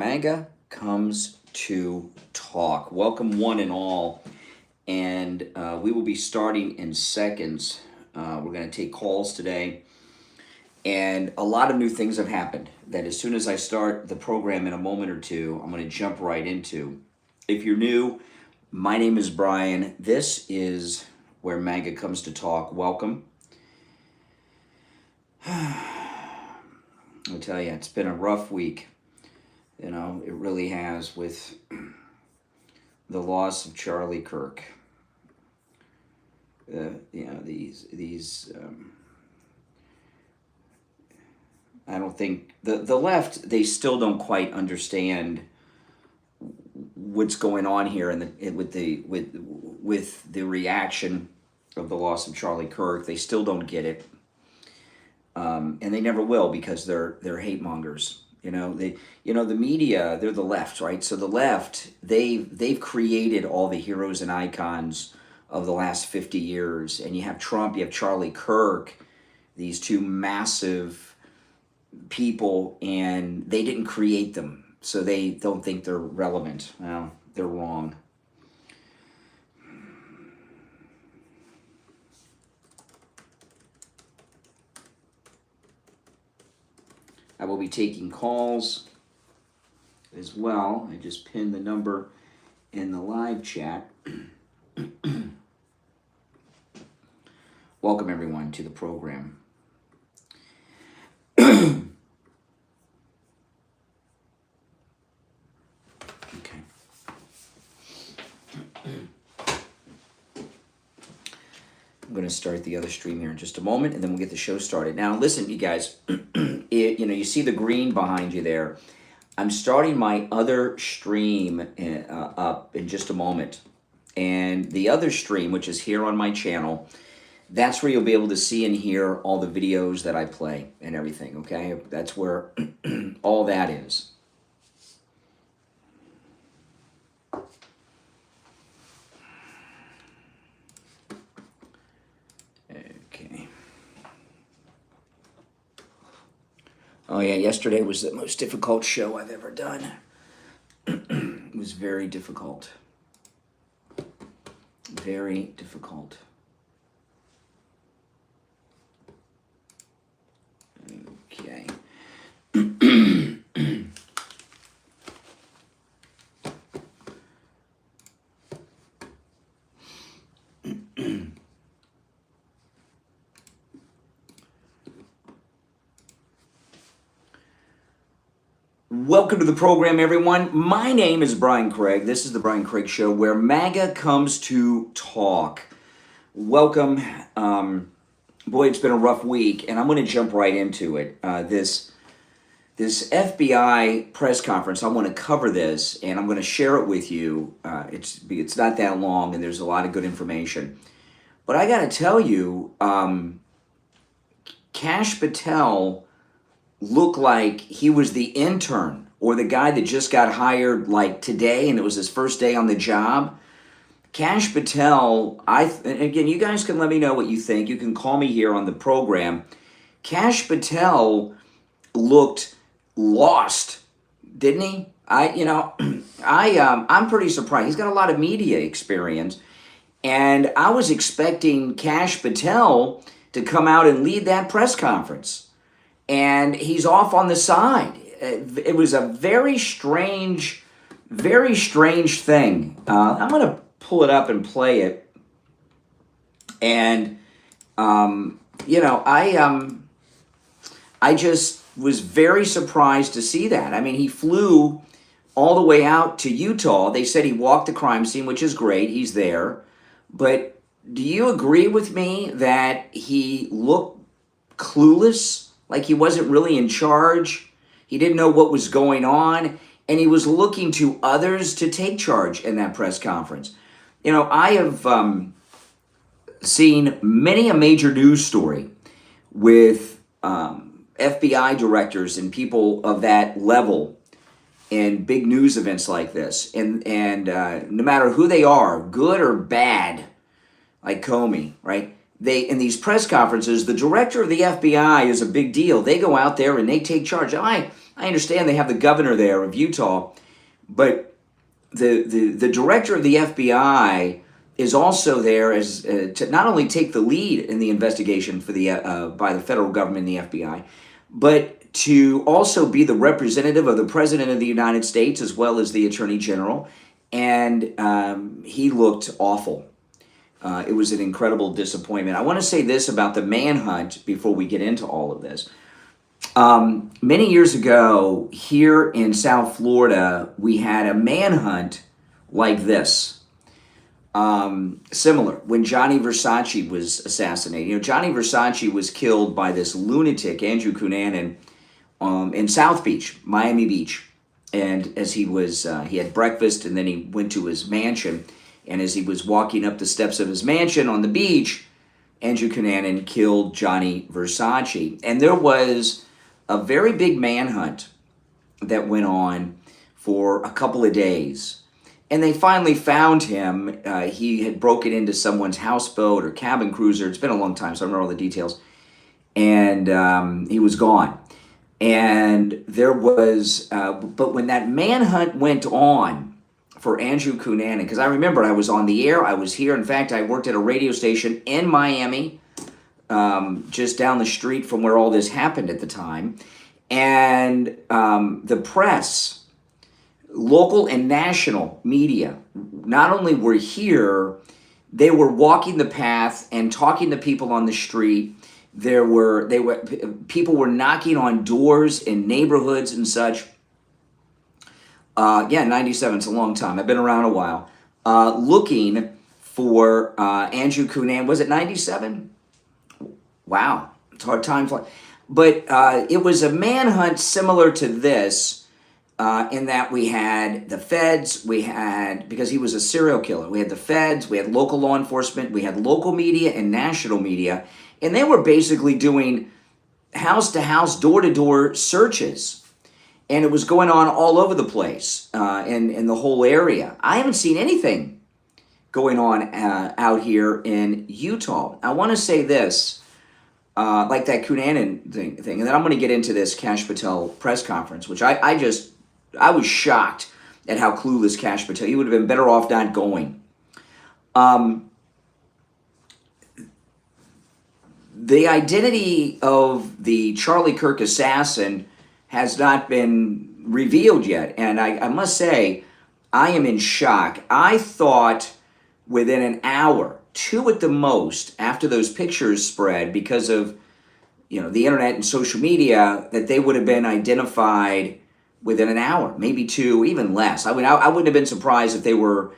MAGA comes to talk. Welcome, one and all. And we will be starting in seconds. We're going to take calls today. And a lot of new things have happened that as soon as I start the program in a moment or two, I'm going to jump right into. If you're new, my name is Brian. This is where MAGA comes to talk. Welcome. I'll tell you, it's been a rough week. You know, it really has, with the loss of Charlie Kirk. I don't think the left, they still don't quite understand what's going on here with the reaction of the loss of Charlie Kirk. They still don't get it, and they never will, because they're hate mongers. The media, they're the left, right? So the left, they've created all the heroes and icons of the last 50 years. And you have Trump, you have Charlie Kirk, these two massive people, and they didn't create them. So they don't think they're relevant. Well, they're wrong. I will be taking calls as well. I just pinned the number in the live chat. Welcome, everyone, to the program. Okay. I'm going to start the other stream here in just a moment, and then we'll get the show started. Now, listen, you guys, you see the green behind you there. I'm starting my other stream up in just a moment. And the other stream, which is here on my channel, that's where you'll be able to see and hear all the videos that I play and everything, okay? That's where all that is. Okay. Oh yeah, yesterday was the most difficult show I've ever done. It was very difficult. Very difficult. Okay. Welcome to the program, everyone. My name is Brian Craig. This is the Brian Craig Show, where MAGA comes to talk. Welcome. Boy, it's been a rough week, and I'm going to jump right into it. This FBI press conference, I want to cover this, and I'm going to share it with you. It's not that long, and there's a lot of good information. But I got to tell you, Kash Patel looked like he was the intern or the guy that just got hired like today, and it was his first day on the job. Kash Patel, and again, you guys can let me know what you think. You can call me here on the program. Kash Patel looked lost, didn't he? I'm pretty surprised. He's got a lot of media experience, and I was expecting Kash Patel to come out and lead that press conference. And he's off on the side. It was a very strange thing. I'm going to pull it up and play it. And, I just was very surprised to see that. I mean, he flew all the way out to Utah. They said he walked the crime scene, which is great. He's there. But do you agree with me that he looked clueless? Like he wasn't really in charge. He didn't know what was going on. And he was looking to others to take charge in that press conference. I have seen many a major news story with FBI directors and people of that level in big news events like this. And no matter who they are, good or bad, like Comey, right? in these press conferences, the director of the FBI is a big deal. They go out there and they take charge. I understand they have the governor there of Utah, but the director of the FBI is also there as to not only take the lead in the investigation for the by the federal government and the FBI, but to also be the representative of the President of the United States as well as the Attorney General. And he looked awful. It was an incredible disappointment. I want to say this about the manhunt before we get into all of this. Many years ago, here in South Florida, we had a manhunt like this. Similar, when Johnny Versace was assassinated. You know, Johnny Versace was killed by this lunatic, Andrew Cunanan, in South Beach, Miami Beach. And as he had breakfast and then he went to his mansion. And as he was walking up the steps of his mansion on the beach, Andrew Cunanan killed Johnny Versace. And there was a very big manhunt that went on for a couple of days. And they finally found him. He had broken into someone's houseboat or cabin cruiser. It's been a long time, so I don't remember all the details. And he was gone. And there was, but when that manhunt went on for Andrew Cunanan, because I remember I was on the air, I was here. In fact, I worked at a radio station in Miami, just down the street from where all this happened at the time. And the press, local and national media, not only were here, they were walking the path and talking to people on the street. People were knocking on doors in neighborhoods and such. 97, it's a long time. I've been around a while. Looking for Andrew Cunanan. Was it 97? Wow, it's a hard time. But it was a manhunt similar to this in that we had the feds, because he was a serial killer, we had the feds, we had local law enforcement, we had local media and national media, and they were basically doing house-to-house, door-to-door searches. And it was going on all over the place in the whole area. I haven't seen anything going on out here in Utah. I want to say this, like that Cunanan thing, and then I'm going to get into this Kash Patel press conference, which I was shocked at how clueless Kash Patel. He would have been better off not going. The identity of the Charlie Kirk assassin has not been revealed yet. And I must say, I am in shock. I thought within an hour, 2 at the most, after those pictures spread because of the internet and social media, that they would have been identified within an hour, maybe 2, even less. I wouldn't have been surprised if they were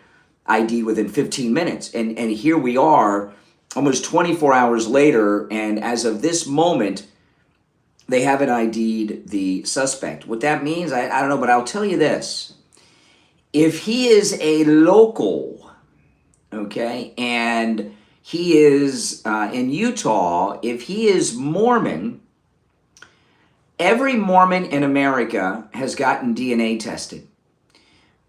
ID'd within 15 minutes. And here we are, almost 24 hours later, and as of this moment, they haven't ID'd the suspect. What that means, I don't know, but I'll tell you this. If he is a local, okay, and he is in Utah, if he is Mormon, every Mormon in America has gotten DNA tested.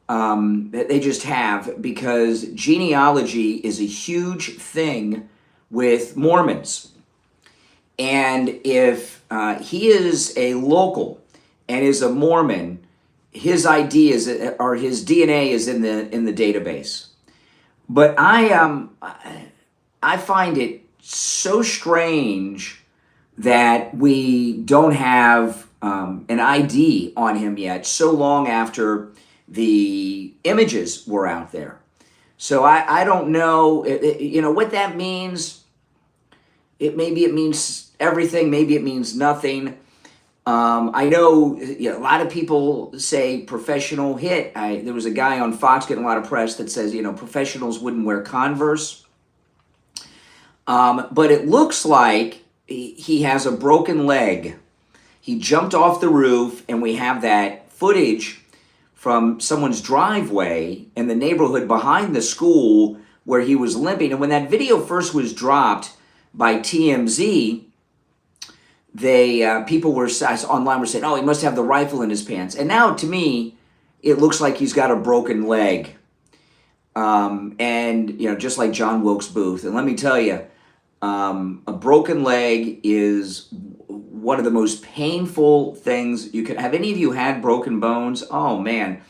They just have, because genealogy is a huge thing with Mormons. And if he is a local and is a Mormon, his ID or his DNA is in the database. But I find it so strange that we don't have an ID on him yet, so long after the images were out there. So I don't know, what that means. Maybe it means everything. Maybe it means nothing. I know a lot of people say professional hit. There was a guy on Fox getting a lot of press that says, professionals wouldn't wear Converse. But it looks like he has a broken leg. He jumped off the roof, and we have that footage from someone's driveway in the neighborhood behind the school where he was limping. And when that video first was dropped by TMZ, people were online were saying, "Oh, he must have the rifle in his pants." And now, to me, it looks like he's got a broken leg, and just like John Wilkes Booth. And let me tell you, A broken leg is one of the most painful things you can have. Any of you had broken bones? Oh man,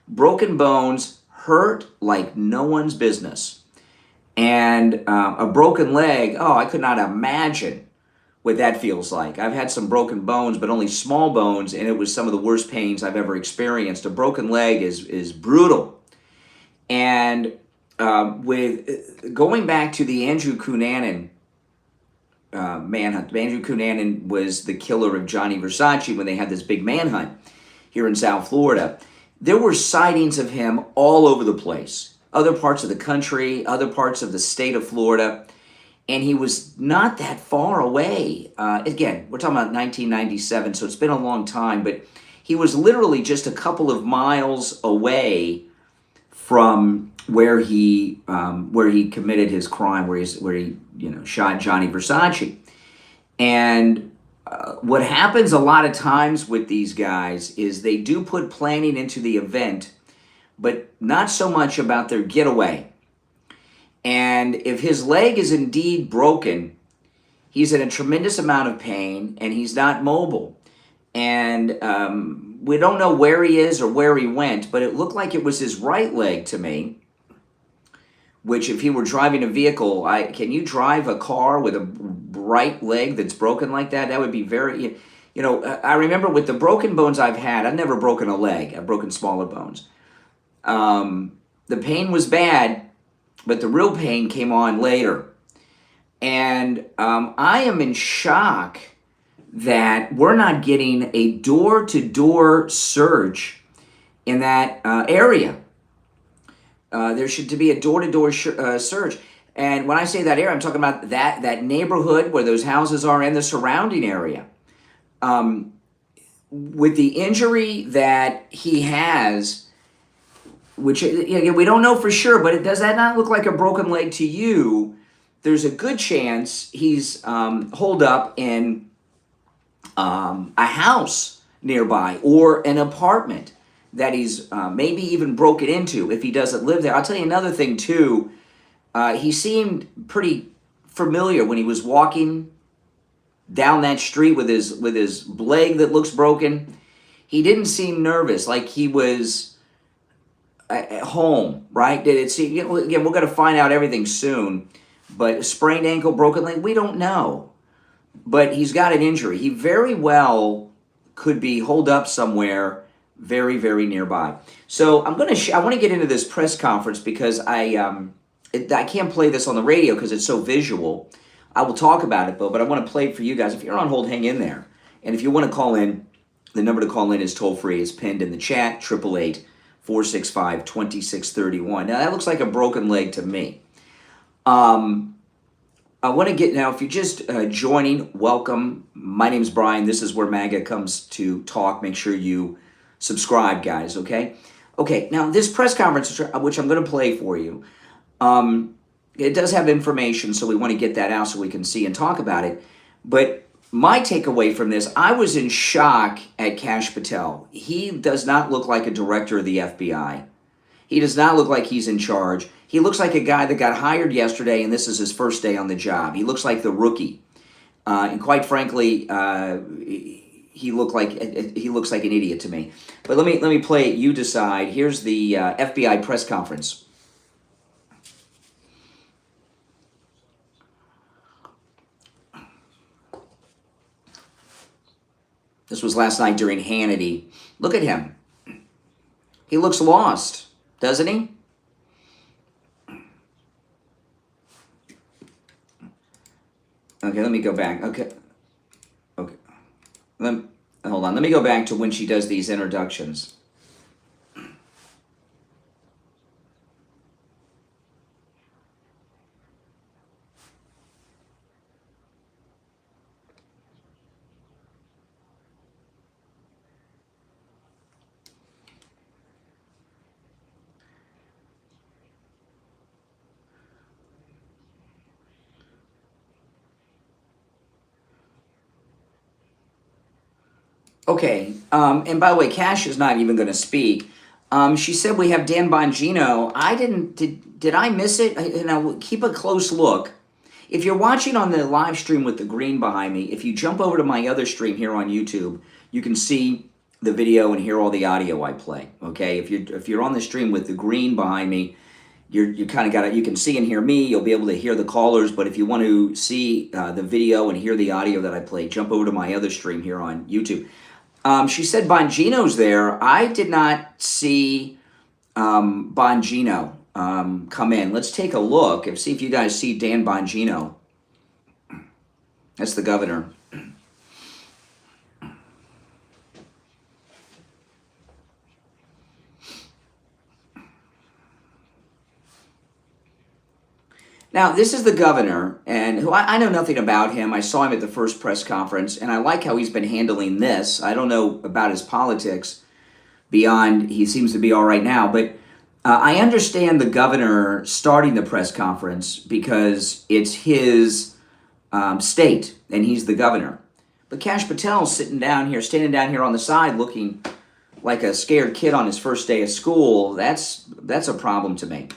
broken bones hurt like no one's business. And a broken leg, oh, I could not imagine what that feels like. I've had some broken bones, but only small bones, and it was some of the worst pains I've ever experienced. A broken leg is brutal. And with going back to the Andrew Cunanan manhunt, Andrew Cunanan was the killer of Johnny Versace when they had this big manhunt here in South Florida. There were sightings of him all over the place, other parts of the country, other parts of the state of Florida. And he was not that far away. Again, we're talking about 1997, so it's been a long time, but he was literally just a couple of miles away from where he committed his crime, where he shot Johnny Versace. And what happens a lot of times with these guys is they do put planning into the event, but not so much about their getaway. And if his leg is indeed broken, he's in a tremendous amount of pain and he's not mobile. And we don't know where he is or where he went, but it looked like it was his right leg to me, which if he were driving a vehicle, can you drive a car with a right leg that's broken like that? That would be very, I remember with the broken bones I've had, I've never broken a leg. I've broken smaller bones. The pain was bad, but the real pain came on later. And I am in shock that we're not getting a door-to-door search in that area. There should be a door-to-door search. And when I say that area, I'm talking about that neighborhood where those houses are and the surrounding area. With the injury that he has, which again, we don't know for sure, but does that not look like a broken leg to you? There's a good chance he's holed up in a house nearby or an apartment that he's maybe even broken into if he doesn't live there. I'll tell you another thing too. He seemed pretty familiar when he was walking down that street with his leg that looks broken. He didn't seem nervous, like he was at home, right? Did it seem, again, we're going to find out everything soon, but sprained ankle, broken leg, we don't know. But he's got an injury. He very well could be holed up somewhere very, very nearby. So I want to get into this press conference because I can't play this on the radio because it's so visual. I will talk about it, though, but I want to play it for you guys. If you're on hold, hang in there. And if you want to call in, the number to call in is toll-free. It's pinned in the chat, 888-465-2631. Now, that looks like a broken leg to me. I want to get, now, if you're just joining, welcome. My name's Brian. This is where MAGA comes to talk. Make sure you subscribe, guys, okay? Okay, now, this press conference, which I'm going to play for you, it does have information, so we want to get that out so we can see and talk about it. But my takeaway from this, I was in shock at Kash Patel. He does not look like a director of the FBI. He does not look like he's in charge. He looks like a guy that got hired yesterday, and this is his first day on the job. He looks like the rookie. And quite frankly, he looks like an idiot to me. But let me play it. You decide. Here's the FBI press conference. This was last night during Hannity. Look at him. He looks lost, doesn't he? Okay, let me go back. Okay. Hold on. Let me go back to when she does these introductions. Okay, and by the way, Kash is not even going to speak. She said we have Dan Bongino. Did I miss it? Now, keep a close look. If you're watching on the live stream with the green behind me, if you jump over to my other stream here on YouTube, you can see the video and hear all the audio I play. Okay, if you're on the stream with the green behind me, you kind of got it. You can see and hear me. You'll be able to hear the callers. But if you want to see the video and hear the audio that I play, jump over to my other stream here on YouTube. She said Bongino's there. I did not see Bongino come in. Let's take a look and see if you guys see Dan Bongino. That's the governor. Now, this is the governor, and who I know nothing about him. I saw him at the first press conference, and I like how he's been handling this. I don't know about his politics beyond he seems to be all right now, but I understand the governor starting the press conference because it's his state, and he's the governor. But Kash Patel's standing down here on the side looking like a scared kid on his first day of school. That's a problem to me.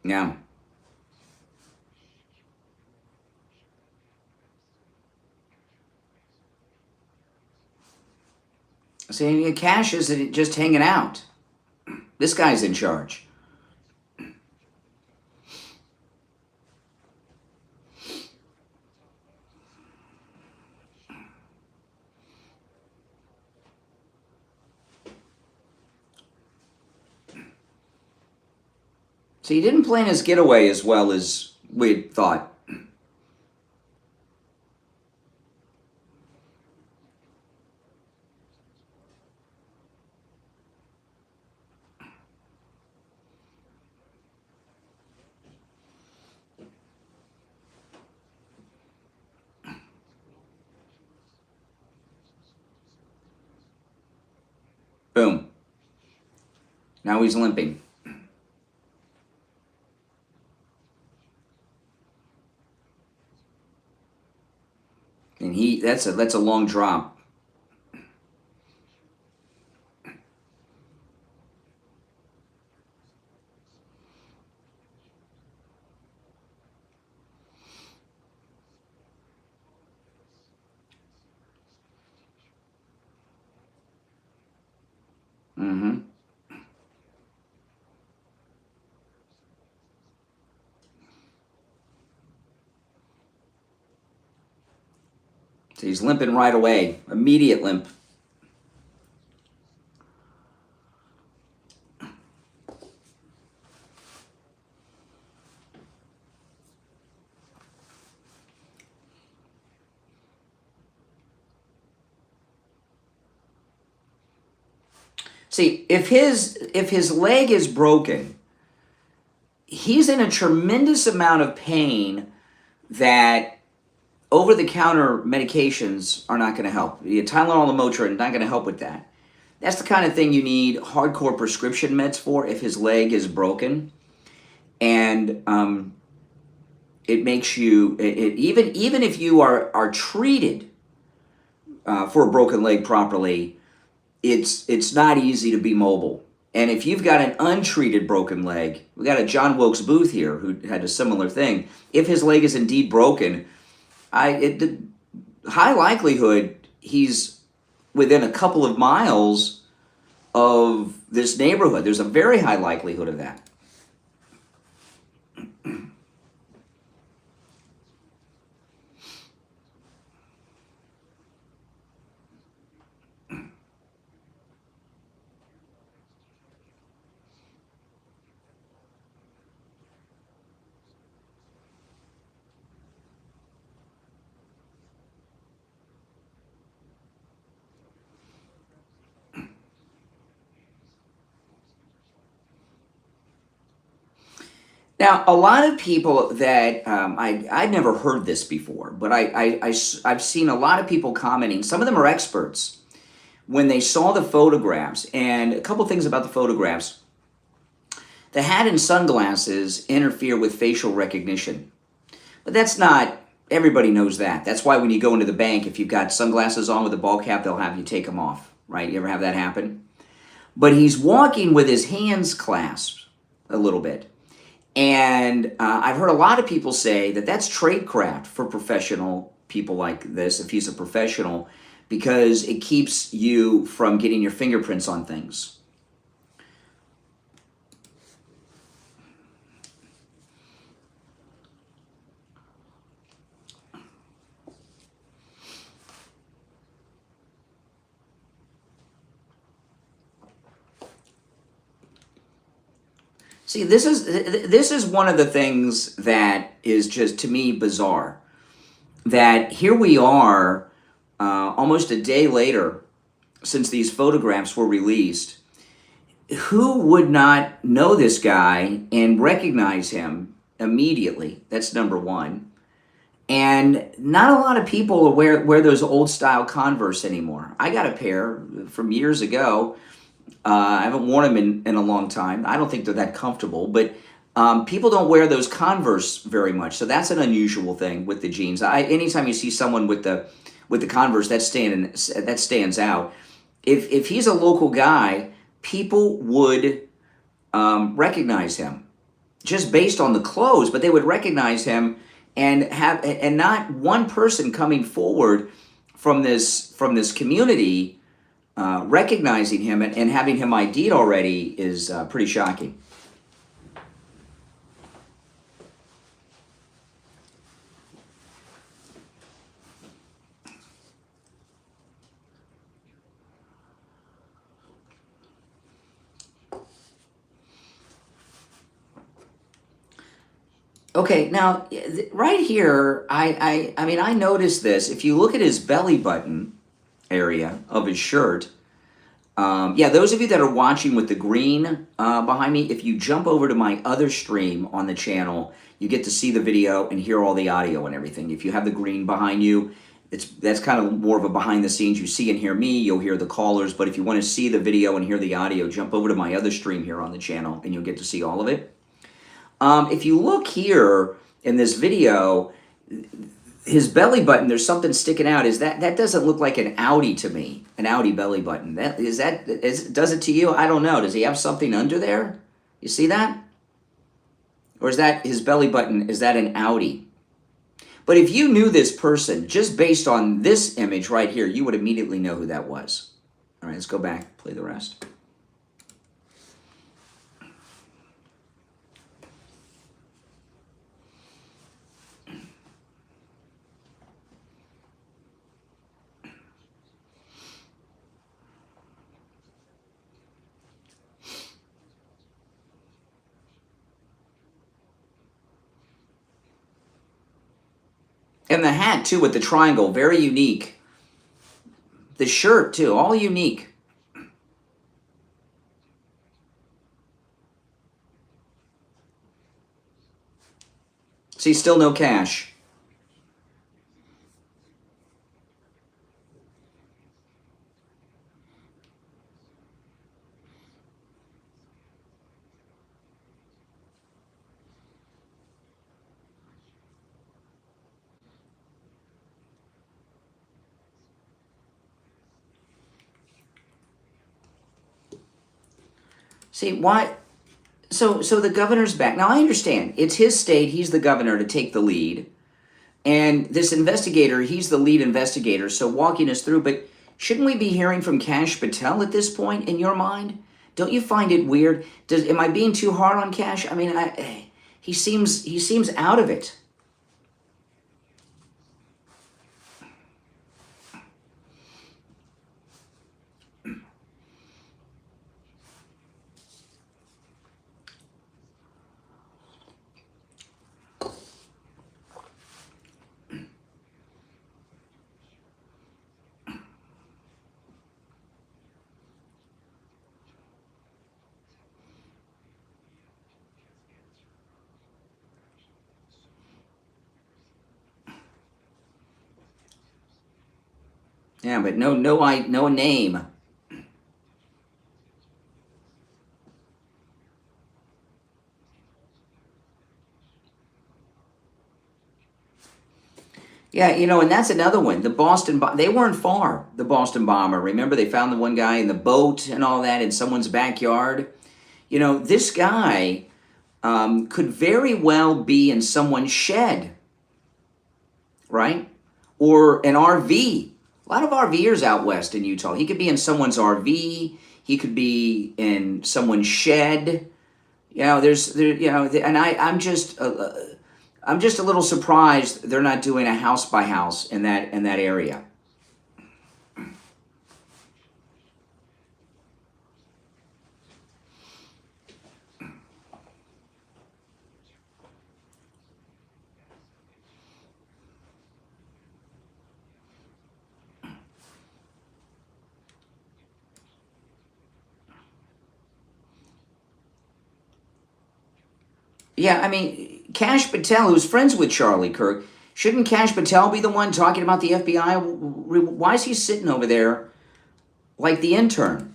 Yeah. See, Kash isn't just hanging out. This guy's in charge. So he didn't plan his getaway as well as we thought. Boom. Now he's limping. And that's a long drop. Mm-hmm. So he's limping right away. Immediate limp. See, if his leg is broken, he's in a tremendous amount of pain that over-the-counter medications are not going to help. The Tylenol and Motrin not going to help with that. That's the kind of thing you need hardcore prescription meds for if his leg is broken, and it makes you even if you are treated for a broken leg properly, it's not easy to be mobile. And if you've got an untreated broken leg, we got a John Wilkes Booth here who had a similar thing. If his leg is indeed broken, the high likelihood he's within a couple of miles of this neighborhood. There's a very high likelihood of that. Now, a lot of people that I'd never heard this before, but I've seen a lot of people commenting. Some of them are experts when they saw the photographs, and a couple things about the photographs. The hat and sunglasses interfere with facial recognition, but that's not. Everybody knows that. That's why when you go into the bank, if you've got sunglasses on with a ball cap, they'll have you take them off. Right? You ever have that happen? But he's walking with his hands clasped a little bit. And I've heard a lot of people say that that's tradecraft for professional people like this, if he's a professional, because it keeps you from getting your fingerprints on things. See, this is one of the things that is just, to me, bizarre. That here we are, almost a day later, since these photographs were released. Who would not know this guy and recognize him immediately? That's number one. And not a lot of people wear those old style Converse anymore. I got a pair from years ago. I haven't worn them in a long time. I don't think they're that comfortable, but people don't wear those Converse very much. So that's an unusual thing with the jeans. Anytime you see someone with the Converse, that stands out. If he's a local guy, people would recognize him just based on the clothes, but they would recognize him and not one person coming forward from this community recognizing him and having him ID'd already is pretty shocking. Okay, now right here, I mean, I noticed this. If you look at his belly button area of his shirt, yeah, those of you that are watching with the green behind me, if you jump over to my other stream on the channel, you get to see the video and hear all the audio and everything. If you have the green behind you, that's kind of more of a behind the scenes. You see and hear me, you'll hear the callers, but if you want to see the video and hear the audio, jump over to my other stream here on the channel and you'll get to see all of it. If you look here in this video, his belly button, there's something sticking out. That doesn't look like an Audi to me, an Audi belly button. Does it to you? I don't know. Does he have something under there? You see that? Or is that his belly button? Is that an Audi? But if you knew this person, just based on this image right here, you would immediately know who that was. All right, let's go back, play the rest. And the hat, too, with the triangle, very unique. The shirt, too, all unique. See, still no cash. See, why? So the governor's back. Now, I understand. It's his state. He's the governor to take the lead. And this investigator, he's the lead investigator, so walking us through. But shouldn't we be hearing from Kash Patel at this point, in your mind? Don't you find it weird? Am I being too hard on Kash? I mean, he seems out of it. Yeah, but no name. Yeah, and that's another one. The they weren't far, the Boston bomber. Remember, they found the one guy in the boat and all that in someone's backyard. This guy could very well be in someone's shed, right? Or an RV. A lot of RVers out west in Utah. He could be in someone's RV. He could be in someone's shed. And I'm just a little surprised they're not doing a house by house in that area. Yeah, I mean, Kash Patel, who's friends with Charlie Kirk, shouldn't Kash Patel be the one talking about the FBI? Why is he sitting over there like the intern?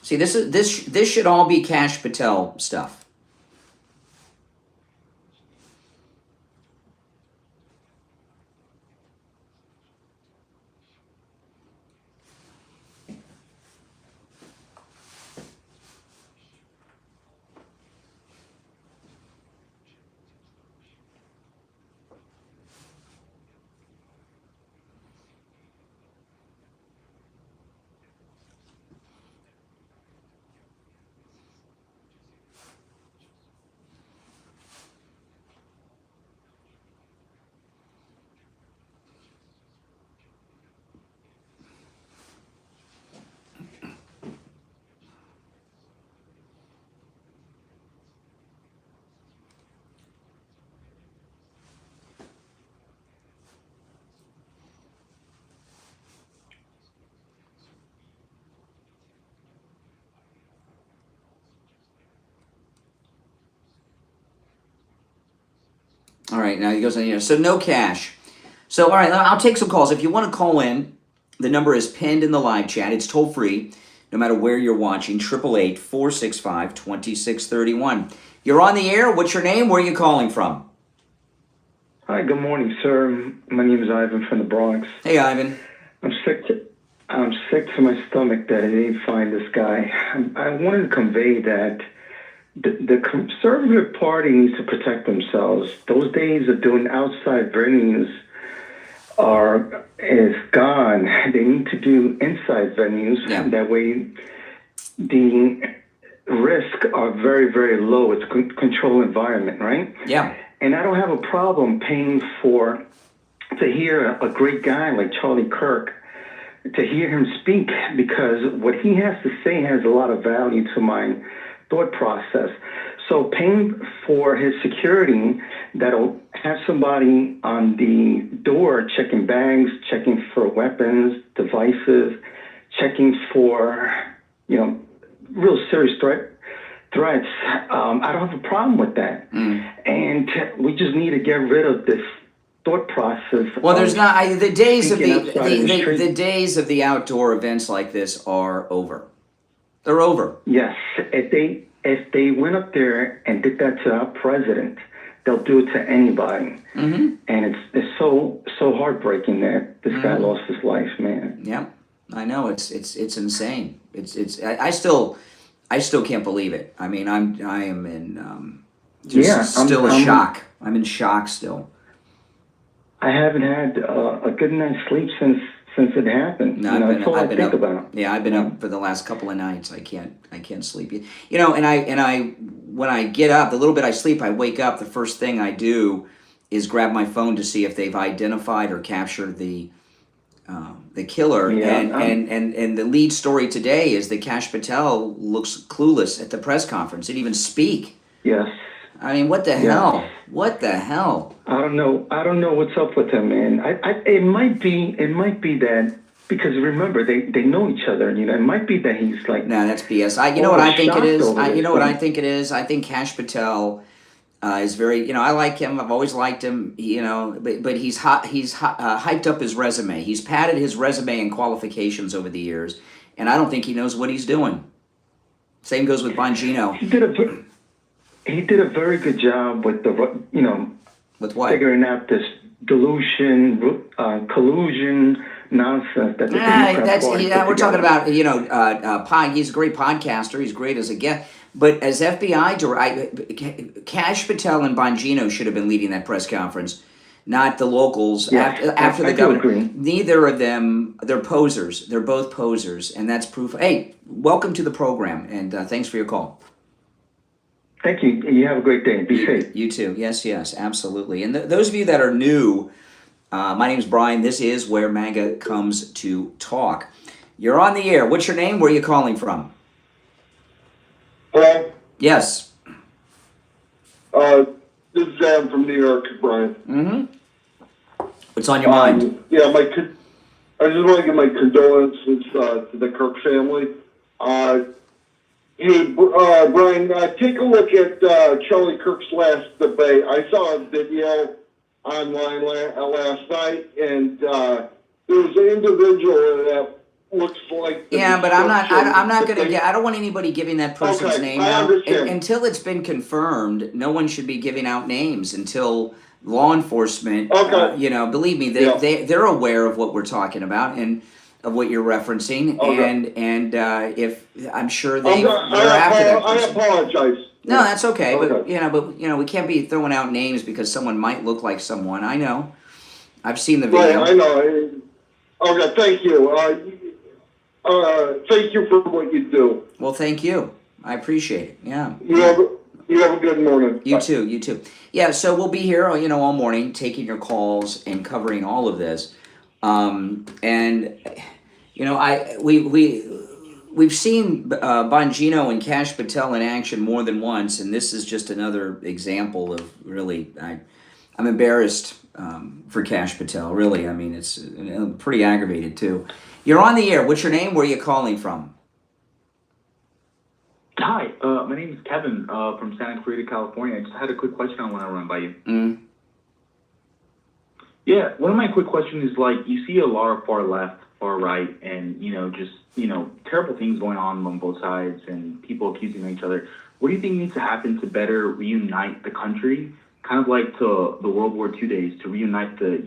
See, this should all be Kash Patel stuff. All right, now he goes on here. So no cash. So, all right, I'll take some calls. If you want to call in, the number is pinned in the live chat. It's toll free, no matter where you're watching. 888-465-2631. You're on the air. What's your name? Where are you calling from? Hi, good morning, sir. My name is Ivan from the Bronx. Hey, Ivan. I'm sick to my stomach that I didn't find this guy. I wanted to convey that the conservative party needs to protect themselves. Those days of doing outside venues is gone. They need to do inside venues. Yeah. That way, the risks are very, very low. It's a controlled environment, right? Yeah. And I don't have a problem paying to hear a great guy like Charlie Kirk, to hear him speak, because what he has to say has a lot of value to my thought process. So paying for his security, that'll have somebody on the door checking bags, checking for weapons, devices, checking for, real serious threats. I don't have a problem with that. And we just need to get rid of this thought process. Well, there's not the days of the days of the outdoor events like this are over. They're over. Yes, if they went up there and did that to our president, they'll do it to anybody. Mm-hmm. And it's so heartbreaking that this guy lost his life, man. Yeah, I know it's insane. I still can't believe it. I mean, I am in still a shock. I'm in shock still. I haven't had a good night's sleep since it happened. No, that's all I think about. Yeah, I've been up for the last couple of nights. I can't sleep. And I when I get up, the little bit I sleep, I wake up. The first thing I do is grab my phone to see if they've identified or captured the killer. Yeah, And the lead story today is that Kash Patel looks clueless at the press conference. Didn't even speak. Yes. I mean, what the Yes. hell? What the hell? I don't know. I don't know what's up with him, man. It might be that because remember they know each other. You know, it might be that he's like. No, that's BS. You know what I think it is? You know what I thing. think it is? I think Kash Patel is very, I like him. I've always liked him, but he's hyped up his resume. He's padded his resume and qualifications over the years, and I don't think he knows what he's doing. Same goes with Bongino. He did a very good job with With what? figuring out this collusion nonsense that the Democrats we're talking about, he's a great podcaster. He's great as a guest. But as FBI director, Kash Patel and Bongino should have been leading that press conference, not the locals. After the governor. Agree. Neither of them, they're posers. They're both posers, and that's proof. Hey, welcome to the program, and thanks for your call. Thank you. You have a great day. Be safe. You too. Yes, absolutely. And those of you that are new, my name is Brian. This is where MAGA comes to talk. You're on the air. What's your name? Where are you calling from? Hello? Yes. This is Adam from New York, Brian. Mm-hmm. What's on your mind? Yeah, I just want to give my condolences to the Kirk family. Hey, Brian, take a look at Charlie Kirk's last debate. I saw a video online last night, and there was an individual that looks like. Yeah, but I'm not going to get. I don't want anybody giving that person's name out until it's been confirmed. No one should be giving out names until law enforcement. Okay. Believe me, they're aware of what we're talking about and of what you're referencing, and if I'm sure they're after that person. I apologize. No, that's okay. But we can't be throwing out names because someone might look like someone. I know. I've seen the video. Right, I know. Okay, thank you. Thank you for what you do. Well, thank you. I appreciate it. Yeah. You have a good morning. You too. You too. Yeah. So we'll be here, all morning, taking your calls and covering all of this. We've seen Bongino and Kash Patel in action more than once, and this is just another example of really. I'm embarrassed for Kash Patel. Really, I mean, it's pretty aggravated too. You're on the air. What's your name? Where are you calling from? Hi, my name is Kevin from Santa Clarita, California. I just had a quick question I want to run by you. Yeah, one of my quick questions is, you see a lot of far left, far right, and, terrible things going on both sides and people accusing each other. What do you think needs to happen to better reunite the country? Kind of like to the World War II days, to reunite the.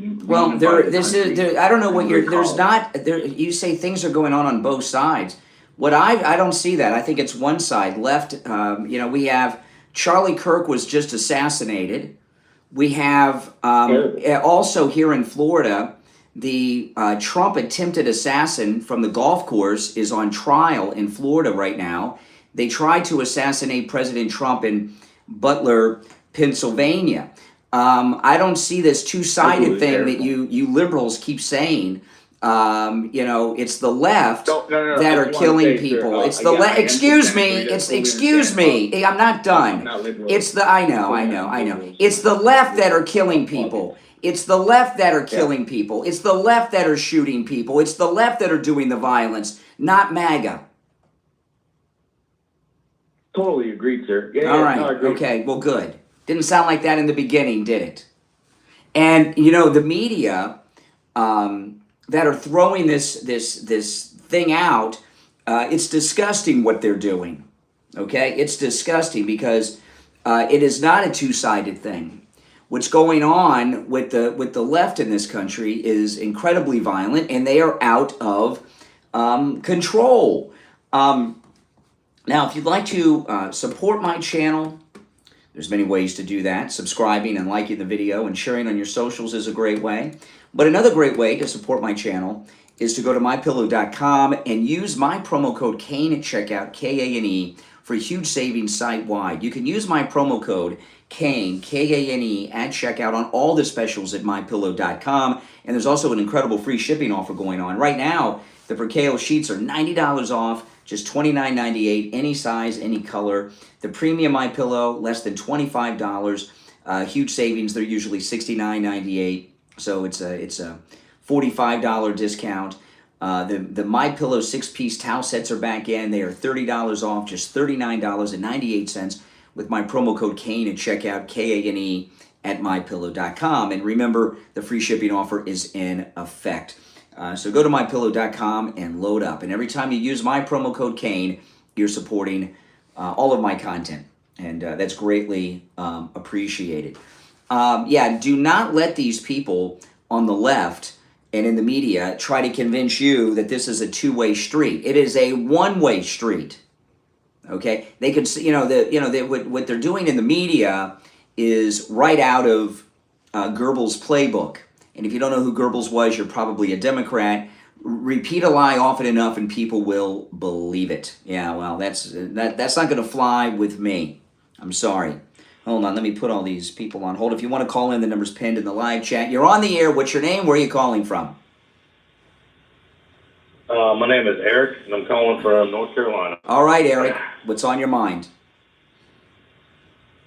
I don't know what you say things are going on both sides. I don't see that. I think it's one side left. We have Charlie Kirk was just assassinated. We have also here in Florida, the Trump attempted assassin from the golf course is on trial in Florida right now. They tried to assassinate President Trump in Butler, Pennsylvania. I don't see this two-sided thing that you liberals keep saying. It's the left that are killing people. It's the left. Excuse me. I'm not done. I know. It's the left that are killing people. It's the left that are killing people. It's the left that are shooting people. It's the left that are doing the violence, not MAGA. Totally agreed, sir. All right. Okay. Well, good. Didn't sound like that in the beginning, did it? And the media that are throwing this thing out, it's disgusting what they're doing. Okay, it's disgusting because it is not a two-sided thing. What's going on with the left in this country is incredibly violent, and they are out of control. Now, if you'd like to support my channel, there's many ways to do that. Subscribing and liking the video and sharing on your socials is a great way. But another great way to support my channel is to go to mypillow.com and use my promo code Kane at checkout, Kane, for huge savings site-wide. You can use my promo code Kane, Kane, at checkout on all the specials at mypillow.com. And there's also an incredible free shipping offer going on. Right now, the Percale sheets are $90 off, just $29.98, any size, any color. The premium MyPillow, less than $25. Huge savings. They're usually $69.98. So it's a $45 discount. The MyPillow 6-piece towel sets are back in. They are $30 off, just $39.98 with my promo code Kane at checkout, Kane, at mypillow.com. And remember, the free shipping offer is in effect. So go to mypillow.com and load up. And every time you use my promo code Kane, you're supporting all of my content. And that's greatly appreciated. Do not let these people on the left and in the media try to convince you that this is a two-way street. It is a one-way street. Okay, they could, what they're doing in the media is right out of Goebbels' playbook. And if you don't know who Goebbels was, you're probably a Democrat. Repeat a lie often enough, and people will believe it. Yeah, well, that's not going to fly with me. I'm sorry. Hold on, let me put all these people on hold. If you want to call in, the number's pinned in the live chat. You're on the air. What's your name? Where are you calling from? My name is Eric, and I'm calling from North Carolina. All right, Eric. What's on your mind?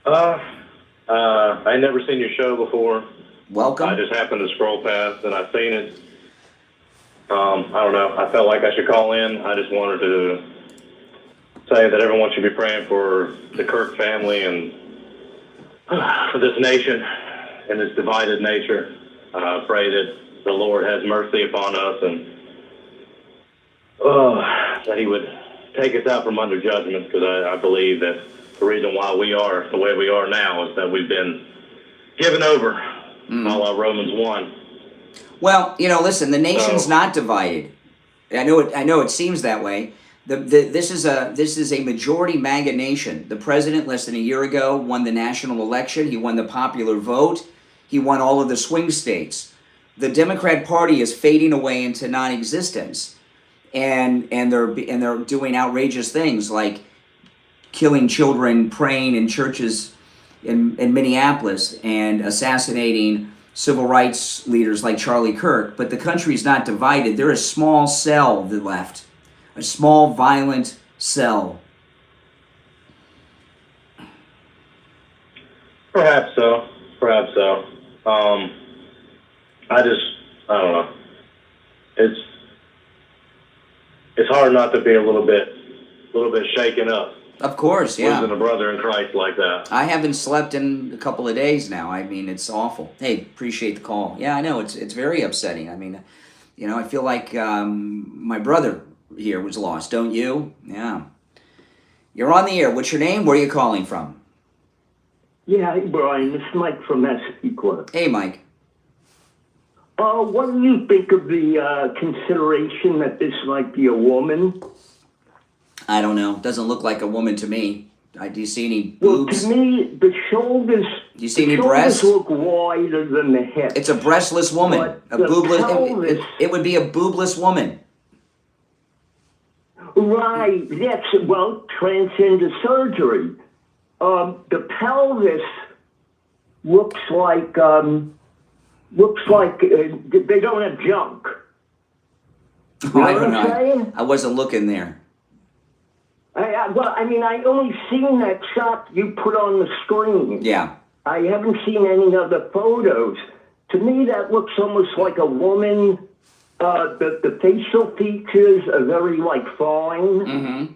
I never seen your show before. Welcome. I just happened to scroll past, and I seen it. I don't know. I felt like I should call in. I just wanted to say that everyone should be praying for the Kirk family and for this nation and its divided nature. I pray that the Lord has mercy upon us and that He would take us out from under judgment, because I believe that the reason why we are the way we are now is that we've been given over, a la Romans 1. Well, listen, the nation's not divided. I know it seems that way. This is a majority MAGA nation. The president, less than a year ago, won the national election. He won the popular vote. He won all of the swing states. The Democrat Party is fading away into non-existence, and they're doing outrageous things like killing children, praying in churches in Minneapolis, and assassinating civil rights leaders like Charlie Kirk. But the country's not divided. They're a small cell, the left. A small, violent cell. Perhaps so. I don't know. It's hard not to be a little bit shaken up. Of course, yeah. Losing a brother in Christ like that. I haven't slept in a couple of days now. I mean, it's awful. Hey, appreciate the call. Yeah, I know, it's very upsetting. I mean, I feel like my brother here was lost, don't you? Yeah. You're on the air. What's your name? Where are you calling from? Yeah, hey, Brian, this is Mike from SFjr. Hey, Mike. What do you think of the consideration that this might be a woman? I don't know. Doesn't look like a woman to me. Do you see any boobs? Well, to me, the shoulders. Do you see any breasts? Look wider than the hips. It's a breastless woman. But A boobless. pelvis, it would be a boobless woman. Right. Yes. Well, transgender surgery. The pelvis looks like they don't have junk. You know I what don't I'm know. saying? I wasn't looking there. I only seen that shot you put on the screen. Yeah. I haven't seen any other photos. To me, that looks almost like a woman. The facial features are very, fine. Mm-hmm.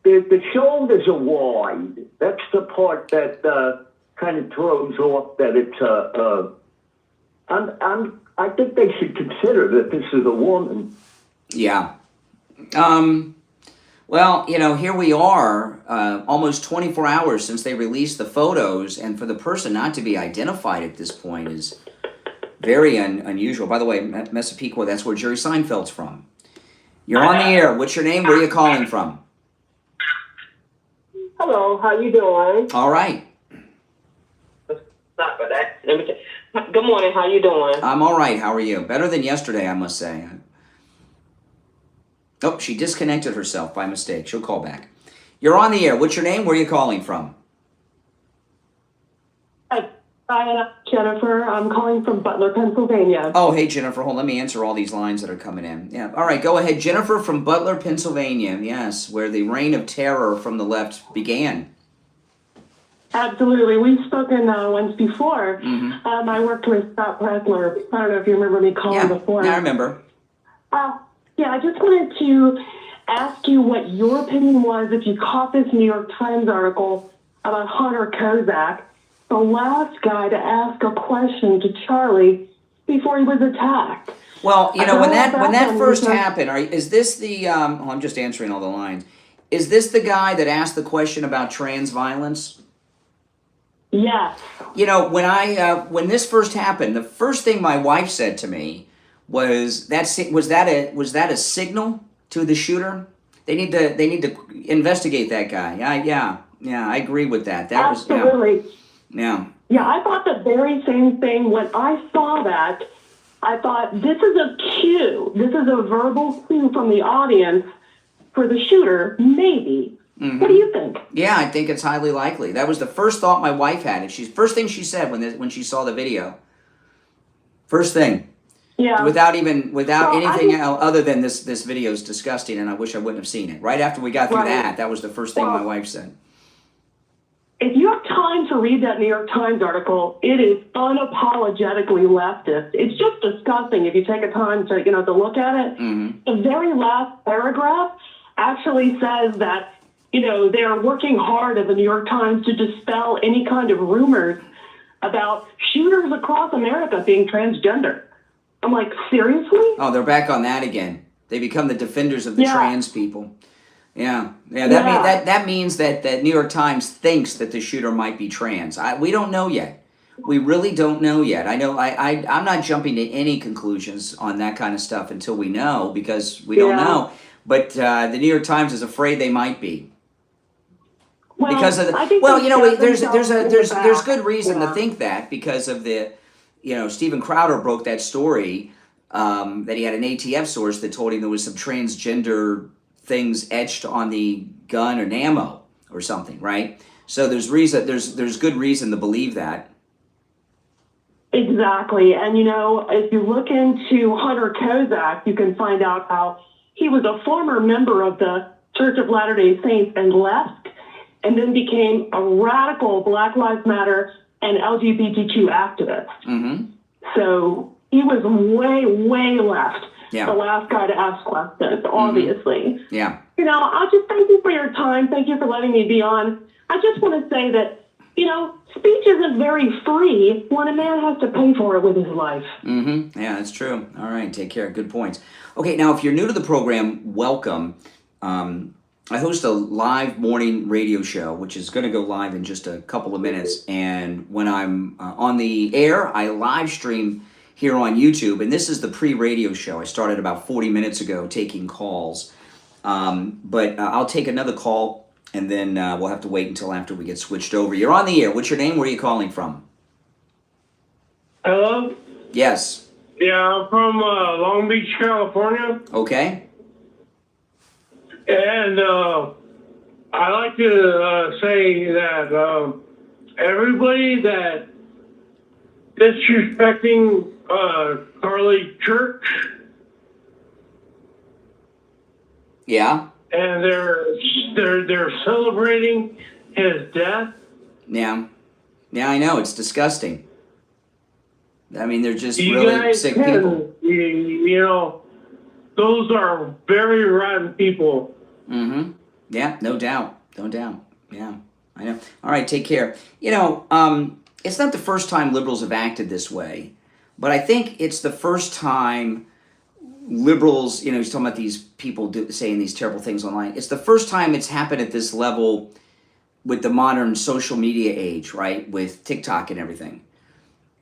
The shoulders are wide. That's the part that kind of throws off that it's I think they should consider that this is a woman. Yeah. Well, here we are, almost 24 hours since they released the photos, and for the person not to be identified at this point is very unusual. By the way, Massapequa, that's where Jerry Seinfeld's from. You're on the air. What's your name? Where are you calling from? Hello, how you doing? All right. Not for that. Good morning, how you doing? I'm all right. How are you? Better than yesterday, I must say. Oh, she disconnected herself by mistake. She'll call back. You're on the air. What's your name? Where are you calling from? Hi, Jennifer. I'm calling from Butler, Pennsylvania. Oh, hey, Jennifer. Hold on. Let me answer all these lines that are coming in. Yeah. All right. Go ahead. Jennifer from Butler, Pennsylvania. Yes, where the reign of terror from the left began. Absolutely. We've spoken once before. Mm-hmm. I worked with Scott Presler. I don't know if you remember me calling before. Yeah, I remember. Yeah, I just wanted to ask you what your opinion was if you caught this New York Times article about Hunter Kozak, the last guy to ask a question to Charlie before he was attacked. Well, you know, when that first happened, is this the? I'm just answering all the lines. Is this the guy that asked the question about trans violence? Yes. You know, when this first happened, the first thing my wife said to me was that a signal to the shooter? They need to investigate that guy. Yeah, I agree with that. Absolutely. Yeah. Yeah, I thought the very same thing when I saw that. I thought, this is a cue. This is a verbal cue from the audience for the shooter, maybe. Mm-hmm. What do you think? Yeah, I think it's highly likely. That was the first thought my wife had. And first thing she said when she saw the video. First thing. Yeah. Without anything else other than this video is disgusting, and I wish I wouldn't have seen it. Right after we got through that was the first thing my wife said. If you have time to read that New York Times article, it is unapologetically leftist. It's just disgusting if you take a time to look at it. Mm-hmm. The very last paragraph actually says that they're working hard at the New York Times to dispel any kind of rumors about shooters across America being transgender. I'm like, seriously? Oh, they're back on that again. They become the defenders of the trans people. Yeah. That means that the New York Times thinks that the shooter might be trans. We don't know yet. We really don't know yet. I know I'm not jumping to any conclusions on that kind of stuff until we know, because we don't know. But the New York Times is afraid they might be. Well, because of there's good reason to think that, because of the Steven Crowder broke that story that he had an ATF source that told him there was some transgender things etched on the gun or ammo or something, right? So there's good reason to believe that. Exactly. And if you look into Hunter Kozak, you can find out how he was a former member of the Church of Latter-day Saints and left, and then became a radical Black Lives Matter and LGBTQ activist. Mm-hmm. So he was way, way left. Yeah. The last guy to ask questions, obviously. Mm-hmm. Yeah. I'll just thank you for your time. Thank you for letting me be on. I just want to say that, speech isn't very free when a man has to pay for it with his life. Mm-hmm. Yeah, that's true. All right, take care. Good points. Okay, now if you're new to the program, welcome. I host a live morning radio show, which is going to go live in just a couple of minutes. And when I'm on the air, I live stream here on YouTube. And this is the pre-radio show. I started about 40 minutes ago taking calls. But I'll take another call, and then we'll have to wait until after we get switched over. You're on the air. What's your name? Where are you calling from? Hello? Yes. Yeah, I'm from Long Beach, California. Okay. And I like to say that everybody that disrespecting Charlie Kirk, yeah, and they're celebrating his death. Yeah, I know, it's disgusting. I mean, they're just really sick people. Those are very rotten people. Mm-hmm. Yeah, no doubt. Yeah, I know. All right, take care. It's not the first time liberals have acted this way, but I think it's the first time liberals, he's talking about these people saying these terrible things online. It's the first time it's happened at this level with the modern social media age, right? With TikTok and everything.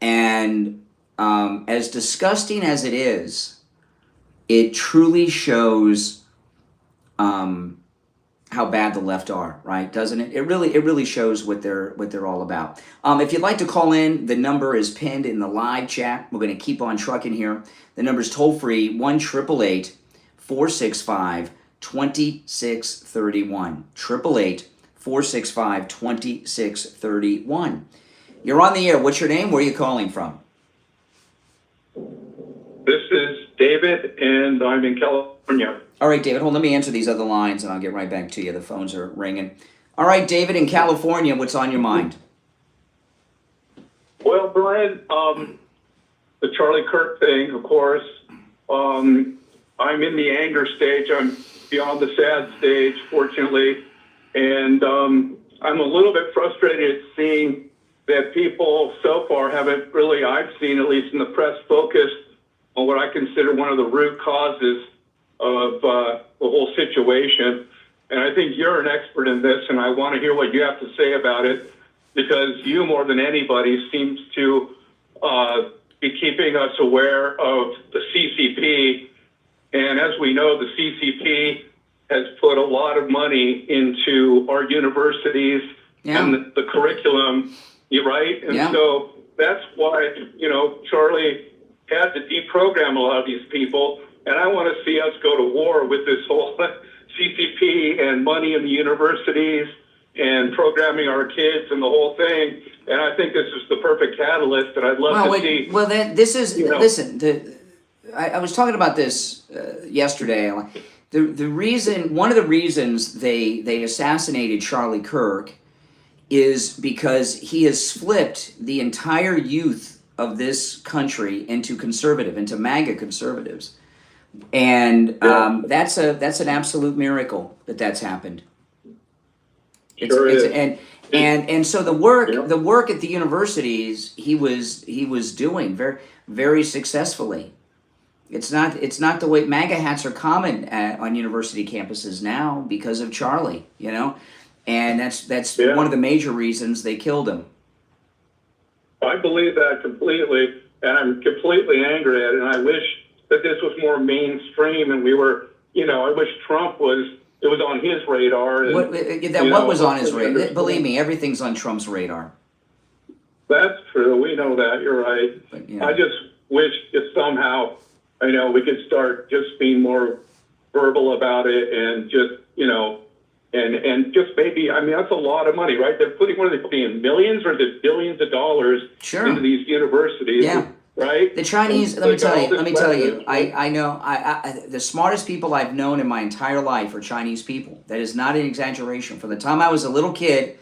And as disgusting as it is, it truly shows how bad the left are, right? Doesn't it? It really shows what they're all about. If you'd like to call in, the number is pinned in the live chat. We're going to keep on trucking here. The number is toll free 1-888 888-465-2631. 888-465-2631. You're on the air. What's your name? Where are you calling from? This is David, and I'm in California. All right, David, hold on. Let me answer these other lines, and I'll get right back to you. The phones are ringing. All right, David, in California, what's on your mind? Well, Brian, the Charlie Kirk thing, of course. I'm in the anger stage. I'm beyond the sad stage, fortunately. And I'm a little bit frustrated seeing that people so far haven't really, I've seen, at least in the press, focused on what I consider one of the root causes of the whole situation. And I think you're an expert in this, and I want to hear what you have to say about it, because you, more than anybody, seems to be keeping us aware of the CCP. And as we know, the CCP has put a lot of money into our universities and the curriculum, right? And so that's why, Charlie had to deprogram a lot of these people. And I want to see us go to war with this whole CCP and money in the universities and programming our kids and the whole thing. And I think this is the perfect catalyst, and I'd love to see. Well, this is, listen, I was talking about this yesterday. One of the reasons they assassinated Charlie Kirk is because he has flipped the entire youth of this country into MAGA conservatives. And that's an absolute miracle that's happened. And so the work at the universities he was doing very, very successful. It's not the way MAGA hats are common on university campuses now because of Charlie, and that's one of the major reasons they killed him. I believe that completely, and I'm completely angry at it, and I wish that this was more mainstream, and we were, I wish Trump it was on his radar. And, what was on his radar? Believe me, everything's on Trump's radar. That's true. We know that. You're right. But, I just wish that somehow, we could start just being more verbal about it and just, and just maybe, that's a lot of money, right? They're putting, what are they putting, millions or the billions of dollars into these universities? Yeah. Right? The Chinese, let me tell you, I know, the smartest people I've known in my entire life are Chinese people. That is not an exaggeration. From the time I was a little kid,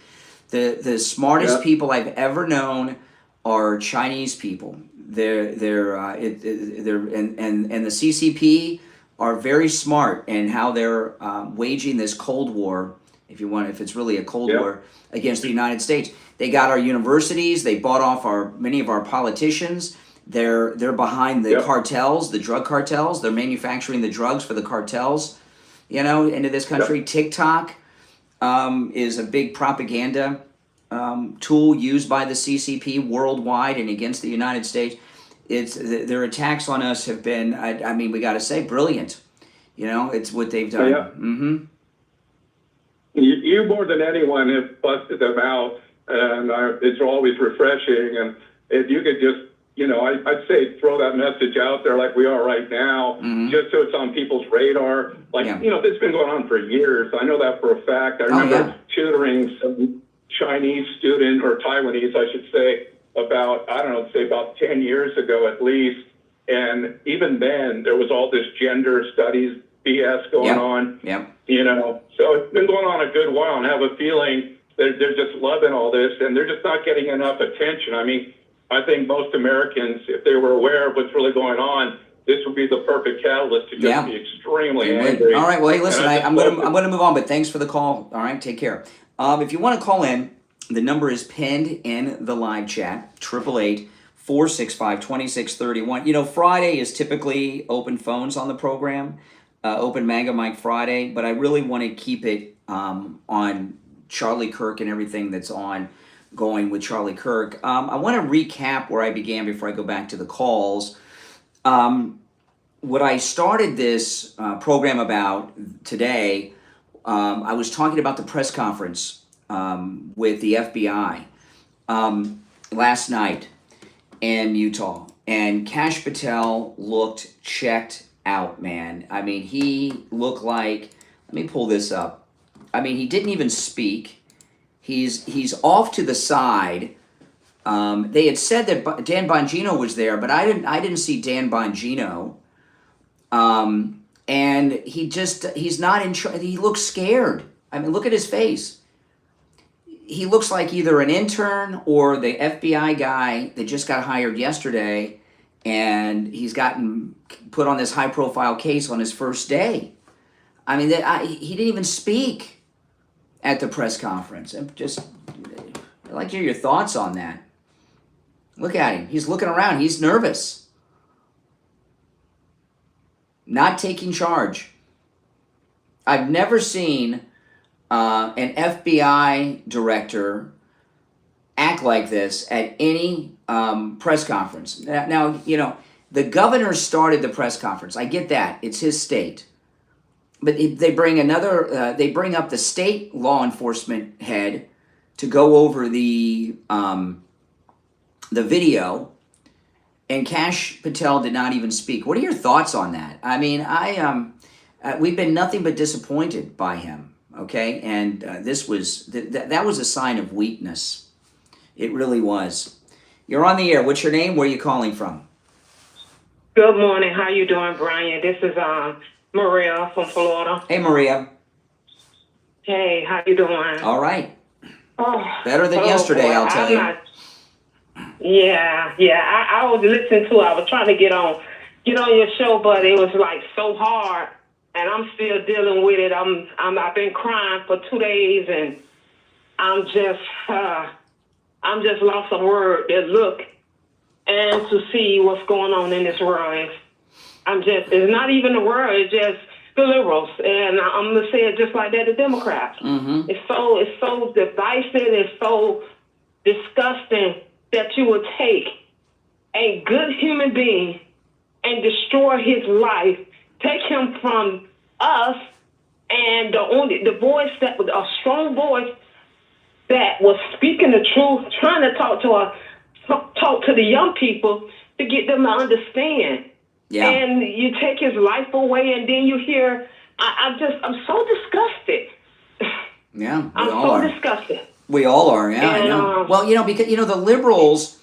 the smartest people I've ever known are Chinese people. They're and the CCP are very smart in how they're waging this Cold War, if it's really a Cold War, against the United States. They got our universities. They bought off many of our politicians. They're behind the cartels, the drug cartels. They're manufacturing the drugs for the cartels, into this country. TikTok is a big propaganda tool used by the CCP worldwide and against the United States. Their attacks on us have been, we got to say, brilliant. It's what they've done. Mm-hmm. You more than anyone have busted them out, and it's always refreshing. And if you could just, I'd say throw that message out there like we are right now, just so it's on people's radar. It's been going on for years. I know that for a fact. I remember tutoring some Chinese student, or Taiwanese, I should say, about 10 years ago at least. And even then, there was all this gender studies BS going on. So it's been going on a good while, and I have a feeling they're just loving all this, and they're just not getting enough attention. I think most Americans, if they were aware of what's really going on, this would be the perfect catalyst to just be extremely angry. All right. Well, hey, listen, I'm going to move on, but thanks for the call. All right. Take care. If you want to call in, the number is pinned in the live chat, 888-465-2631. Friday is typically open phones on the program, open MAGA Mike Friday, but I really want to keep it on Charlie Kirk and everything that's going with Charlie Kirk. I want to recap where I began before I go back to the calls. What I started this program about today, I was talking about the press conference with the FBI last night in Utah. And Kash Patel looked checked out, man. I mean, he looked like, let me pull this up. I mean, he didn't even speak. He's off to the side. They had said that Dan Bongino was there, but I didn't see Dan Bongino. And he's not he looks scared. I mean, look at his face. He looks like either an intern or the FBI guy that just got hired yesterday, and he's gotten put on this high-profile case on his first day. I mean, he didn't even speak at the press conference. I'd like to hear your thoughts on that. Look at him. He's looking around. He's nervous. Not taking charge. I've never seen an FBI director act like this at any press conference. Now, you know, the governor started the press conference. I get that. It's his state. But they bring up the state law enforcement head to go over the video, and Kash Patel did not even speak. What are your thoughts on that? I mean, we've been nothing but disappointed by him. Okay, and this was that was a sign of weakness. It really was. You're on the air. What's your name? Where are you calling from? Good morning. How you doing, Brian? This is Maria from Florida. Hey, Maria. Hey, how you doing? All right. Oh, better than yesterday, boy, I'll tell you. Yeah. I was listening to. I was trying to get on your show, but it was like so hard. And I'm still dealing with it. I've been crying for 2 days, and I'm just lost for words to look and to see what's going on in this world. It's not even the world. It's just the liberals, and I'm gonna say it just like that. The Democrats. Mm-hmm. It's so divisive. It's so disgusting that you would take a good human being and destroy his life. Take him from us, and the voice that was a strong voice that was speaking the truth, trying to talk to the young people to get them to understand. Yeah. And you take his life away, and then you hear, I'm so disgusted. Yeah, I'm so disgusted. We all are. Yeah, I know. Well, because the liberals,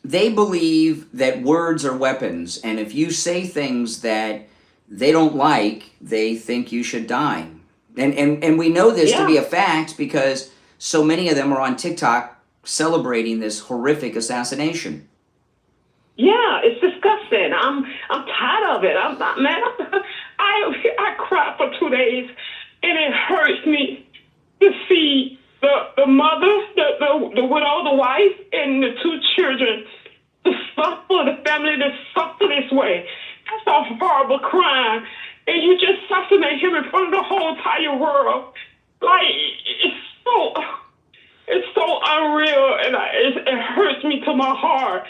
they believe that words are weapons, and if you say things that they don't like, they think you should die. And we know this to be a fact because so many of them are on TikTok celebrating this horrific assassination. Yeah, it's disgusting. I'm tired of it. I cried for 2 days, and it hurts me to see the mother, the widow, the wife, and the 2 children to suffer, the family to suffer this way. That's a horrible crime. And you just assassinate him in front of the whole entire world. Like, it's so unreal, and it hurts me to my heart.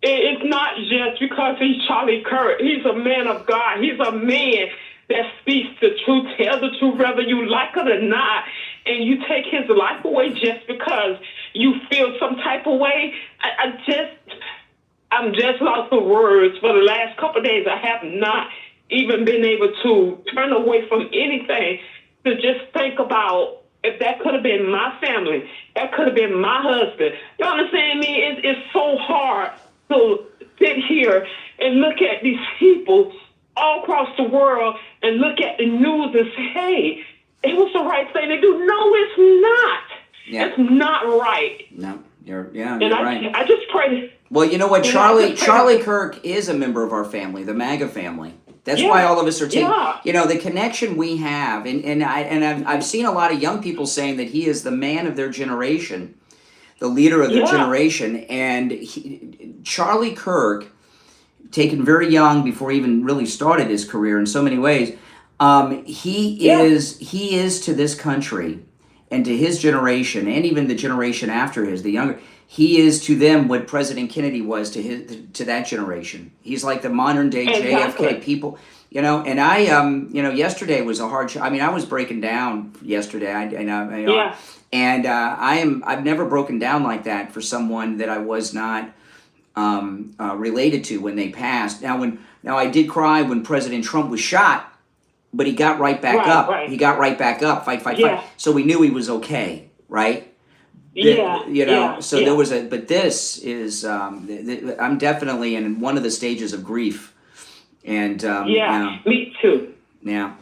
It's not just because he's Charlie Kirk. He's a man of God. He's a man that speaks the truth, tells the truth, whether you like it or not. And you take his life away just because you feel some type of way. I'm just lost for words. For the last couple of days, I have not even been able to turn away from anything to just think about if that could have been my family, that could have been my husband. You understand me? It's so hard to sit here and look at these people all across the world and look at the news and say, hey, it was the right thing to do. No, it's not. Yeah. It's not right. No, you're right. I just pray. Well, you know what? Charlie Kirk is a member of our family, the MAGA family. That's why all of us are taking, the connection we have. And I've seen a lot of young people saying that he is the man of their generation, the leader of their generation. And Charlie Kirk, taken very young before he even really started his career in so many ways, he is to this country and to his generation, and even the generation after his, the younger, he is to them what President Kennedy was to that generation. He's like the modern day JFK people, And I, yesterday was a hard. I was breaking down yesterday. I've never broken down like that for someone that I was not related to when they passed. Now I did cry when President Trump was shot, but he got right back up. Right. He got right back up. Fight. Yeah. So we knew he was okay, right? Yeah. You know. Yeah. So yeah. there was but this is I'm definitely in one of the stages of grief, and me too. Yeah.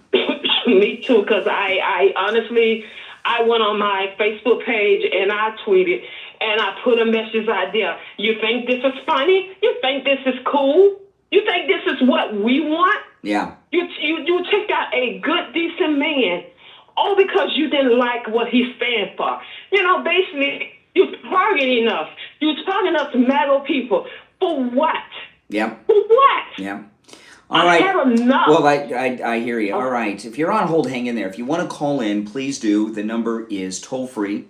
Me too, because I honestly, I went on my Facebook page and I tweeted and I put a message out there. You think this is funny? You think this is cool? You think this is what we want? Yeah. You took out a good, decent man, all because you didn't like what he stand for. You know, basically, you target enough. You target enough to meddle people. For what? Yeah. For what? Yeah. All right. I had enough. Well, I hear you. All right. If you're on hold, hang in there. If you want to call in, please do. The number is toll free.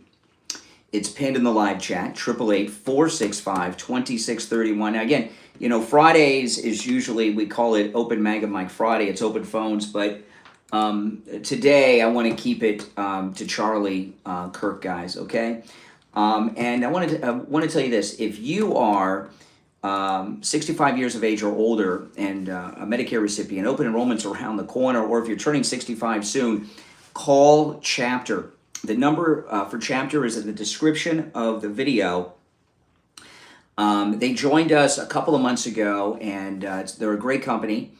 It's pinned in the live chat, 888-465-2631. Now, again, you know, Fridays is usually, we call it Open Mega Mic Friday. It's open phones. But today I want to keep it to Charlie Kirk, guys, okay? And I want to tell you this. If you are 65 years of age or older and a Medicare recipient, open enrollment's around the corner, or if you're turning 65 soon, call Chapter. The number for Chapter is in the description of the video. They joined us a couple of months ago, and they're a great company.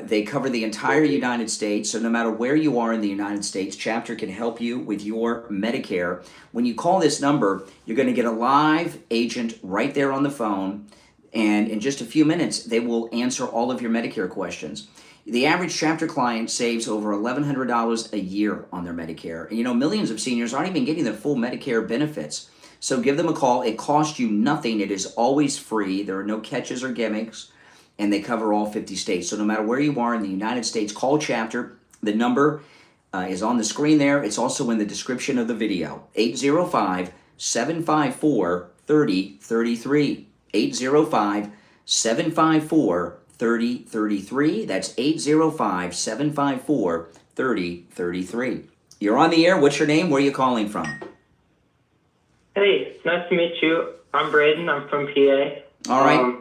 They cover the entire United States, so no matter where you are in the United States, Chapter can help you with your Medicare. When you call this number, you're going to get a live agent right there on the phone, and in just a few minutes, they will answer all of your Medicare questions. The average Chapter client saves over $1,100 a year on their Medicare. And you know, millions of seniors aren't even getting the full Medicare benefits. So give them a call. It costs you nothing. It is always free. There are no catches or gimmicks. And they cover all 50 states. So no matter where you are in the United States, call Chapter. The number is on the screen there. It's also in the description of the video. 805-754-3033. 805-754-3033. That's 805-754-3033. You're on the air. What's your name? Where are you calling from? Hey, nice to meet you. I'm Braden. I'm from PA. All right.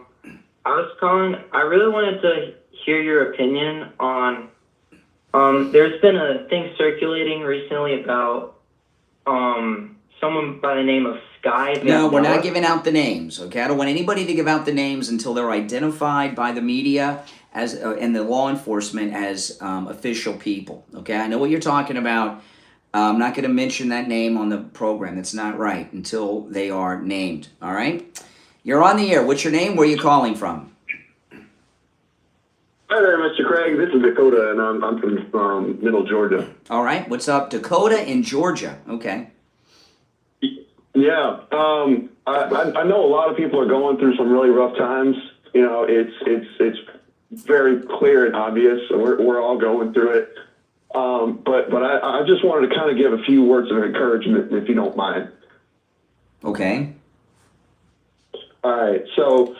I was calling. I really wanted to hear your opinion on. There's been a thing circulating recently about someone by the name of Sky. No, we're not giving out the names. Okay, I don't want anybody to give out the names until they're identified by the media as and the law enforcement as official people. Okay, I know what you're talking about. I'm not going to mention that name on the program. That's not right until they are named. All right. You're on the air. What's your name? Where are you calling from? Hi there, Mr. Craig. This is Dakota, and I'm from Middle Georgia. All right. What's up? Dakota in Georgia. Okay. Yeah. I know a lot of people are going through some really rough times. You know, it's very clear and obvious. We're all going through it. But I just wanted to kind of give a few words of encouragement, if you don't mind. Okay. All right, so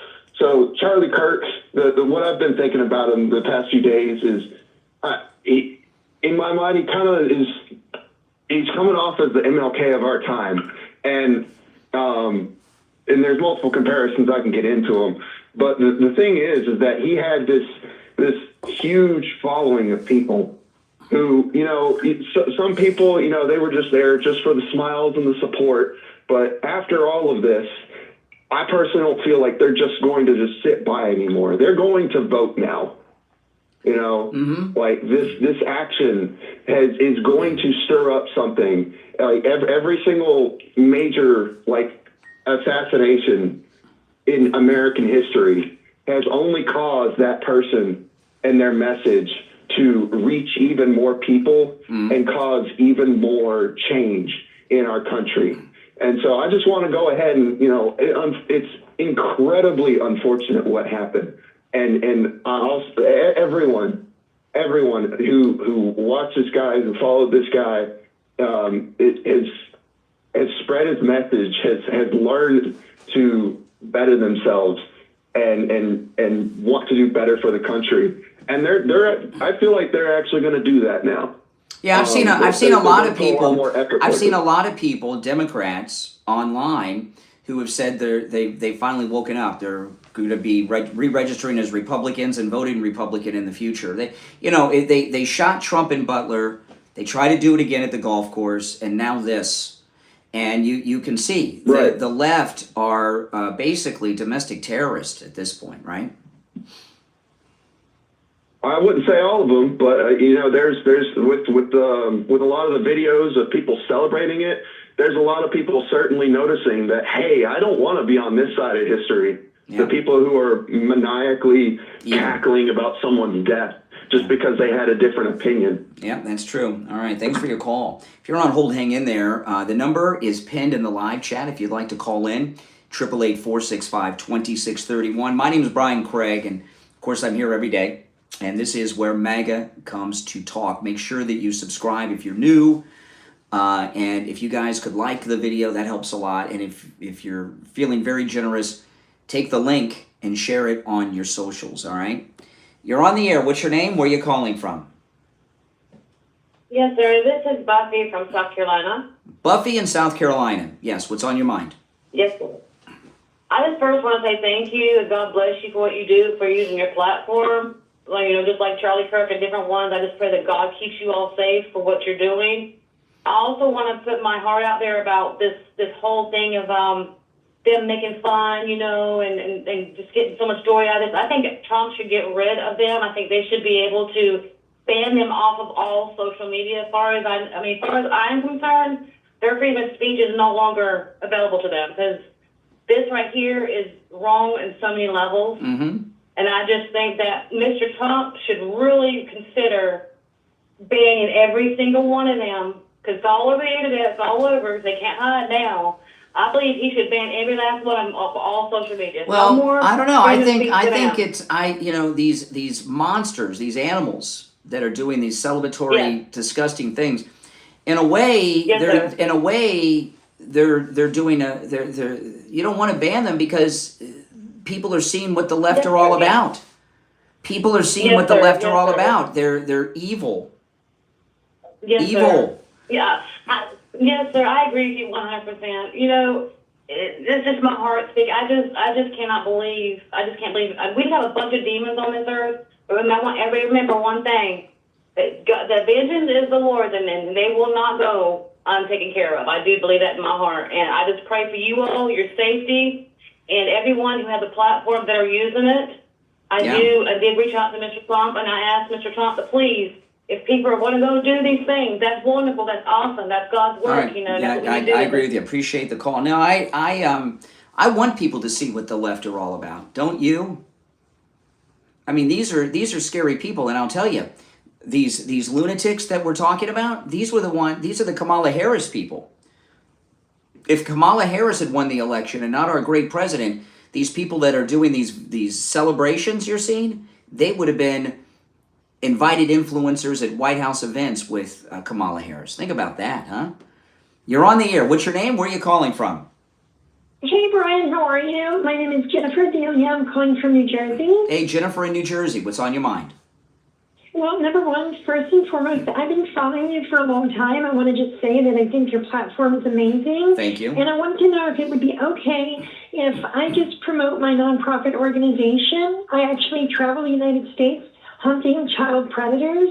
Charlie Kirk, what I've been thinking about him the past few days is, in my mind, he's coming off as the MLK of our time, and there's multiple comparisons I can get into him, but the thing is that he had this huge following of people who, you know, some people, you know, they were just there just for the smiles and the support, but after all of this, I personally don't feel like they're just going to just sit by anymore. They're going to vote now. You know, like this action is going to stir up something. Like every single major assassination in American history has only caused that person and their message to reach even more people and cause even more change in our country. And so I just want to go ahead and, you know, it's incredibly unfortunate what happened. And also everyone who watched this guy, who followed this guy, has spread his message, has learned to better themselves and want to do better for the country. And I feel like they're actually going to do that now. Yeah, I've seen a lot of people, Democrats online, who have said they've finally woken up. They're going to be re-registering as Republicans and voting Republican in the future. They shot Trump in Butler. They try to do it again at the golf course, and now this. And you can see the left are basically domestic terrorists at this point, right? I wouldn't say all of them, but there's with a lot of the videos of people celebrating it, there's a lot of people certainly noticing that, hey, I don't want to be on this side of history. Yeah. The people who are maniacally cackling about someone's death just because they had a different opinion. Yeah, that's true. All right, thanks for your call. If you're on hold, hang in there. The number is pinned in the live chat if you'd like to call in, 888-465-2631. My name is Brian Craig, and of course I'm here every day. And this is where MAGA comes to talk. Make sure that you subscribe if you're new. And if you guys could like the video, that helps a lot. And if you're feeling very generous, take the link and share it on your socials, all right? You're on the air. What's your name? Where are you calling from? Yes, sir. This is Buffy from South Carolina. Buffy in South Carolina. Yes, what's on your mind? Yes, sir. I just first want to say thank you and God bless you for what you do, for using your platform. Just like Charlie Kirk and different ones, I just pray that God keeps you all safe for what you're doing. I also want to put my heart out there about this whole thing of them making fun, and just getting so much joy out of this. I think Trump should get rid of them. I think they should be able to ban them off of all social media. As far as I'm concerned, their freedom of speech is no longer available to them because this right here is wrong in so many levels. Mm-hmm. And I just think that Mr. Trump should really consider banning every single one of them because it's all over the internet, it's all over. They can't hide now. I believe he should ban every last one of all social media. Well, no more I don't know. I think them. these monsters, these animals that are doing these celebratory, disgusting things. In a way, they're doing you don't want to ban them because people are seeing what the left are all about. People are seeing what the left are all about. They're evil. Yes, evil. Sir. Yeah. Yes, sir. I agree with you 100%. It's just my heart speaking. I just cannot believe. I just can't believe. We have a bunch of demons on this earth. But I want everybody to remember one thing: that vengeance is the Lord's, and they will not go untaken care of. I do believe that in my heart, and I just pray for you all, your safety. And everyone who has a platform that are using it, I did reach out to Mr. Trump, and I asked Mr. Trump to please, if people want to go do these things, that's wonderful, that's awesome, that's God's work, Right. That's what I we do. agree with you. Appreciate the call. Now, I want people to see what the left are all about. Don't you? I mean, these are scary people, and I'll tell you, these lunatics that we're talking about, these are the Kamala Harris people. If Kamala Harris had won the election and not our great president, these people that are doing these celebrations you're seeing, they would have been invited influencers at White House events with Kamala Harris. Think about that, huh? You're on the air. What's your name? Where are you calling from? Hey, Brian. How are you? My name is Jennifer Delia. I'm calling from New Jersey. Hey, Jennifer in New Jersey. What's on your mind? Well, number one, first and foremost, I've been following you for a long time. I want to just say that I think your platform is amazing. Thank you. And I want to know if it would be okay if I just promote my nonprofit organization. I actually travel the United States hunting child predators.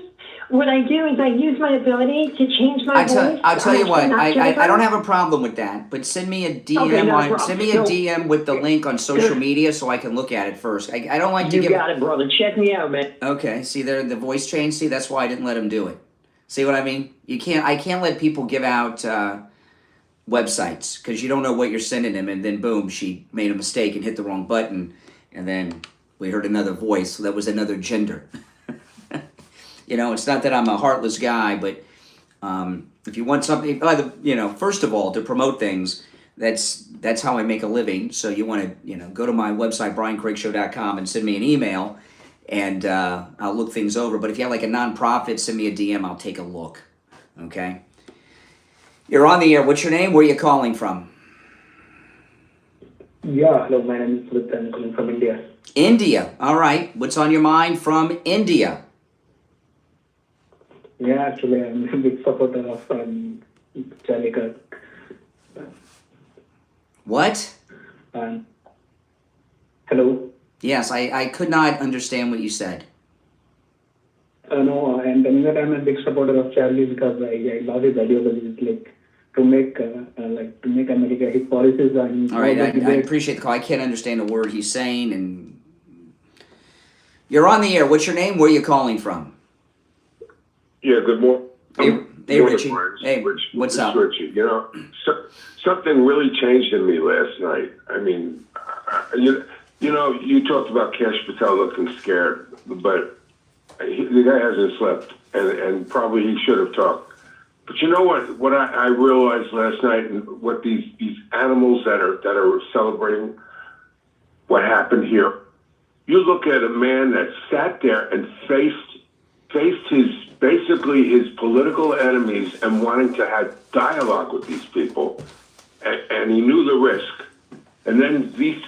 What I do is I use my ability to change my voice. I'll tell you what, I don't have a problem with that, but send me a DM send me a DM with the link on social media so I can look at it first. I don't like to give. You got it, brother. Check me out, man. Okay, see there the voice change. See, that's why I didn't let him do it. See what I mean? I can't let people give out websites because you don't know what you're sending them, and then boom, she made a mistake and hit the wrong button, and then we heard another voice. So that was another gender. It's not that I'm a heartless guy, but if you want something, first of all, to promote things, that's how I make a living. So you want to, go to my website, briancraigshow.com, and send me an email, and I'll look things over. But if you have like a nonprofit, send me a DM. I'll take a look. Okay. You're on the air. What's your name? Where are you calling from? Yeah, hello. My name is Philip. I'm calling from India. India. All right. What's on your mind from India? Yeah, actually, I'm a big supporter of Charlie Kirk. What? Hello. Yes, I could not understand what you said. No, and then that I'm a big supporter of Charlie because I love his ideologies, like to make America his policies and All right, all I the debates. appreciate the call. I can't understand a word he's saying, and you're on the air. What's your name? Where are you calling from? Yeah, good morning. Hey, Richie. Hey, what's up? Richie, something really changed in me last night. I mean, you talked about Cash Patel looking scared, but the guy hasn't slept, and probably he should have talked. But you know what? What I realized last night, and what these animals that are celebrating what happened here. You look at a man that sat there and faced his political enemies and wanting to have dialogue with these people, and he knew the risk. And then these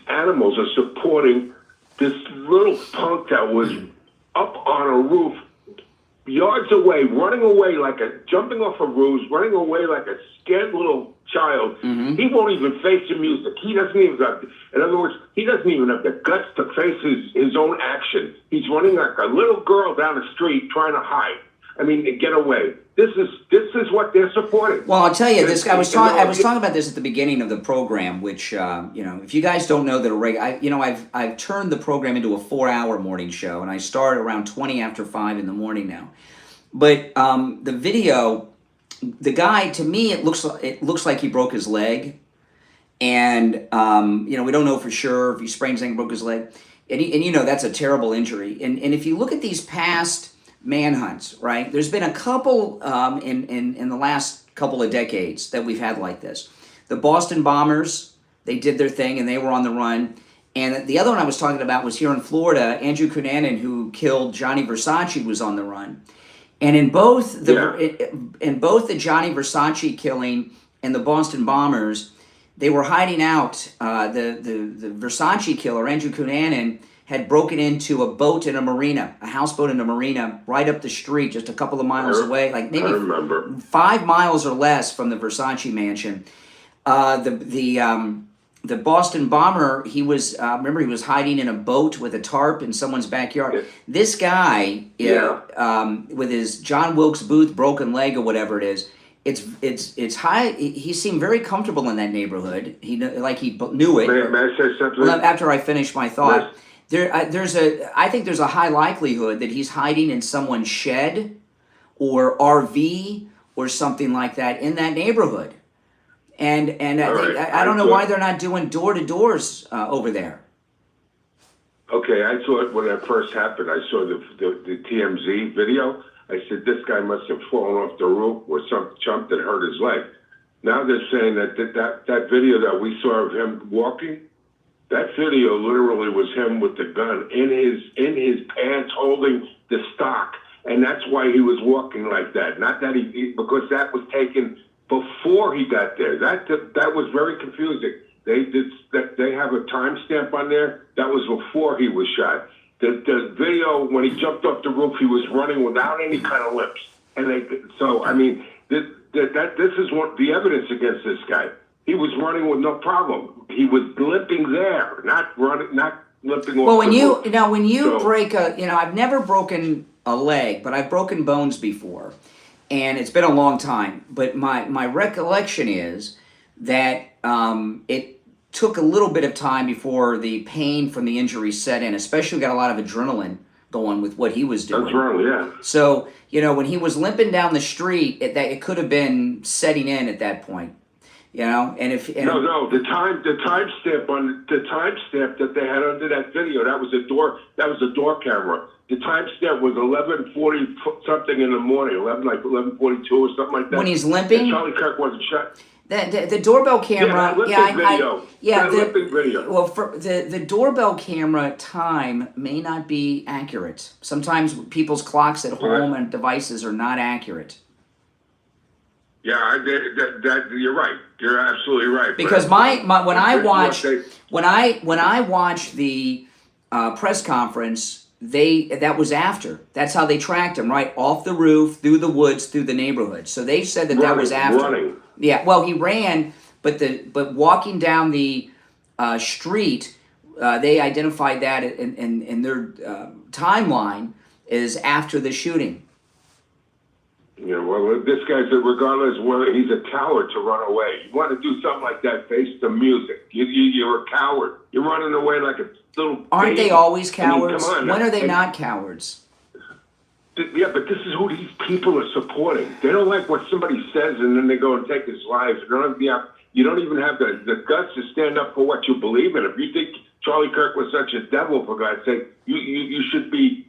animals are supporting this little punk that was up on a roof, yards away, jumping off a roof, running away like a scared little child. Mm-hmm. He won't even face the music. He doesn't even have, in other words, he doesn't even have the guts to face his own action. He's running like a little girl down the street trying to hide. I mean, to get away. This is what they're supporting. Well, I'll tell you this. I was talking about this at the beginning of the program, which if you guys don't know that I've turned the program into a 4-hour morning show, and I start around 20 after 5 in the morning now. But the video, the guy, to me, it looks like he broke his leg, and we don't know for sure if he sprained something, broke his leg, and that's a terrible injury. And if you look at these past manhunts, right? There's been a couple in the last couple of decades that we've had like this. The Boston bombers, they did their thing and they were on the run. And the other one I was talking about was here in Florida. Andrew Cunanan, who killed Johnny Versace, was on the run. And in both the Johnny Versace killing and the Boston bombers, they were hiding out. The Versace killer, Andrew Cunanan, had broken into a boat in a marina, a houseboat in a marina, right up the street, just a couple of miles away, like maybe 5 miles or less from the Versace mansion. The Boston bomber, he was hiding in a boat with a tarp in someone's backyard. Yeah. This guy, with his John Wilkes Booth broken leg or whatever it is, it's high. He seemed very comfortable in that neighborhood. He knew it. May I say something? Well, after I finish my thought. I think there's a high likelihood that he's hiding in someone's shed or RV or something like that in that neighborhood. And I don't know why they're not doing door-to-doors over there. Okay, I thought when that first happened, I saw the TMZ video. I said, this guy must have fallen off the roof or some chump that hurt his leg. Now they're saying that video that we saw of him walking, that video literally was him with the gun in his pants holding the stock. And that's why he was walking like that. Not that because that was taken before he got there. That was very confusing. They have a timestamp on there. That was before he was shot. The video, when he jumped off the roof, he was running without any kind of limbs. And this is what the evidence against this guy. He was running with no problem. He was limping there, not limping off. Well, when you break I've never broken a leg, but I've broken bones before, and it's been a long time. But my recollection is that it took a little bit of time before the pain from the injury set in. Especially got a lot of adrenaline going with what he was doing. Adrenaline, yeah. So when he was limping down the street, it could have been setting in at that point. The timestamp that they had under that video, that was a door camera. The timestamp was 11:40 something in the morning, 11:42 or something like that. When he's limping, and Charlie Kirk wasn't shot. The doorbell camera, video. Well, for the doorbell camera time may not be accurate. Sometimes people's clocks at home and devices are not accurate. Yeah, you're right. You're absolutely right. Because when I watched the press conference, that was after. That's how they tracked him, right off the roof, through the woods, through the neighborhood. So they said that was after. Running. Yeah, well, he ran, but walking down the street, they identified that in their timeline is after the shooting. Yeah, well, this guy's, regardless whether he's a coward to run away. You want to do something like that, face the music. You're a coward. You're running away like a little Aren't baby. they always cowards? I mean, come on. When are they And- not cowards? Yeah, but this is who these people are supporting. They don't like what somebody says, and then they go and take his lives. You don't even have the guts to stand up for what you believe in. If you think Charlie Kirk was such a devil, for God's sake, you should be.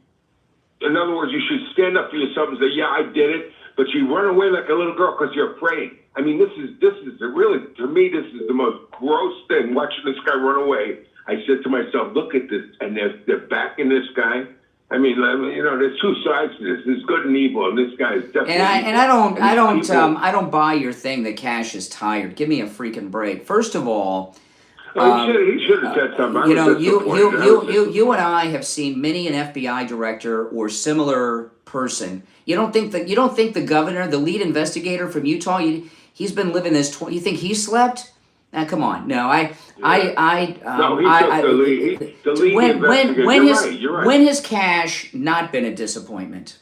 In other words, you should stand up for yourself and say, "Yeah, I did it." But you run away like a little girl because you're afraid. I mean, this is really, to me, this is the most gross thing. Watching this guy run away, I said to myself, "Look at this," and they're backing this guy. I mean, there's two sides to this. There's good and evil, and this guy is definitely. And I don't buy your thing that Cash is tired. Give me a freaking break. First of all, he should have said something. You know, you and I have seen many an FBI director or similar person. You don't think the governor, the lead investigator from Utah, he's been living this. You think he slept? Now, come on. No, when has Cash not been a disappointment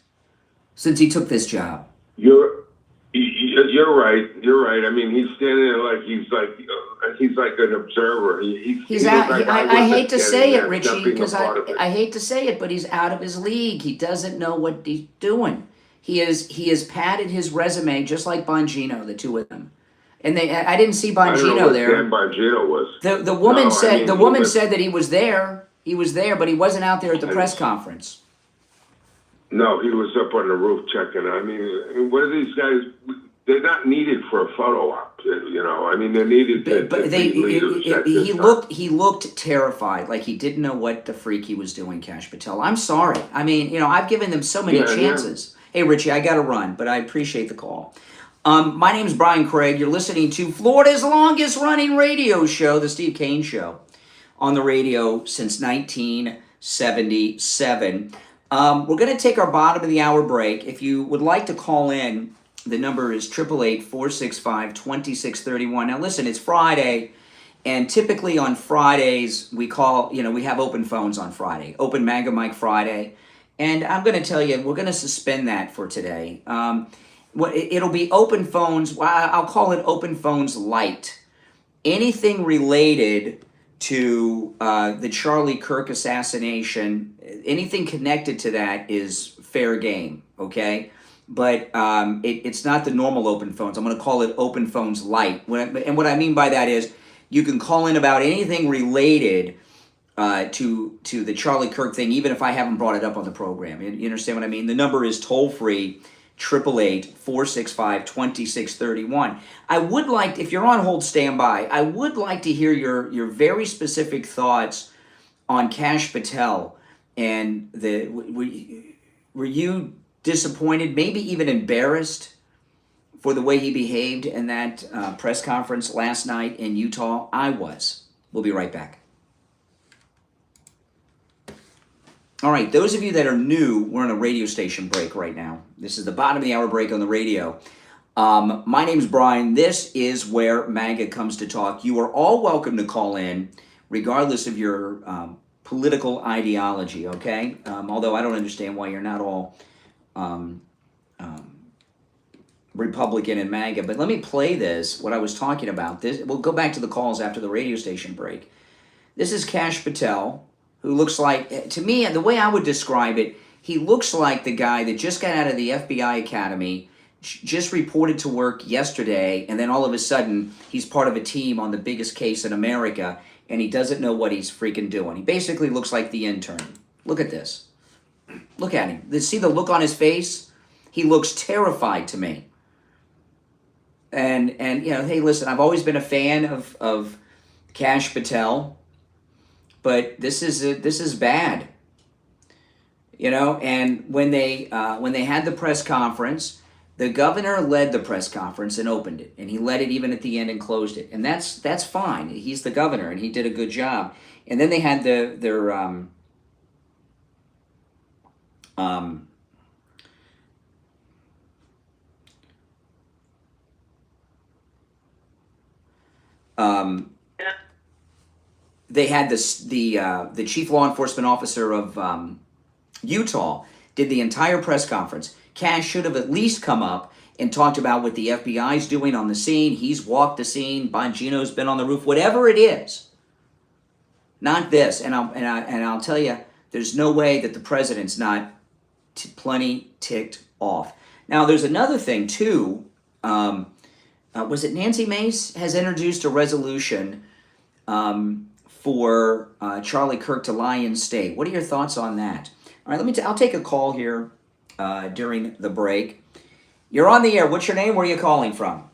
since he took this job? You're right. You're right. I mean, he's standing there like he's like an observer. He's out. I hate to say it, Richie, because I hate to say it, but he's out of his league. He doesn't know what he's doing. He has padded his resume just like Bongino, the two of them. And I didn't see Bongino there. Dan Bongino was. The woman said that he was there. He was there, but he wasn't out there at the press conference. No, he was up on the roof checking. I mean, what are these guys? They're not needed for a photo op. I mean, they're needed to be leaders. He looked terrified, like he didn't know what the freak he was doing, Cash Patel. I'm sorry. I mean, I've given them so many chances. Yeah. Hey, Richie, I got to run, but I appreciate the call. My name's Brian Craig. You're listening to Florida's longest running radio show, The Steve Kane Show, on the radio since 1977. We're going to take our bottom of the hour break. If you would like to call in, the number is 888-465-2631. Now listen, it's Friday, and typically on Fridays we call, we have open phones on Friday, open Manga Mike Friday, and I'm going to tell you, we're going to suspend that for today. It'll be open phones. I'll call it open phones light. Anything related to the Charlie Kirk assassination, anything connected to that is fair game, okay? But it's not the normal open phones. I'm going to call it open phones light. And what I mean by that is you can call in about anything related to the Charlie Kirk thing, even if I haven't brought it up on the program. You understand what I mean? The number is toll-free, 888-465-2631. I would like, if you're on hold, stand by. I would like to hear your very specific thoughts on Cash Patel. And were you disappointed, maybe even embarrassed for the way he behaved in that press conference last night in Utah? I was. We'll be right back. All right, those of you that are new, we're on a radio station break right now. This is the bottom of the hour break on the radio. My name's Brian. This is where MAGA comes to talk. You are all welcome to call in, regardless of your political ideology, okay? Although I don't understand why you're not all Republican and MAGA. But let me play this, what I was talking about. We'll go back to the calls after the radio station break. This is Cash Patel, who looks like, to me, the way I would describe it, he looks like the guy that just got out of the FBI Academy, just reported to work yesterday, and then all of a sudden, he's part of a team on the biggest case in America, and he doesn't know what he's freaking doing. He basically looks like the intern. Look at this. Look at him. See the look on his face? He looks terrified to me. And hey, listen, I've always been a fan of Cash Patel, but this is bad. And when they had the press conference, the governor led the press conference and opened it, and he led it even at the end and closed it, and that's fine. He's the governor, and he did a good job. And then they had their they had the chief law enforcement officer of Utah did the entire press conference. Cash should have at least come up and talked about what the FBI's doing on the scene. He's walked the scene. Bongino's been on the roof. Whatever it is, not this. And I'll tell you, there's no way that the president's not plenty ticked off. Now, there's another thing too. Was it Nancy Mace has introduced a resolution for Charlie Kirk to lie in state? What are your thoughts on that? All right, I'll take a call here during the break. You're on the air. What's your name? Where are you calling from?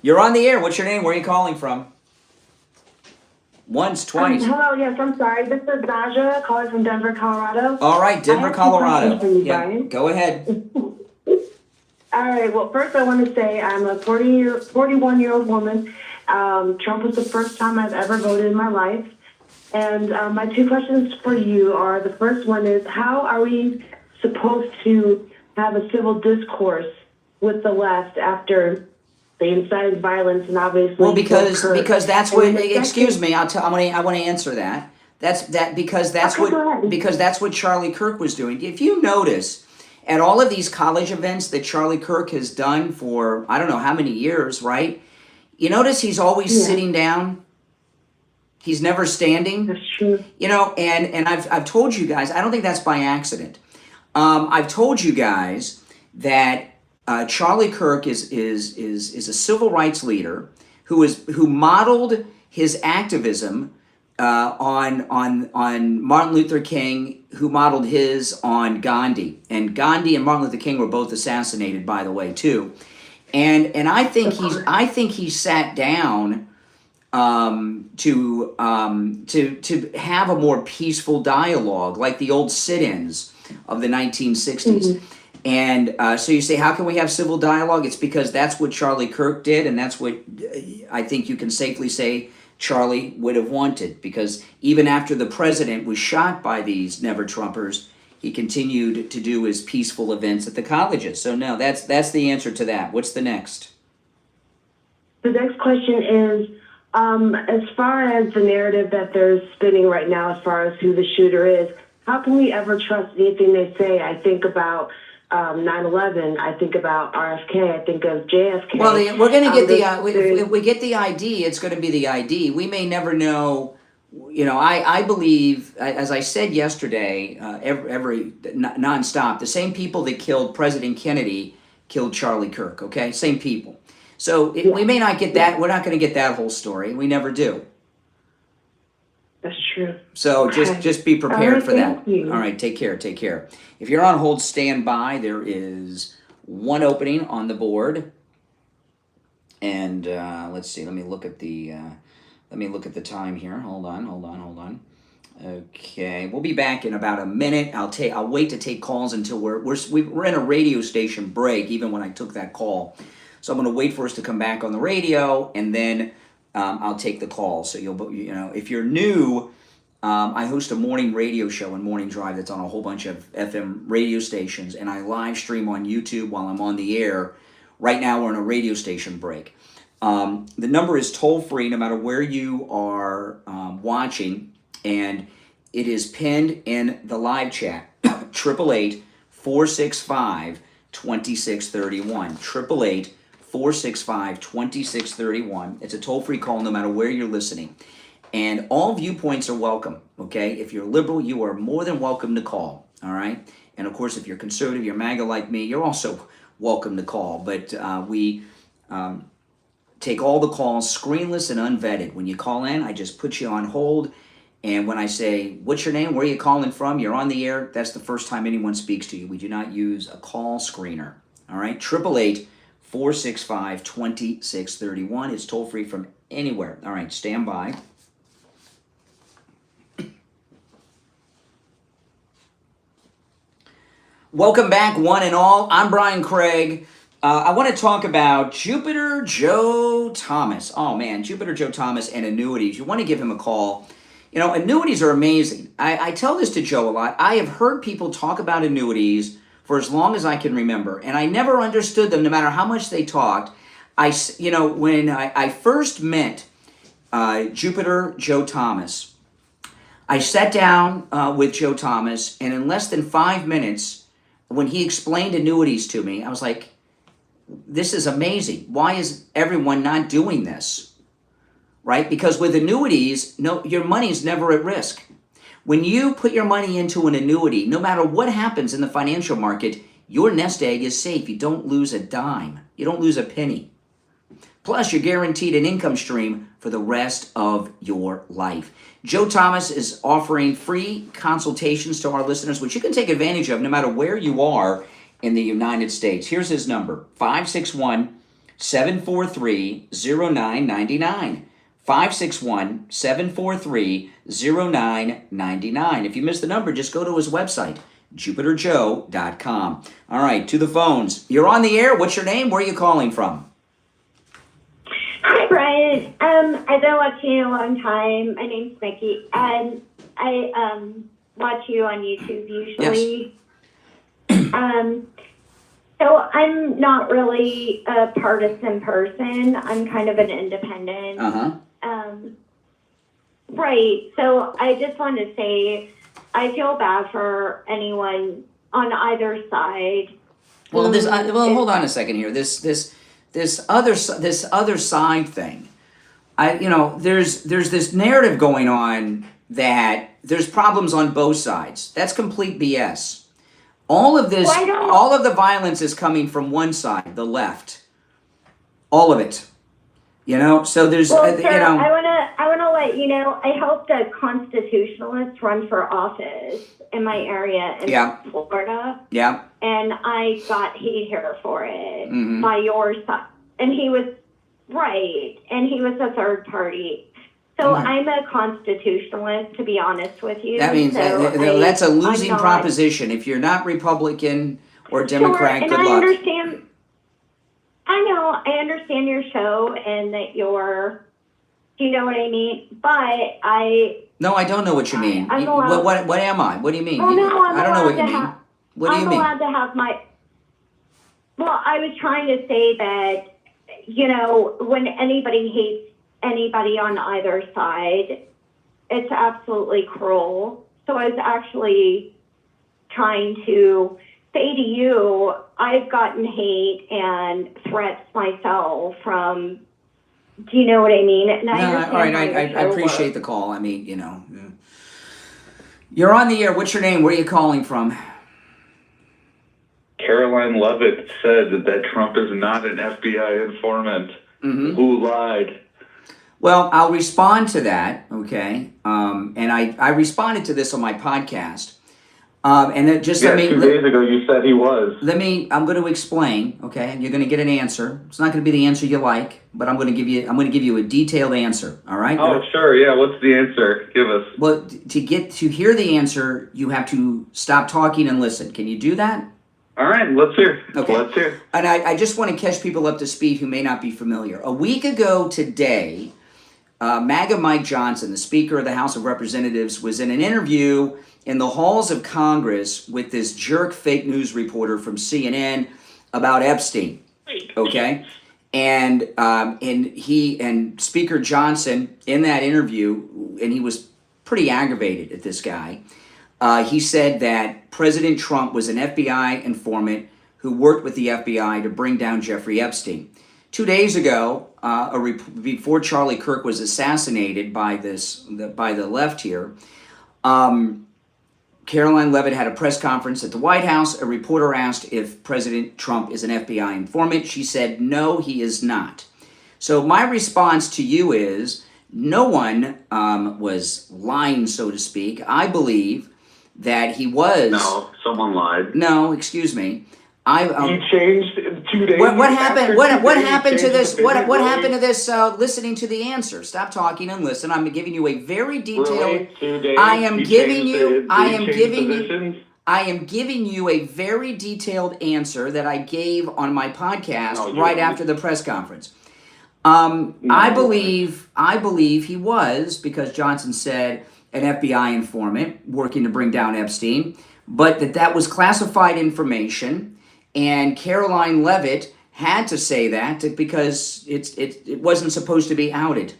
You're on the air. What's your name? Where are you calling from? Once, twice. Hello, yes, I'm sorry. This is Naja calling from Denver, Colorado. All right, Denver, Colorado. For you, Yeah, Brian. go ahead. All right, well, first I want to say I'm a 41-year-old woman. Trump was the first time I've ever voted in my life. And my two questions for you are, the first one is, how are we supposed to have a civil discourse with the left after they incited violence and obviously... Well, because that's what... Excuse me, I want to answer that. Because that's what Charlie Kirk was doing. If you notice, at all of these college events that Charlie Kirk has done for I don't know how many years, right? You notice he's always sitting down. He's never standing. That's true. You know, and I've told you guys, I don't think that's by accident. I've told you guys that Charlie Kirk is a civil rights leader who modeled his activism on Martin Luther King, who modeled his on Gandhi. And Gandhi and Martin Luther King were both assassinated, by the way, too. And I think he sat down to have a more peaceful dialogue, like the old sit-ins of the 1960s. Mm-hmm. And so you say, how can we have civil dialogue? It's because that's what Charlie Kirk did, and that's what I think you can safely say Charlie would have wanted. Because even after the president was shot by these never-Trumpers, he continued to do his peaceful events at the colleges. So no, that's the answer to that. What's the next? The next question is, as far as the narrative that they're spinning right now, as far as who the shooter is, how can we ever trust anything they say? I think about 9/11. I think about RFK. I think of JFK. Well, we're going to get if we get the ID, it's going to be the ID. We may never know. You know, I believe, as I said yesterday, every nonstop, the same people that killed President Kennedy killed Charlie Kirk. Okay, same people. So we may not get that. We're not going to get that whole story. We never do. That's true. So just be prepared for that. Thank you. All right, take care. Take care. If you're on hold, stand by. There is one opening on the board, and let's see. Let me look at the time here. Hold on. Okay, we'll be back in about a minute. I'll wait to take calls until we're in a radio station break. Even when I took that call, so I'm going to wait for us to come back on the radio, and then I'll take the call. So if you're new, I host a morning radio show and morning drive that's on a whole bunch of FM radio stations, and I live stream on YouTube while I'm on the air. Right now, we're in a radio station break. The number is toll free, no matter where you are watching, and it is pinned in the live chat. 888-465-2631. 888-465-2631. It's a toll-free call no matter where you're listening. And all viewpoints are welcome, okay? If you're liberal, you are more than welcome to call, all right? And of course, if you're conservative, you're MAGA like me, you're also welcome to call. But we take all the calls screenless and unvetted. When you call in, I just put you on hold. And when I say, what's your name? Where are you calling from? You're on the air. That's the first time anyone speaks to you. We do not use a call screener, all right? 888-465-2631. It's toll-free from anywhere. All right, stand by. Welcome back, one and all. I'm Brian Craig. I want to talk about Jupiter Joe Thomas. Oh, man, Jupiter Joe Thomas and annuities. You want to give him a call. You know, annuities are amazing. I tell this to Joe a lot. I have heard people talk about annuities for as long as I can remember, and I never understood them no matter how much they talked. when I first met Jupiter Joe Thomas, I sat down with Joe Thomas, and in less than 5 minutes, when he explained annuities to me, I was like, this is amazing. Why is everyone not doing this? Right? Because with annuities, your money's never at risk. When you put your money into an annuity, no matter what happens in the financial market, your nest egg is safe. You don't lose a dime. You don't lose a penny. Plus, you're guaranteed an income stream for the rest of your life. Joe Thomas is offering free consultations to our listeners, which you can take advantage of no matter where you are in the United States. Here's his number, 561-743-0999. 561-743-0999. If you missed the number, just go to his website, jupiterjoe.com. All right, to the phones. You're on the air. What's your name? Where are you calling from? Hi, Brian. I've been watching you a long time. My name's Mickey, and I watch you on YouTube usually. Yes. So I'm not really a partisan person. I'm kind of an independent. Right. So I just want to say I feel bad for anyone on either side. Well, hold on a second here. This other side thing. There's this narrative going on that there's problems on both sides. That's complete BS. All of the violence is coming from one side, the left. All of it. So there's, Well, sir, I want to let you know, I helped a constitutionalist run for office in my area in Florida. Yeah. And I got hate here for it by your side. And he was right. And he was a third party. So I'm a constitutionalist, to be honest with you. That means that's a losing proposition. If you're not Republican or Democrat, good luck. I understand your show and that do you know what I mean? But No, I don't know what you mean. What am I? What do you mean? Well, no, I don't know what you mean. What do you mean? I'm allowed to have my... Well, I was trying to say that, when anybody hates anybody on either side, it's absolutely cruel. So I was actually trying to say to you, I've gotten hate and threats myself from, do you know what I mean? And I appreciate the call. I mean, you're on the air. What's your name? Where are you calling from? Caroline Levitt said that Trump is not an FBI informant. Who lied? Well, I'll respond to that, okay? And I responded to this on my podcast. And it just 2 days ago you said he was. I'm going to explain, okay? And you're going to get an answer. It's not going to be the answer you like, but I'm going to give you a detailed answer, all right? Oh, sure. Yeah, what's the answer? Give us. Well, to hear the answer, you have to stop talking and listen. Can you do that? All right, let's hear. Okay. Let's hear. And I just want to catch people up to speed who may not be familiar. A week ago today, MAGA Mike Johnson, the Speaker of the House of Representatives, was in an interview in the halls of Congress with this jerk fake news reporter from CNN about Epstein. Okay? And Speaker Johnson, in that interview, and he was pretty aggravated at this guy, he said that President Trump was an FBI informant who worked with the FBI to bring down Jeffrey Epstein. 2 days ago, before Charlie Kirk was assassinated by the left here, Caroline Levitt had a press conference at the White House. A reporter asked if President Trump is an FBI informant. She said, no, he is not. So my response to you is, no one was lying, so to speak. I believe that he was... No, someone lied. No, excuse me. He changed 2 days. What happened? What happened to this? What happened to this? Listening to the answer. Stop talking and listen. I'm giving you a very detailed. I am giving you a very detailed answer that I gave on my podcast right after the press conference. I believe he was, because Johnson said, an FBI informant working to bring down Epstein, but that was classified information. And Caroline Levitt had to say that because it wasn't supposed to be outed.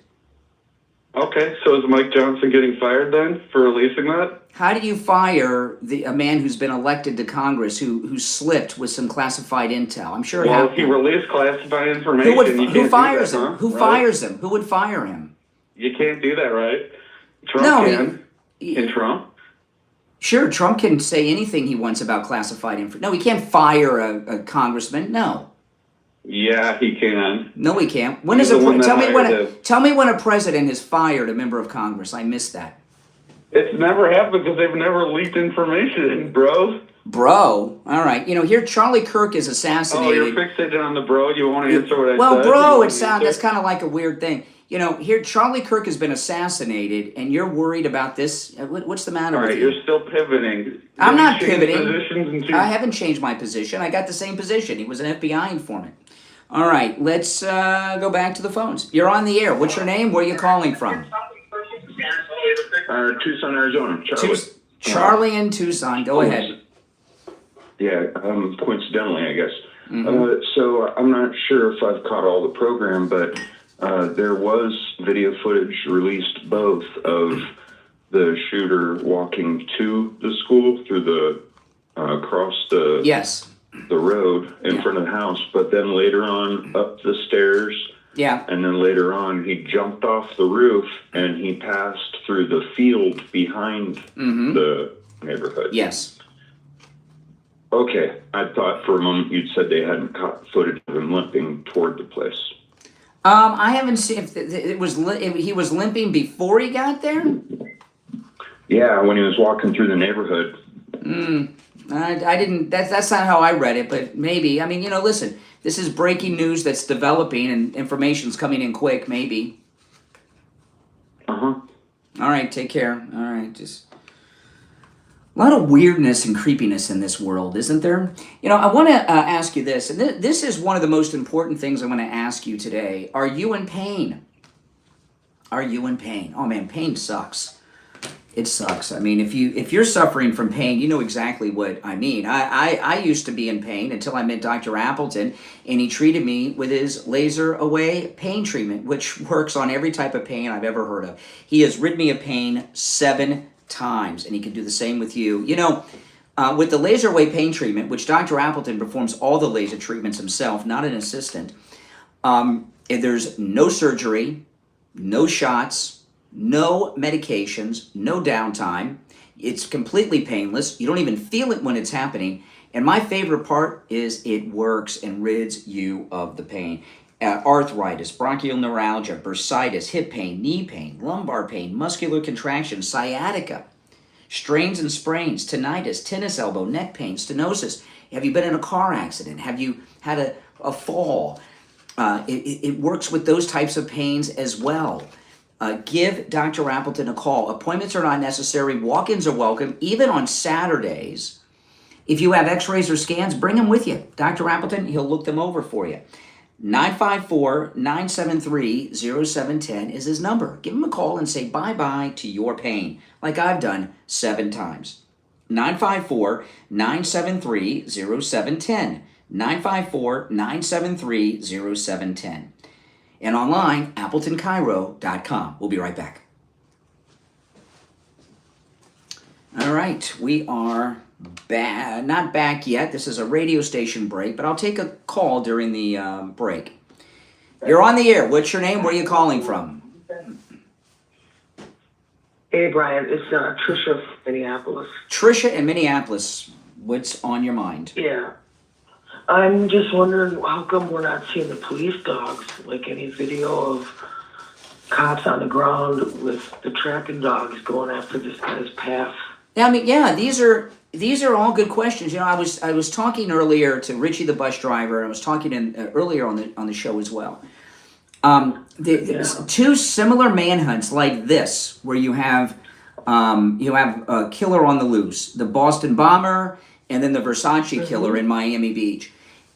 Okay, so is Mike Johnson getting fired then for releasing that? How do you fire a man who's been elected to Congress who slipped with some classified intel? I'm sure. Well, if he released classified information, Who fires him? Who fires him? Who would fire him? You can't do that, right? Trump can. Can Trump? Sure, Trump can say anything he wants about classified information. No, he can't fire a congressman. No. Yeah, he can. No, he can't. When is tell me when a president has fired a member of Congress? I missed that. It's never happened because they've never leaked information, bro. Bro, all right. You know, here Charlie Kirk is assassinated. Oh, you're fixated on the bro. You want to answer what I said? Well, bro, that's kind of like a weird thing. You know, here Charlie Kirk has been assassinated, and you're worried about this. What's the matter with you? All right, you're still pivoting. I'm not pivoting. I haven't changed my position. I got the same position. He was an FBI informant. All right, let's go back to the phones. You're on the air. What's your name? Where are you calling from? Tucson, Arizona. Charlie. Charlie in Tucson. Go ahead. Yeah, coincidentally, I guess. So I'm not sure if I've caught all the program, but there was video footage released both of the shooter walking to the school through the across the the road in front of the house, but then later on up the stairs. Yeah. And then later on, he jumped off the roof and he passed through the field behind the neighborhood. Yes. Okay. I thought for a moment you'd said they hadn't caught footage of him limping toward the place. I haven't seen if he was limping before he got there. Yeah, when he was walking through the neighborhood. I didn't. That's not how I read it, but maybe. I mean, you know, listen. This is breaking news that's developing, and information's coming in quick. Maybe. All right. Take care. All right. Just a lot of weirdness and creepiness in this world, isn't there? You know, I want to ask you this, and this is one of the most important things I want to ask you today. Are you in pain? Are you in pain? Oh man, pain sucks. It sucks. I mean, if you're suffering from pain, you know exactly what I mean. I used to be in pain until I met Dr. Appleton, and he treated me with his laser away pain treatment, which works on every type of pain I've ever heard of. He has rid me of pain 7 times, and he can do the same with you. You know, with the laser away pain treatment, which Dr. Appleton performs all the laser treatments himself, not an assistant, there's no surgery, no shots, no medications, no downtime. It's completely painless. You don't even feel it when it's happening. And my favorite part is it works and rids you of the pain. Arthritis, bronchial neuralgia, bursitis, hip pain, knee pain, lumbar pain, muscular contraction, sciatica, strains and sprains, tinnitus, tennis elbow, neck pain, stenosis. Have you been in a car accident? Have you had a fall? It works with those types of pains as well. Give Dr. Appleton a call. Appointments are not necessary. Walk-ins are welcome, even on Saturdays. If you have x-rays or scans, bring them with you. Dr. Appleton, he'll look them over for you. 954-973-0710 is his number. Give him a call and say bye-bye to your pain, like I've done 7 times. 954-973-0710. 954-973-0710. And online, AppletonCairo.com. We'll be right back. All right, we are not back yet. This is a radio station break, but I'll take a call during the break. You're on the air. What's your name? Where are you calling from? Hey, Brian. It's Trisha from Minneapolis. Trisha in Minneapolis. What's on your mind? Yeah. I'm just wondering how come we're not seeing the police dogs, like any video of cops on the ground with the tracking dogs going after this guy's path. Yeah, I mean, yeah, these are all good questions. You know, I was talking earlier to Richie the bus driver, and I was talking earlier on the show as well. Two similar manhunts like this, where you have a killer on the loose, the Boston bomber, and then the Versace killer in Miami Beach.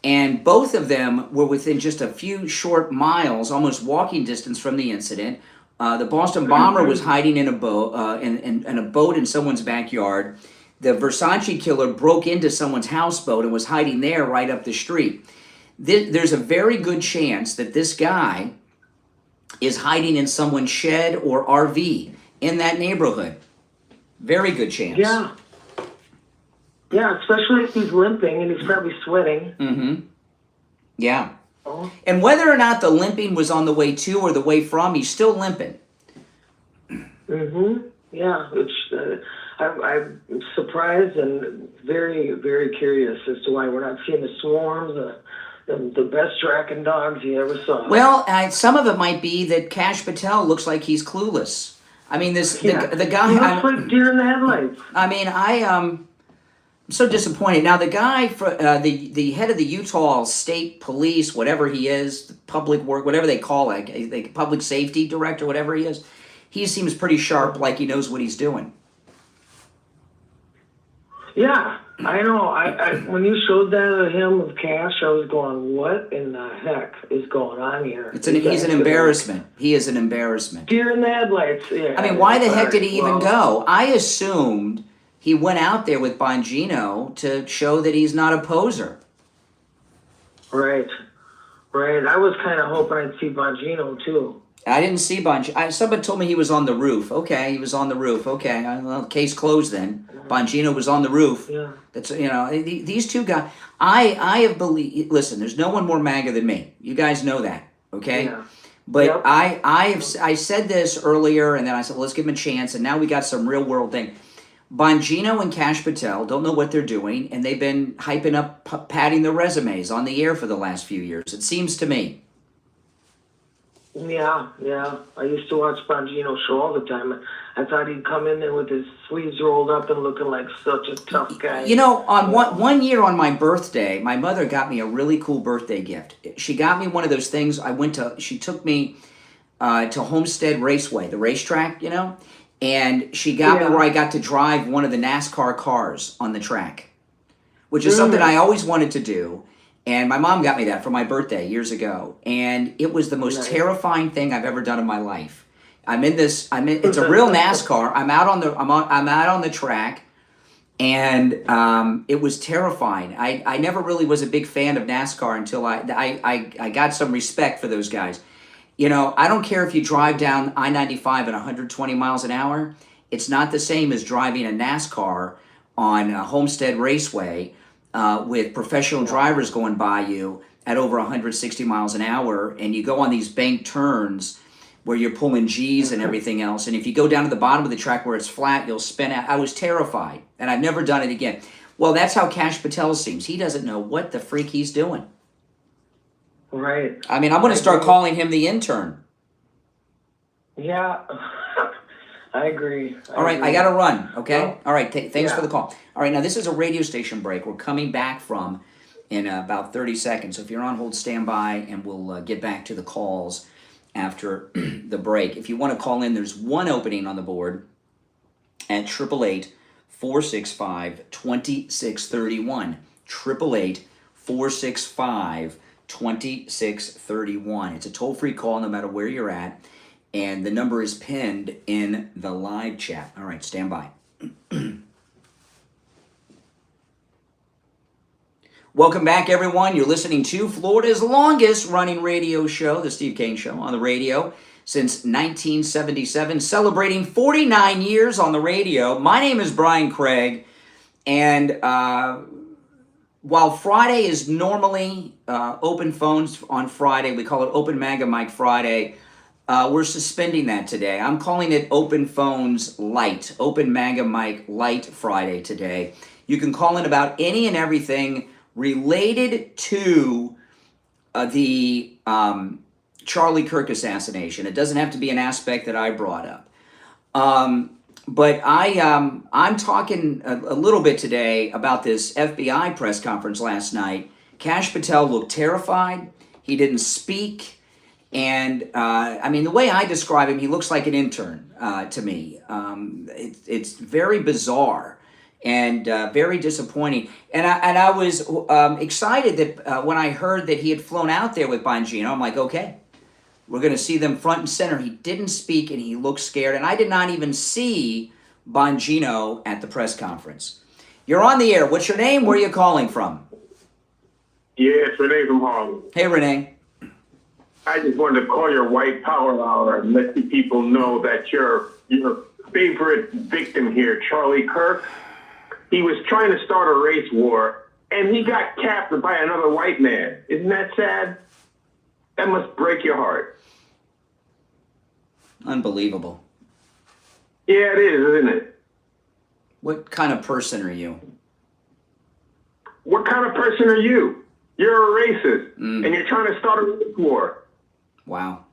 And both of them were within just a few short miles, almost walking distance from the incident. The Boston bomber was hiding in a boat, in a boat in someone's backyard. The Versace killer broke into someone's houseboat and was hiding there right up the street. there's a very good chance that this guy is hiding in someone's shed or RV in that neighborhood. Very good chance. Yeah. Yeah, especially if he's limping and he's probably sweating. Mm-hmm. Yeah. Oh. And whether or not the limping was on the way to or the way from, he's still limping. Mm-hmm. Yeah, I'm surprised and very, very curious as to why we're not seeing the swarms, the best tracking dogs you ever saw. Well, some of it might be that Kash Patel looks like he's clueless. I mean, the guy. He looks like deer in the headlights. I mean, I'm so disappointed. Now, the guy, the head of the Utah State Police, whatever he is, public work, whatever they call it, the public safety director, whatever he is, he seems pretty sharp, like he knows what he's doing. Yeah, I know. I when you showed that of him with Cash, I was going, "What in the heck is going on here?" He's an embarrassment. He is an embarrassment. Deer in the headlights. Yeah. I mean, why the heck did he even go? I assumed he went out there with Bongino to show that he's not a poser. Right. I was kind of hoping I'd see Bongino too. I didn't see Bongino. Somebody told me he was on the roof. Okay, he was on the roof. Okay, well, case closed then. Bongino was on the roof. Yeah. That's these two guys. I have believed. Listen, there's no one more MAGA than me. You guys know that, okay? Yeah. But Yep. I said this earlier, and then I said, well, let's give him a chance. And now we got some real world thing. Bongino and Kash Patel don't know what they're doing, and they've been hyping up, padding their resumes on the air for the last few years. It seems to me. Yeah. I used to watch Bongino show all the time. I thought he'd come in there with his sleeves rolled up and looking like such a tough guy. You know, on one year on my birthday, my mother got me a really cool birthday gift. She got me one of those things. She took me to Homestead Raceway, the racetrack, and she got me where I got to drive one of the NASCAR cars on the track, which is something I always wanted to do. And my mom got me that for my birthday years ago, and it was the most terrifying thing I've ever done in my life. It's a real NASCAR. I'm out on the track, and it was terrifying. I never really was a big fan of NASCAR until I got some respect for those guys. I don't care if you drive down I-95 at 120 miles an hour. It's not the same as driving a NASCAR on Homestead Raceway with professional drivers going by you at over 160 miles an hour, and you go on these bank turns where you're pulling G's and everything else, and if you go down to the bottom of the track where it's flat, you'll spin out. I was terrified, and I've never done it again. Well, that's how Kash Patel seems. He doesn't know what the freak he's doing. Right. I mean, I'm going to start calling him the intern. Yeah. I agree. All right, I got to run, okay? All right, thanks for the call. All right, now this is a radio station break. We're coming back from in about 30 seconds. So if you're on hold, stand by, and we'll get back to the calls after the break. If you want to call in, there's one opening on the board at 888-465-2631. 888-465-2631. It's a toll-free call no matter where you're at. And the number is pinned in the live chat. All right, stand by. Welcome back, everyone. You're listening to Florida's longest running radio show, The Steve Kane Show, on the radio since 1977, celebrating 49 years on the radio. My name is Brian Craig, and while Friday is normally open phones on Friday, we call it Open MAGA Mike Friday, we're suspending that today. I'm calling it Open Phones Light, Open MAGA Mike Light Friday today. You can call in about any and everything related to the Charlie Kirk assassination. It doesn't have to be an aspect that I brought up. But I'm talking a little bit today about this FBI press conference last night. Kash Patel looked terrified. He didn't speak. And, I mean, the way I describe him, he looks like an intern to me. It's very bizarre and very disappointing. And I was excited that when I heard that he had flown out there with Bongino, I'm like, okay, we're going to see them front and center. He didn't speak, and he looked scared. And I did not even see Bongino at the press conference. You're on the air. What's your name? Where are you calling from? Yeah, it's Renee from Harlem. Hey, Renee. I just wanted to call your White Power Hour and let the people know that your favorite victim here, Charlie Kirk, he was trying to start a race war, and he got captured by another white man. Isn't that sad? That must break your heart. Unbelievable. Yeah, it is, isn't it? What kind of person are you? What kind of person are you? You're a racist, and you're trying to start a race war. Wow.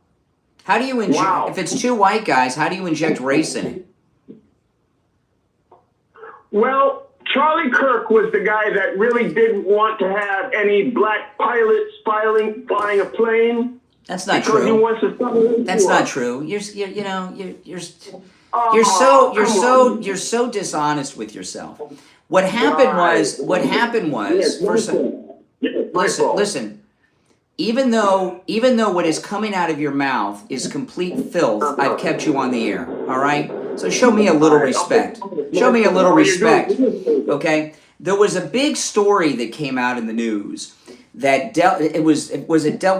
How do you inject, Wow. if it's two white guys, how do you inject race in it? Well, Charlie Kirk was the guy that really didn't want to have any black pilots flying a plane. That's not because true. He wants to start a race That's war. not true. You're so dishonest with yourself. What happened was listen. Even though what is coming out of your mouth is complete filth, I've kept you on the air. All right. So show me a little respect. Show me a little respect. Okay. There was a big story that came out in the news that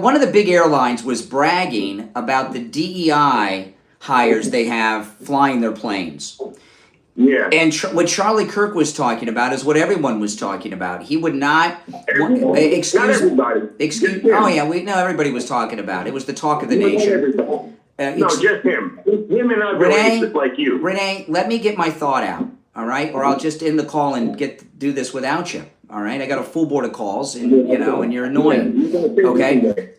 one of the big airlines was bragging about the DEI hires they have flying their planes. Yeah. And what Charlie Kirk was talking about is what everyone was talking about. He would not excuse. Oh yeah, we know everybody was talking about it. It was the talk of the nation. No, just him. Him and other racists like you. Renee, let me get my thought out. All right, or I'll just end the call and do this without you. All right, I got a full board of calls, and and you're annoying. Okay.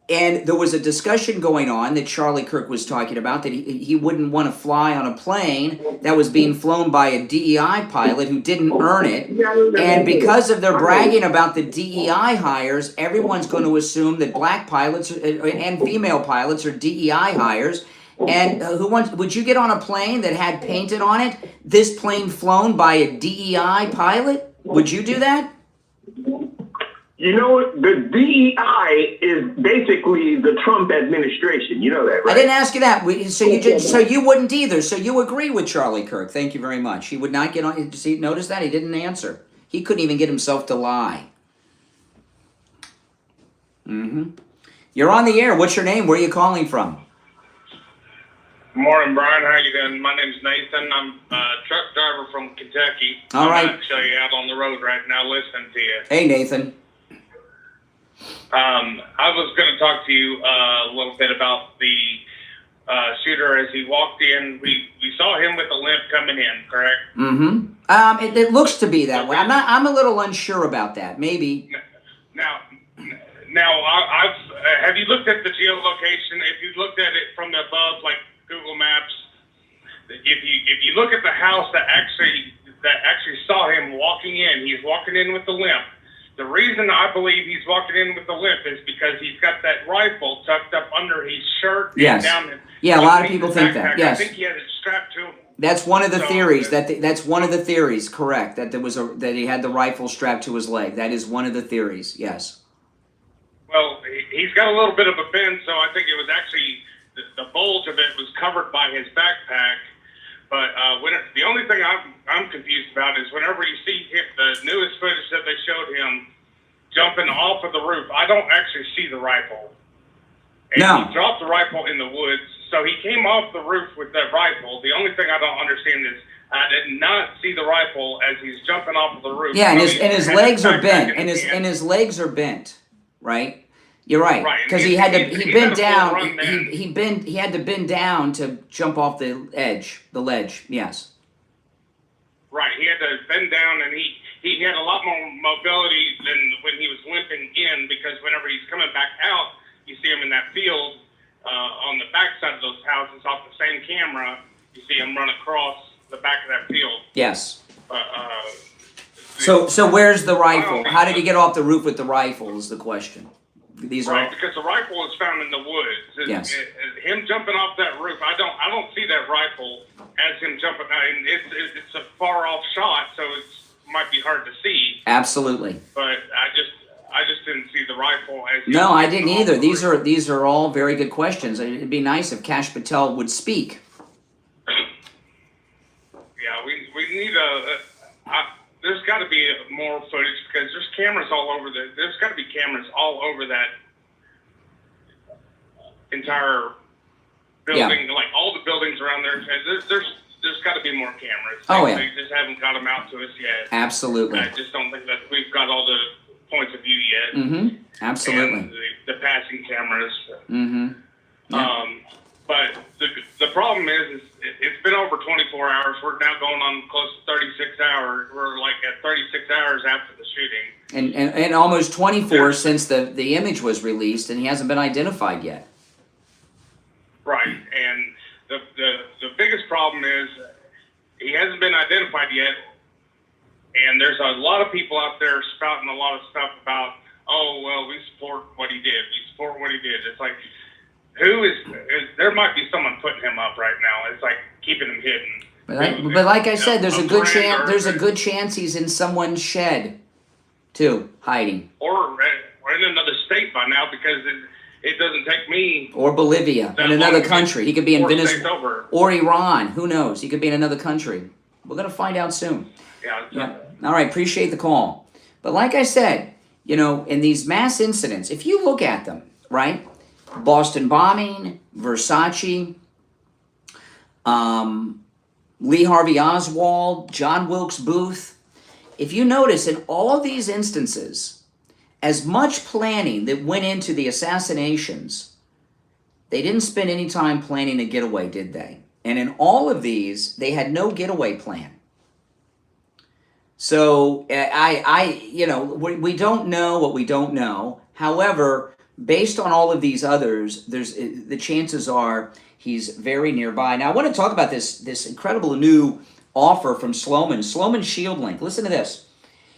And there was a discussion going on that Charlie Kirk was talking about that he wouldn't want to fly on a plane that was being flown by a DEI pilot who didn't earn it. And because of their bragging about the DEI hires, everyone's going to assume that black pilots and female pilots are DEI hires. And would you get on a plane that had painted on it, "This plane flown by a DEI pilot"? Would you do that? You know, the DEI is basically the Trump administration. You know that, right? I didn't ask you that. So you wouldn't either. So you agree with Charlie Kirk. Thank you very much. He would not get on. See, notice that? He didn't answer. He couldn't even get himself to lie. You're on the air. What's your name? Where are you calling from? Morning, Brian. How you doing? My name's Nathan. I'm a truck driver from Kentucky. All right. I'm actually out on the road right now listening to you. Hey, Nathan. I was going to talk to you a little bit about the shooter as he walked in. We saw him with a limp coming in, correct? It looks to be that way. I'm a little unsure about that. Maybe. Now, I've have you looked at the geolocation? If you looked at it from the above, like Google Maps, if you look at the house that actually saw him walking in, he's walking in with the limp. The reason I believe he's walking in with the limp is because he's got that rifle tucked up under his shirt. Yes. And down Yeah, a lot of people think backpack. that. Yes. I think he had it strapped to him. That's one of the theories. That's one of the theories. Correct. That that he had the rifle strapped to his leg. That is one of the theories. Yes. Well, he's got a little bit of a bend, so I think it was actually the bulge of it was covered by his backpack. But the only thing I'm confused about is whenever you see him, the newest footage that they showed him jumping off of the roof, I don't actually see the rifle. And No. He dropped the rifle in the woods, so he came off the roof with that rifle. The only thing I don't understand is I did not see the rifle as he's jumping off of the roof. Yeah, and I his mean, and his had legs are backpack bent, in and his his hand. and his legs are bent. Right. You're right. Right, Because and he had to. he He had bent a full down. run then. He had to bend down to jump off the ledge. Yes. Right, he had to bend down, and he had a lot more mobility than when he was limping in, because whenever he's coming back out, you see him in that field on the backside of those houses off the same camera. You see him run across the back of that field. Yes. So where's the rifle? How did he get off the roof with the rifle? Is the question. These are Right, because the rifle was found in the woods. Yes. Him jumping off that roof, I don't see that rifle as him jumping. I mean, it's a far off shot, so it might be hard to see. absolutely. But I just didn't see the rifle as. No, I didn't either. These are all very good questions. It'd be nice if Kash Patel would speak. Yeah, we need there's got to be more footage because there's cameras all over there's got to be cameras all over that entire building, like all the buildings around there. There's got to be more cameras. Oh, yeah. They just haven't got them out to us yet. Absolutely. I just don't think that we've got all the points of view yet. Mm-hmm. Absolutely. And the passing cameras. Mm-hmm. Yeah. But the problem is it's been over 24 hours. We're now going on close to 36 hours. We're like at 36 hours after the shooting. And almost 24 since the image was released, and he hasn't been identified yet. Right. And the biggest problem is he hasn't been identified yet. And there's a lot of people out there spouting a lot of stuff about, oh, well, we support what he did. We support what he did. It's like, there might be someone putting him up right now. It's like keeping him hidden. But like I said, there's a good chance. There's a good chance he's in someone's shed, too, hiding. Or in another state by now, because it doesn't take me. Or Bolivia, in another country. He could be in Venezuela or Iran. Who knows? He could be in another country. We're gonna find out soon. Yeah. All right. Appreciate the call. But like I said, in these mass incidents, if you look at them, right? Boston bombing, Versace, Lee Harvey Oswald, John Wilkes Booth. If you notice, in all of these instances, as much planning that went into the assassinations, they didn't spend any time planning a getaway, did they? And in all of these, they had no getaway plan. So we don't know what we don't know. However, based on all of these others, the chances are he's very nearby. Now, I want to talk about this incredible new offer from Sloman's Shield Link. Listen to this.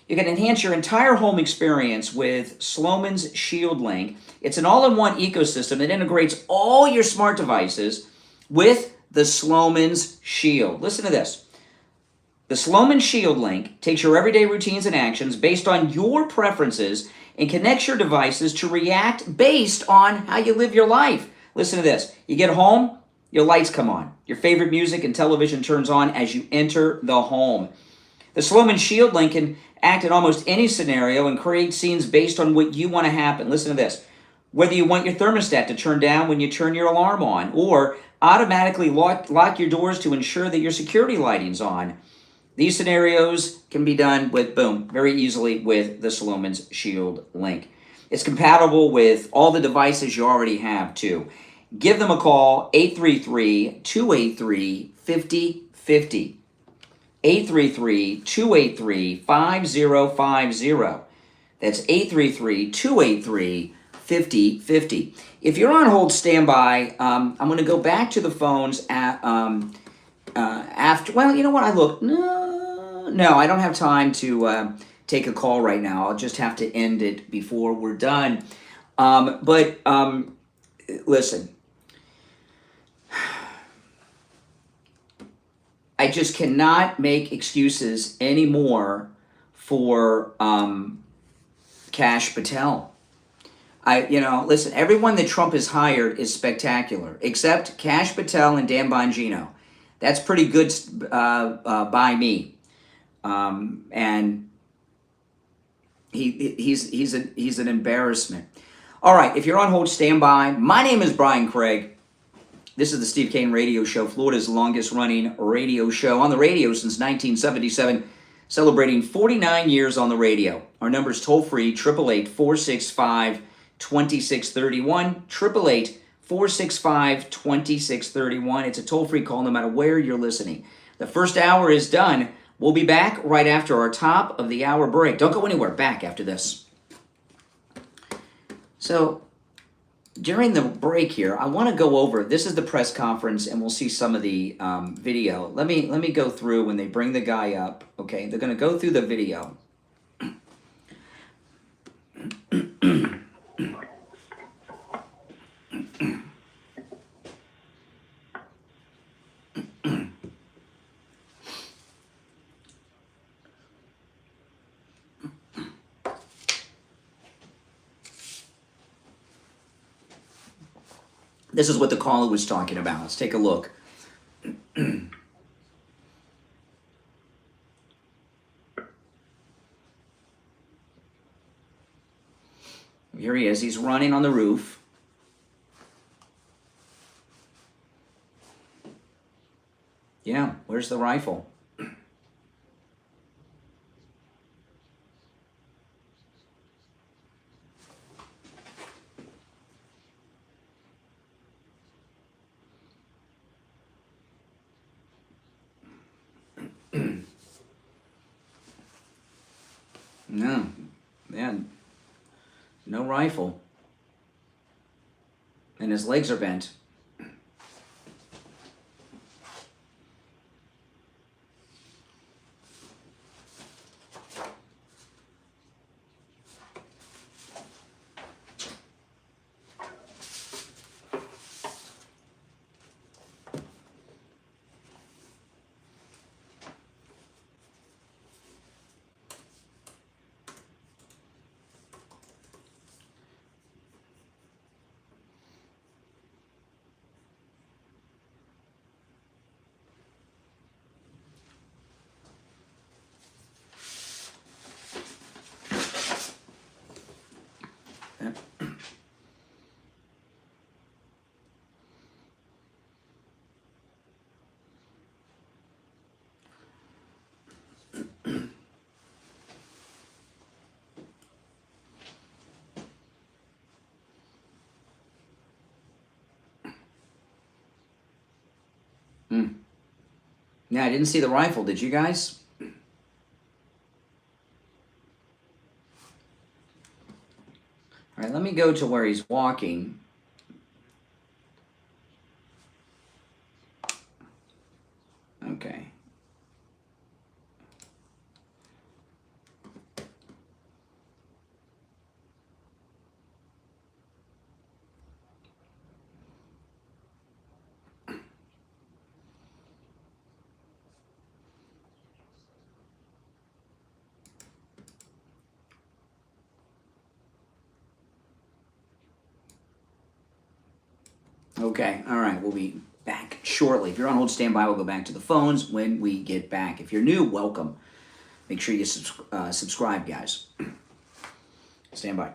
You can enhance your entire home experience with Sloman's Shield Link. It's an all-in-one ecosystem that integrates all your smart devices with the Sloman's Shield. Listen to this. The Sloman's Shield Link takes your everyday routines and actions based on your preferences and connects your devices to react based on how you live your life. Listen to this. You get home, your lights come on. Your favorite music and television turns on as you enter the home. The Sloman Shield Link can act in almost any scenario and create scenes based on what you want to happen. Listen to this. Whether you want your thermostat to turn down when you turn your alarm on, or automatically lock your doors to ensure that your security lighting's on. These scenarios can be done very easily with the Sloman's Shield Link. It's compatible with all the devices you already have, too. Give them a call, 833-283-5050. 833-283-5050. That's 833-283-5050. If you're on hold, stand by. I'm going to go back to the phones after. Well, you know what? I looked. No, I don't have time to take a call right now. I'll just have to end it before we're done. But listen. I just cannot make excuses anymore for Kash Patel. Listen, everyone that Trump has hired is spectacular, except Kash Patel and Dan Bongino. That's pretty good by me. And he's an embarrassment. All right, if you're on hold, stand by. My name is Brian Craig. This is the Steve Kane Radio Show, Florida's longest-running radio show on the radio since 1977, celebrating 49 years on the radio. Our number is toll-free, 888-465-2631, 888-465-2631. It's a toll-free call no matter where you're listening. The first hour is done. We'll be back right after our top of the hour break. Don't go anywhere. Back after this. So, during the break here, I want to go over, this is the press conference, and we'll see some of the video. Let me go through when they bring the guy up. Okay, they're going to go through the video. This is what the caller was talking about. Let's take a look. Here he is. He's running on the roof. Yeah, where's the rifle? No, man, no rifle. And his legs are bent. Yeah, I didn't see the rifle. Did you guys? All right, let me go to where he's walking. Okay. Okay, all right, we'll be back shortly. If you're on hold, stand by. We'll go back to the phones when we get back. If you're new, welcome. Make sure you subscribe, guys. Stand by.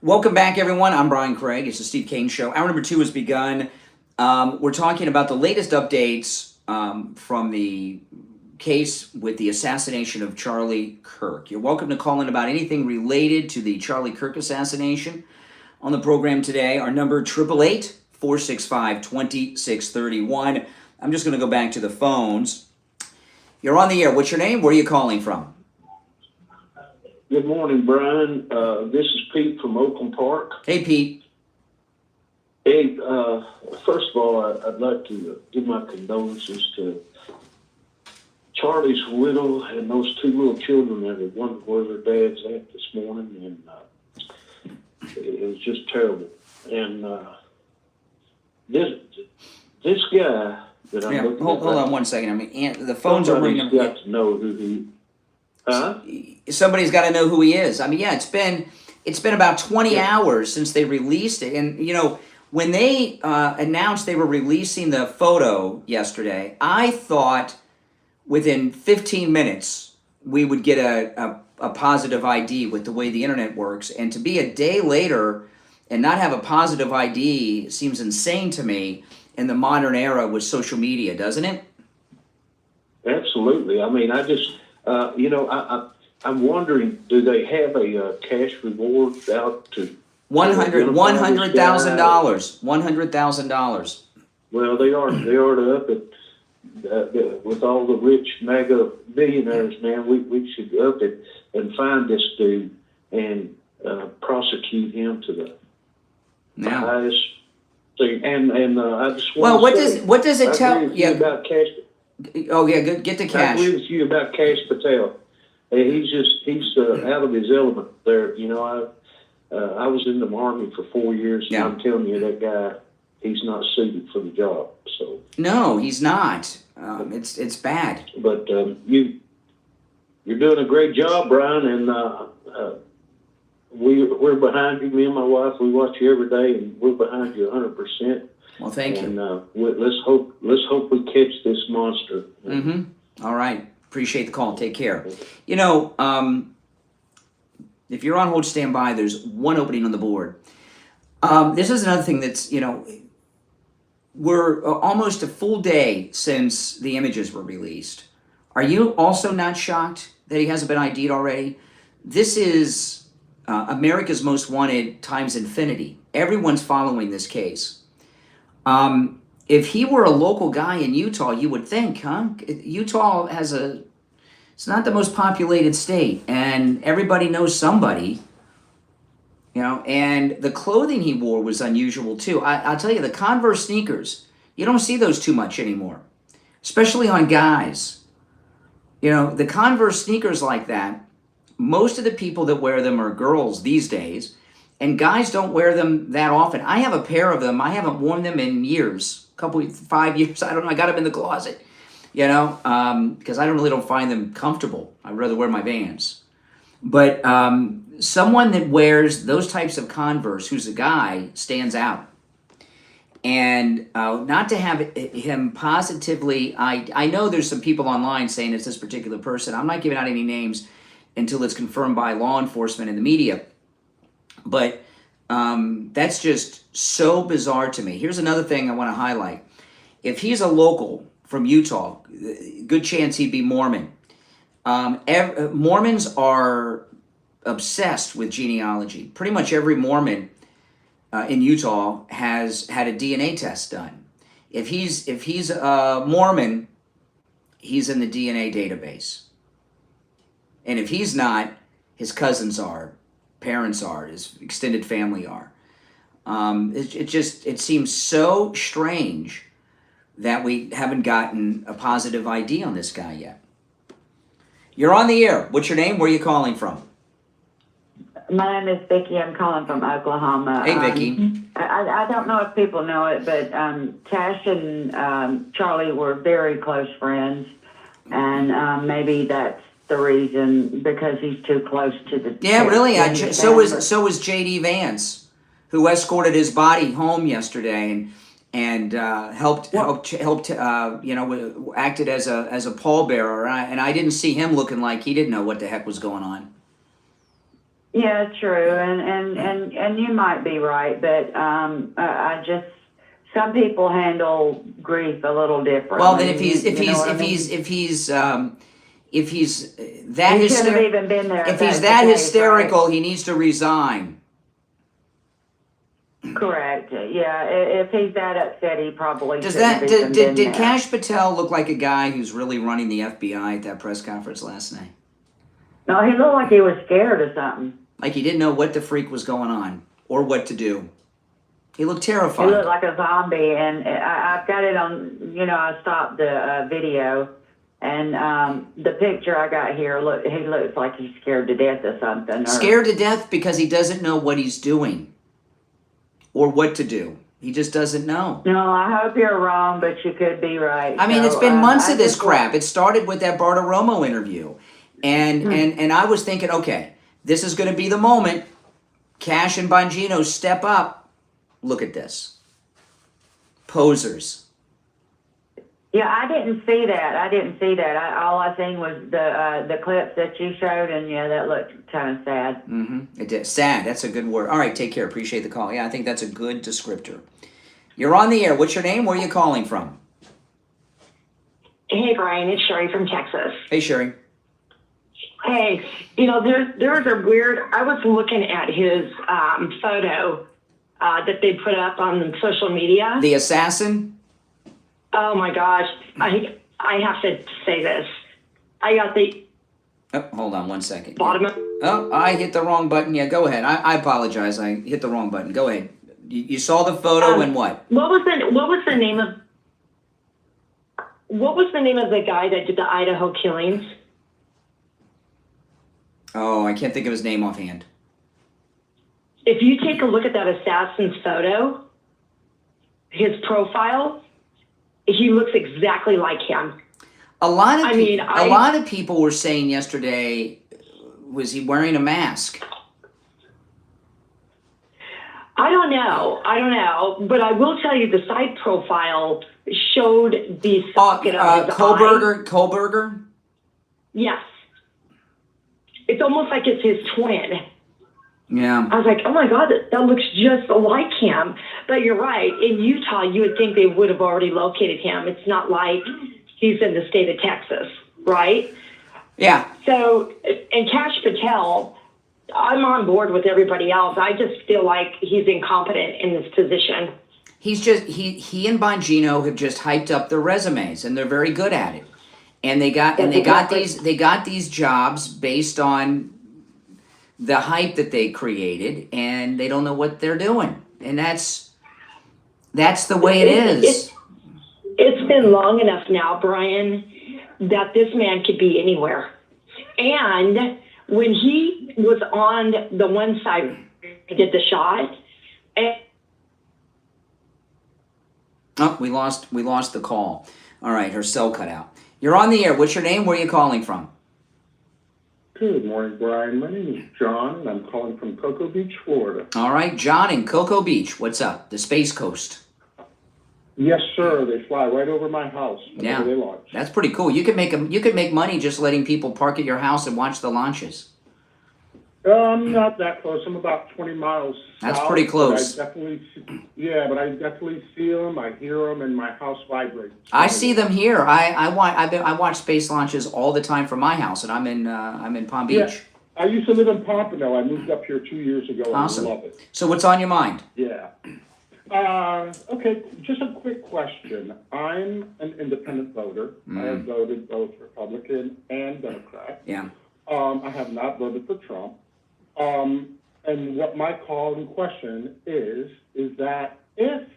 Welcome back, everyone. I'm Brian Craig. It's the Steve Kane Show. Hour number 2 has begun. We're talking about the latest updates from the case with the assassination of Charlie Kirk. You're welcome to call in about anything related to the Charlie Kirk assassination on the program today. Our number, 888-465-2631. I'm just going to go back to the phones. You're on the air. What's your name? Where are you calling from? Good morning, Brian. This is Pete from Oakland Park. Hey, Pete. Hey, first of all, I'd like to give my condolences to Charlie's widow and those 2 little children that had wondered where their dad's at this morning, and it was just terrible. And this guy that I'm looking hold on one second. I mean, the phones are ringing. Got to know who he. Huh? Somebody's got to know who he is. I mean, yeah, it's been about 20 hours since they released it, and you know, when they announced they were releasing the photo yesterday, I thought within 15 minutes we would get a positive ID with the way the internet works, and to be a day later and not have a positive ID seems insane to me in the modern era with social media, doesn't it? Absolutely. I mean, I just, I'm wondering, do they have a cash reward out to $100,000. $100,000. Well, they are to up it. With all the rich mega billionaires, man, we should up it and find this dude and prosecute him to the highest thing. And I just want what does it tell? Yeah, about Cash. Oh yeah, good. Get the cash. I agree with you about Cash Patel. He's out of his element there. You know, I was in the Army for 4 years, and I'm telling you, that guy, he's not suited for the job. So no, he's not. It's bad. But you're doing a great job, Brian, and we're behind you. Me and my wife, we watch you every day, and we're behind you 100%. Well, thank you. And let's hope we catch this monster. Mm-hmm. All right. Appreciate the call. Take care. You know, if you're on hold, stand by. There's one opening on the board. This is another thing that's, you know, we're almost a full day since the images were released. Are you also not shocked that he hasn't been ID'd already? This is America's Most Wanted times infinity. Everyone's following this case. If he were a local guy in Utah, you would think, huh? Utah it's not the most populated state, and everybody knows somebody, you know, and the clothing he wore was unusual too. I'll tell you, the Converse sneakers, you don't see those too much anymore, especially on guys. You know, the Converse sneakers like that, most of the people that wear them are girls these days, and guys don't wear them that often. I have a pair of them. I haven't worn them in years, 5 years. I don't know. I got them in the closet, you know, because I don't find them comfortable. I'd rather wear my Vans. But someone that wears those types of Converse, who's a guy, stands out. And not to have him positively, I know there's some people online saying it's this particular person. I'm not giving out any names until it's confirmed by law enforcement and the media. But that's just so bizarre to me. Here's another thing I want to highlight. If he's a local from Utah, good chance he'd be Mormon. Mormons are obsessed with genealogy. Pretty much every Mormon in Utah has had a DNA test done. If he's a Mormon, he's in the DNA database. And if he's not, his cousins are, parents are, his extended family are. It seems so strange that we haven't gotten a positive ID on this guy yet. You're on the air. What's your name? Where are you calling from? My name is Vicki. I'm calling from Oklahoma. Hey, Vicki. I don't know if people know it, but Cash and Charlie were very close friends, and maybe that's the reason, because he's too close to the. Yeah, really. So was J.D. Vance, who escorted his body home yesterday and helped acted as a pallbearer, and I didn't see him looking like he didn't know what the heck was going on. Yeah, true, and you might be right, but I just, some people handle grief a little differently. Well, then if he's that hysterical, he needs to resign. Correct. Yeah, if he's that upset, he probably did Cash Patel look like a guy who's really running the FBI at that press conference last night? No, he looked like he was scared or something. Like he didn't know what the freak was going on or what to do. He looked terrified. He looked like a zombie, and I've got it on, I stopped the video, and the picture I got here, he looks like he's scared to death or something. Scared to death because he doesn't know what he's doing or what to do. He just doesn't know. No, I hope you're wrong, but you could be right. I mean, it's been months of this crap. It started with that Bartiromo interview. And I was thinking, okay, this is going to be the moment. Cash and Bongino step up. Look at this. Posers. Yeah, I didn't see that. All I seen was the clips that you showed, and yeah, that looked kind of sad. Mm-hmm. It did. Sad. That's a good word. All right, take care. Appreciate the call. Yeah, I think that's a good descriptor. You're on the air. What's your name? Where are you calling from? Hey, Brian. It's Sherry from Texas. Hey, Sherry. Hey, there's a weird. I was looking at his photo that they put up on social media. The assassin? Oh my gosh! I have to say this. I got the. Oh, hold on 1 second. Bottom of. Oh, I hit the wrong button. Yeah, go ahead. I apologize. I hit the wrong button. Go ahead. You saw the photo and what? What was the name of? What was the name of the guy that did the Idaho killings? Oh, I can't think of his name offhand. If you take a look at that assassin's photo, his profile, he looks exactly like him. A lot of people were saying yesterday, was he wearing a mask? I don't know. But I will tell you the side profile showed the socket of his eye. Kohlberger? Yes. It's almost like it's his twin. Yeah. I was like, oh my God, that looks just like him. But you're right. In Utah, you would think they would have already located him. It's not like he's in the state of Texas, right? Yeah. So, and Kash Patel, I'm on board with everybody else. I just feel like he's incompetent in this position. He's just, he and Bongino have just hyped up their resumes, and they're very good at it. And they got these jobs based on the hype that they created, and they don't know what they're doing. And that's the way it is. It's been long enough now, Brian, that this man could be anywhere. And when he was on the one side, did the shot. Oh, we lost the call. All right, her cell cut out. You're on the air. What's your name? Where are you calling from? Good morning, Brian. My name is John, and I'm calling from Cocoa Beach, Florida. All right, John in Cocoa Beach. What's up? The Space Coast. Yes, sir. They fly right over my house whenever they launch. That's pretty cool. You could make money just letting people park at your house and watch the launches. I'm not that close. I'm about 20 miles That's south, pretty close. But I definitely see them. I hear them, and my house vibrates. I see them here. I watch space launches all the time from my house, and I'm in Palm Beach. Yeah, I used to live in Pompano. I moved up here 2 years ago. Awesome. And I love it. So what's on your mind? Yeah. Okay, just a quick question. I'm an independent voter. I have voted both Republican and Democrat. Yeah. I have not voted for Trump. And what my call and question is that if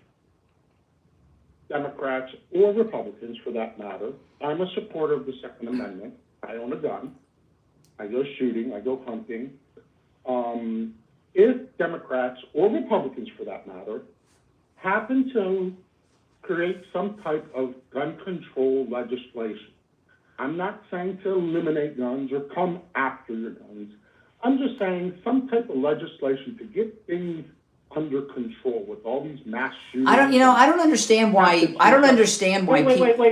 Democrats or Republicans, for that matter, I'm a supporter of the Second Amendment. I own a gun. I go shooting. I go hunting. If Democrats or Republicans, for that matter, happen to create some type of gun control legislation, I'm not saying to eliminate guns or come after your guns. I'm just saying some type of legislation to get things under control with all these mass shootings. I don't understand why.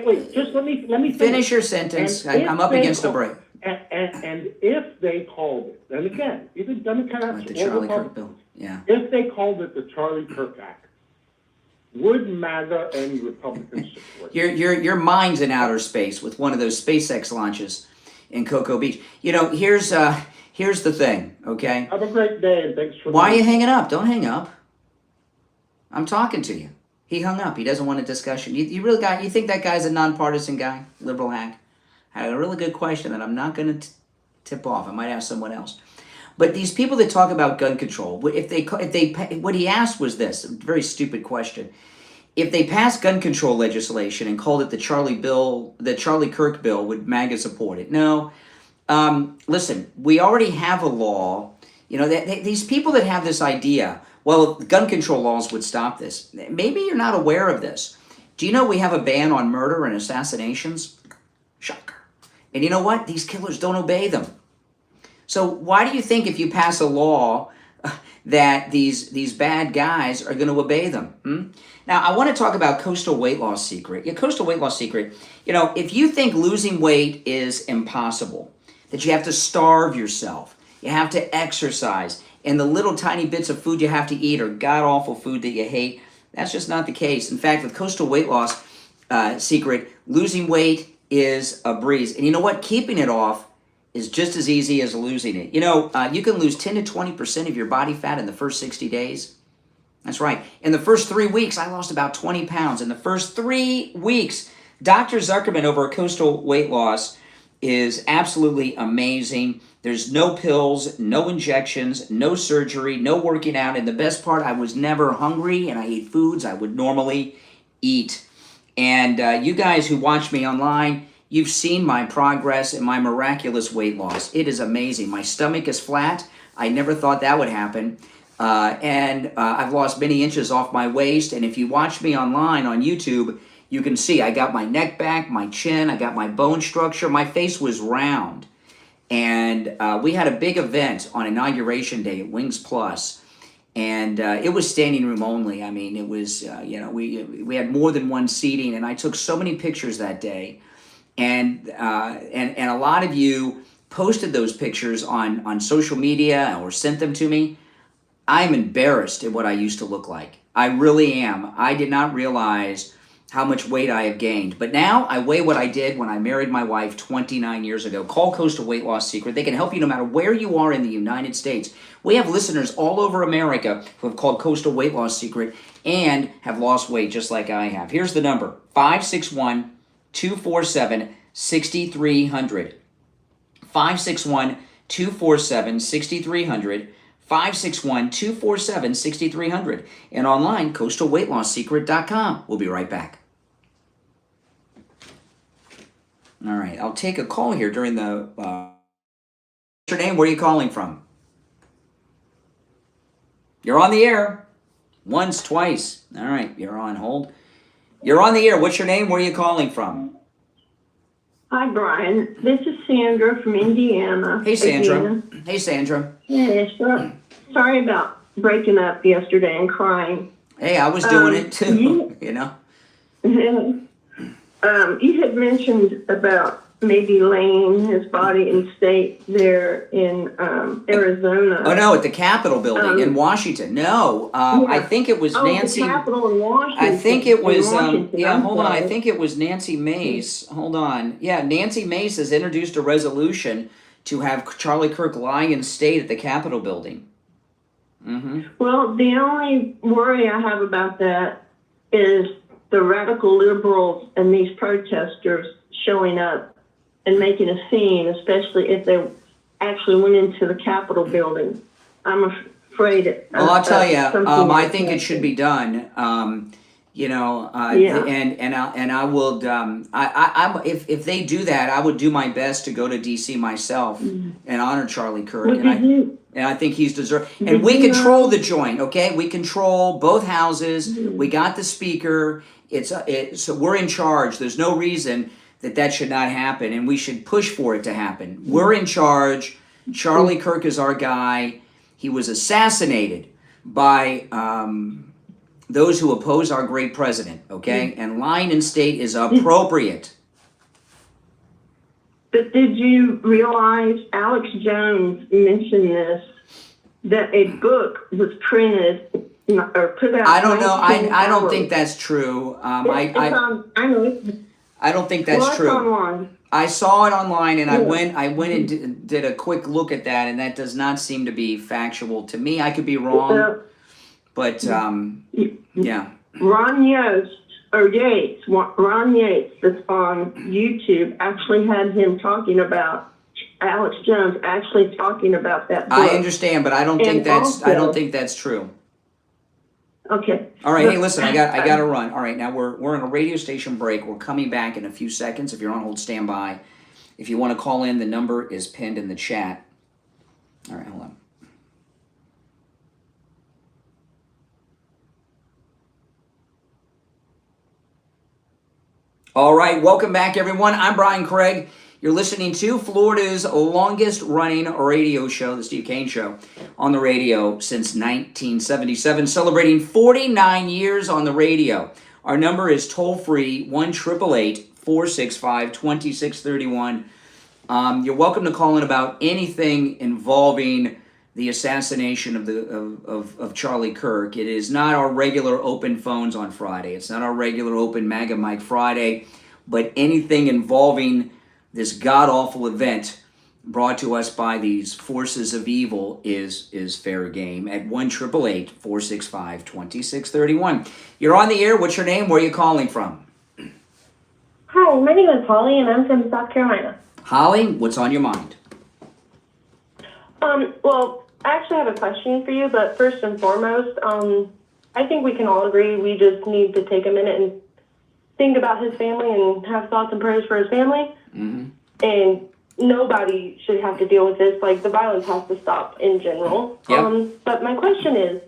Wait. Just let me finish your sentence. I'm up against a break. And if they called it, and again, either Democrats The or Charlie Kirk Republicans, bill. Yeah. if they called it the Charlie Kirk Act, would MAGA and Republicans support it? Your mind's in outer space with one of those SpaceX launches in Cocoa Beach. Here's the thing, okay? Have a great day, and thanks for... Why are you hanging up? Don't hang up. I'm talking to you. He hung up. He doesn't want a discussion. You think that guy's a nonpartisan guy? Liberal hack? I had a really good question that I'm not going to tip off. I might ask someone else. But these people that talk about gun control, what he asked was this, a very stupid question. If they passed gun control legislation and called it the Charlie Kirk bill, would MAGA support it? No. Listen, we already have a law. These people that have this idea, well, gun control laws would stop this. Maybe you're not aware of this. Do you know we have a ban on murder and assassinations? Shocker. And you know what? These killers don't obey them. So why do you think if you pass a law that these bad guys are going to obey them? Now, I want to talk about coastal weight loss secret. Coastal weight loss secret, if you think losing weight is impossible, that you have to starve yourself, you have to exercise, and the little tiny bits of food you have to eat are god-awful food that you hate, that's just not the case. In fact, with coastal weight loss secret, losing weight is a breeze. And you know what? Keeping it off is just as easy as losing it. You can lose 10 to 20% of your body fat in the first 60 days. That's right. In the first 3 weeks, I lost about 20 pounds. In the first 3 weeks, Dr. Zuckerman over coastal weight loss is absolutely amazing. There's no pills, no injections, no surgery, no working out. And the best part, I was never hungry, and I ate foods I would normally eat. And you guys who watch me online, you've seen my progress and my miraculous weight loss. It is amazing. My stomach is flat. I never thought that would happen. And I've lost many inches off my waist. And if you watch me online on YouTube, you can see I got my neck back, my chin, I got my bone structure. My face was round. And we had a big event on Inauguration Day at Wings Plus. and it was standing room only. I mean, it was we had more than one seating, and I took so many pictures that day, and a lot of you posted those pictures on social media or sent them to me. I'm embarrassed at what I used to look like. I really am. I did not realize how much weight I have gained. But now I weigh what I did when I married my wife 29 years ago. Call Coastal Weight Loss Secret. They can help you no matter where you are in the United States. We have listeners all over America who have called Coastal Weight Loss Secret and have lost weight just like I have. Here's the number, 561-247-6300. 561-247-6300. 561-247-6300. And online, coastalweightloss.secret.com. We'll be right back. All right, I'll take a call here during the... what's your name? Where are you calling from? You're on the air. Once, twice. All right, you're on hold. You're on the air. What's your name? Where are you calling from? Hi, Brian. This is Sandra from Indiana. Hey, Sandra. Again. Hey, Sandra. Hey, sorry about breaking up yesterday and crying. Hey, I was doing it too, you know. You had mentioned about maybe laying his body in state there in Arizona. Oh, no, at the Capitol building in Washington. No, I think it was Nancy. The Capitol in Washington. I think it was, Washington, hold on. I think it was Nancy Mace. Hold on. Yeah, Nancy Mace has introduced a resolution to have Charlie Kirk lie in state at the Capitol building. Mm-hmm. Well, the only worry I have about that is the radical liberals and these protesters showing up and making a scene, especially if they actually went into the Capitol building. I'm afraid. Well, I'll tell you, I think it should be done. And I will. If they do that, I would do my best to go to D.C. myself and honor Charlie Kirk. And I think he's deserved. And we control the joint, okay? We control both houses. We got the speaker. So we're in charge. There's no reason that should not happen, and we should push for it to happen. We're in charge. Charlie Kirk is our guy. He was assassinated by those who oppose our great president, okay? And lying in state is appropriate. But did you realize Alex Jones mentioned this, that a book was printed or put out? I don't know. I don't think that's true. I know. I don't think that's true. Online. I saw it online, and I went and did a quick look at that, and that does not seem to be factual to me. I could be wrong, but yeah. Ron Yates, that's on YouTube, actually had him talking about Alex Jones actually talking about that book. I understand, but I don't think that's true. Okay. All right. Hey, listen, I got to run. All right. Now we're in a radio station break. We're coming back in a few seconds. If you're on hold, stand by. If you want to call in, the number is pinned in the chat. All right. Hold on. All right. Welcome back, everyone. I'm Brian Craig. You're listening to Florida's longest running radio show, the Steve Kane Show, on the radio since 1977, celebrating 49 years on the radio. Our number is toll-free, 1-888-465-2631. You're welcome to call in about anything involving the assassination of Charlie Kirk. It is not our regular open phones on Friday. It's not our regular open MAGA Mike Friday, but anything involving this god-awful event brought to us by these forces of evil is fair game at 1-888-465-2631. You're on the air. What's your name? Where are you calling from? Hi, my name is Holly, and I'm from South Carolina. Holly, what's on your mind? Well, I actually have a question for you, but first and foremost, I think we can all agree we just need to take a minute and think about his family and have thoughts and prayers for his family. Mm-hmm. And nobody should have to deal with this. Like, the violence has to stop in general. Yeah. But my question is,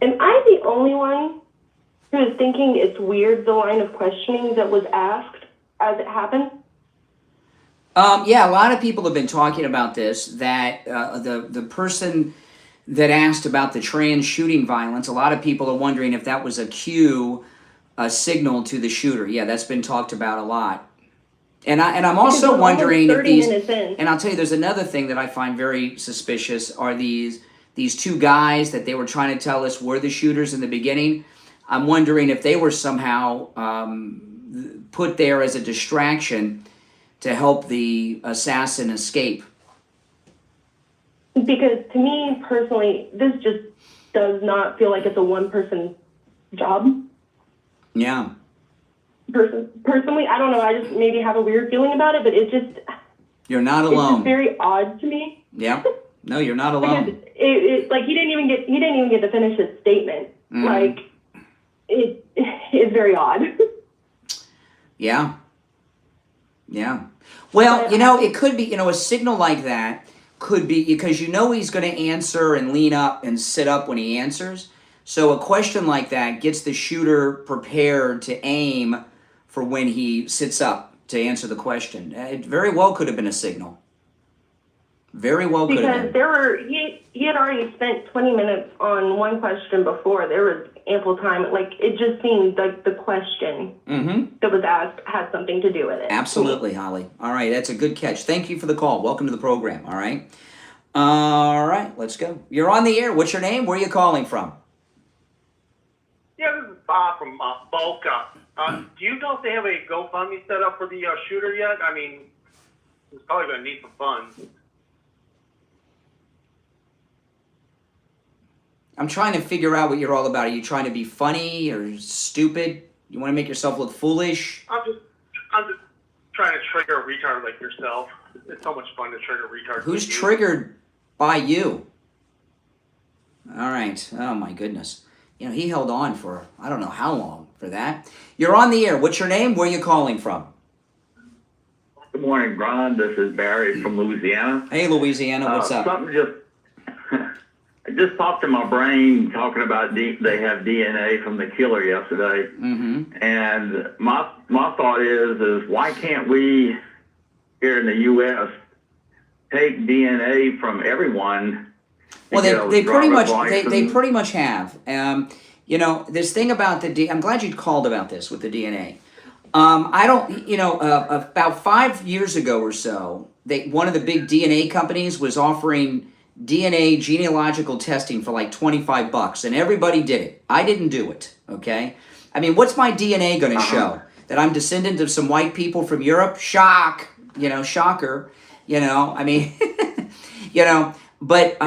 am I the only one who is thinking it's weird, the line of questioning that was asked as it happened? Yeah, a lot of people have been talking about this, that the person that asked about the trans shooting violence. A lot of people are wondering if that was a cue, a signal to the shooter. Yeah, that's been talked about a lot. And I'm also wondering if these, and I'll tell you, there's another thing that I find very suspicious are these two guys that they were trying to tell us were the shooters in the beginning. I'm wondering if they were somehow put there as a distraction to help the assassin escape. Because to me personally, this just does not feel like it's a one-person job. Yeah. Personally, I don't know. I just maybe have a weird feeling about it, but it just... You're not alone. It's just very odd to me. Yeah. No, you're not alone. Because it like he didn't even get to finish his statement. Mm. Like it's very odd. Yeah. Yeah. Well, it could be, a signal like that could be because he's going to answer and lean up and sit up when he answers. So a question like that gets the shooter prepared to aim for when he sits up to answer the question. It very well could have been a signal. Very well could have been. He had already spent 20 minutes on one question before. There was ample time. Like, it just seemed like the question that was asked had something to do with it. Absolutely, Holly. All right, that's a good catch. Thank you for the call. Welcome to the program, all right? All right, let's go. You're on the air. What's your name? Where are you calling from? Yeah, this is Bob from Boca. Do you know if they have a GoFundMe set up for the shooter yet? I mean, he's probably going to need some funds. I'm trying to figure out what you're all about. Are you trying to be funny or stupid? You want to make yourself look foolish? I'm just trying to trigger a retard like yourself. It's so much fun to trigger retards. Who's like you. triggered by you? All right. Oh, my goodness. He held on for, I don't know how long for that. You're on the air. What's your name? Where are you calling from? Good morning, Brian. This is Barry from Louisiana. Hey, Louisiana. What's up? Something I just popped in my brain talking about they have DNA from the killer yesterday. Mm-hmm. And my thought is why can't we here in the U.S. take DNA from everyone? Well, they pretty much have. This thing about I'm glad you called about this with the DNA. I don't, about 5 years ago or so, one of the big DNA companies was offering DNA genealogical testing for like $25, and everybody did it. I didn't do it, okay? I mean, what's my DNA going to show? That I'm descendant of some white people from Europe? Shocker. I mean, But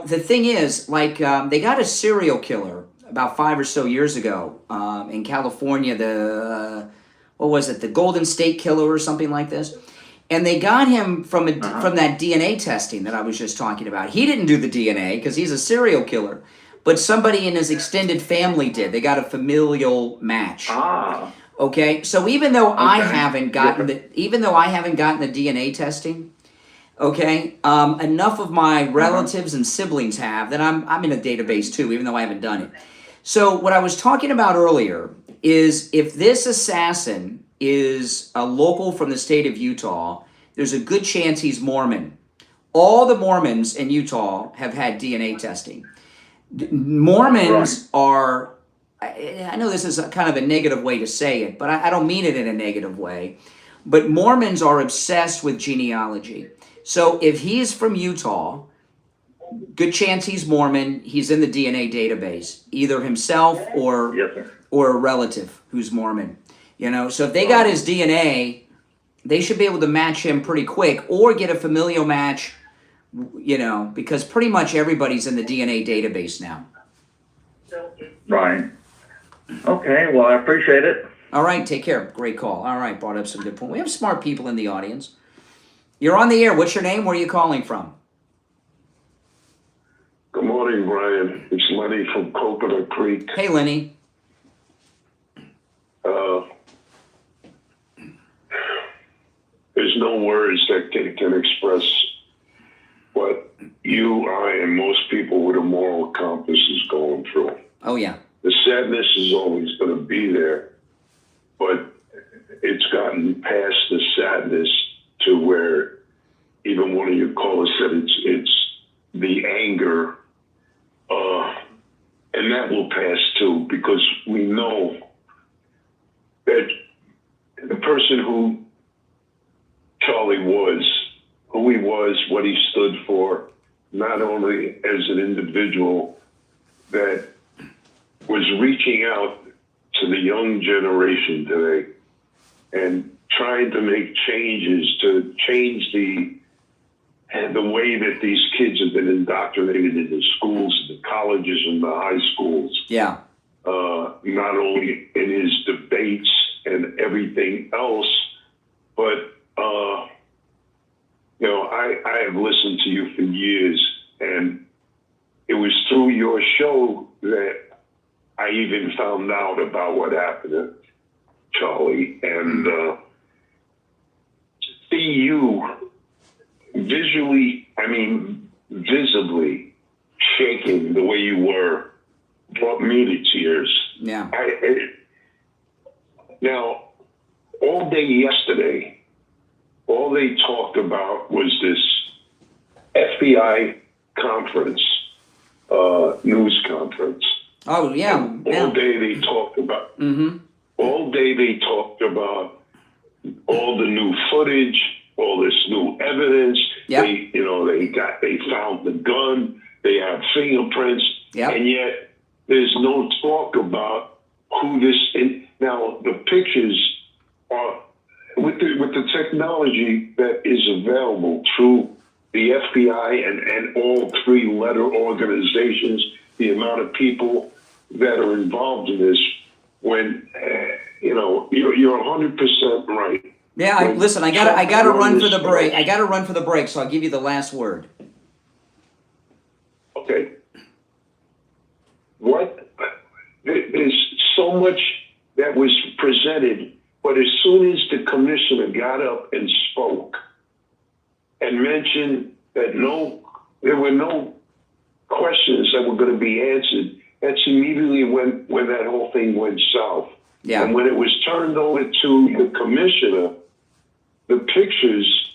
the thing is, like, they got a serial killer about 5 or so years ago in California. The Golden State Killer or something like this, and they got him from that DNA testing that I was just talking about. He didn't do the DNA because he's a serial killer, but somebody in his extended family did. They got a familial match. Okay, so even though I haven't gotten the DNA testing. Okay, enough of my relatives and siblings have that I'm in a database too, even though I haven't done it. So what I was talking about earlier is if this assassin is a local from the state of Utah, there's a good chance he's Mormon. All the Mormons in Utah have had DNA testing. Mormons are, I know this is kind of a negative way to say it, but I don't mean it in a negative way, but Mormons are obsessed with genealogy. So if he's from Utah, good chance he's Mormon. He's in the DNA database, either himself or a relative who's Mormon. So if they got his DNA, they should be able to match him pretty quick or get a familial match, because pretty much everybody's in the DNA database now. Right. Okay, well, I appreciate it. All right, take care. Great call. All right, brought up some good points. We have smart people in the audience. You're on the air. What's your name? Where are you calling from? Good morning, Brian. It's Lenny from Coconut Creek. Hey, Lenny. There's no words that can express what you, I, and most people with a moral compass is going through. Oh, yeah. The sadness is always going to be there, but it's gotten past the sadness to where even one of your callers said it's the anger, and that will pass too, because we know that the person who Charlie was, who he was, what he stood for, not only as an individual that was reaching out to the young generation today and trying to make changes to change the way that these kids have been indoctrinated in the schools, the colleges, and the high schools. Yeah. Not only in his debates and everything else, but I have listened to you for years, and it was through your show that I even found out about what happened to Charlie, and to see you visibly shaking the way you were brought me to tears. Yeah. Now, all day yesterday, all they talked about was this FBI conference, news conference. Oh, yeah. All day they talked about. All day they talked about all the new footage, all this new evidence. Yep. They found the gun. They have fingerprints, and yet there's no talk about who this. Now the pictures are with the technology that is available through the FBI and all three letter organizations. The amount of people that are involved in this, when you're 100% right. Yeah, listen, I gotta run for the break. I gotta run for the break, so I'll give you the last word. Okay. There's so much that was presented, but as soon as the commissioner got up and spoke and mentioned that there were no questions that were going to be answered, that's immediately when that whole thing went south. Yeah. And when it was turned over to the commissioner, the pictures,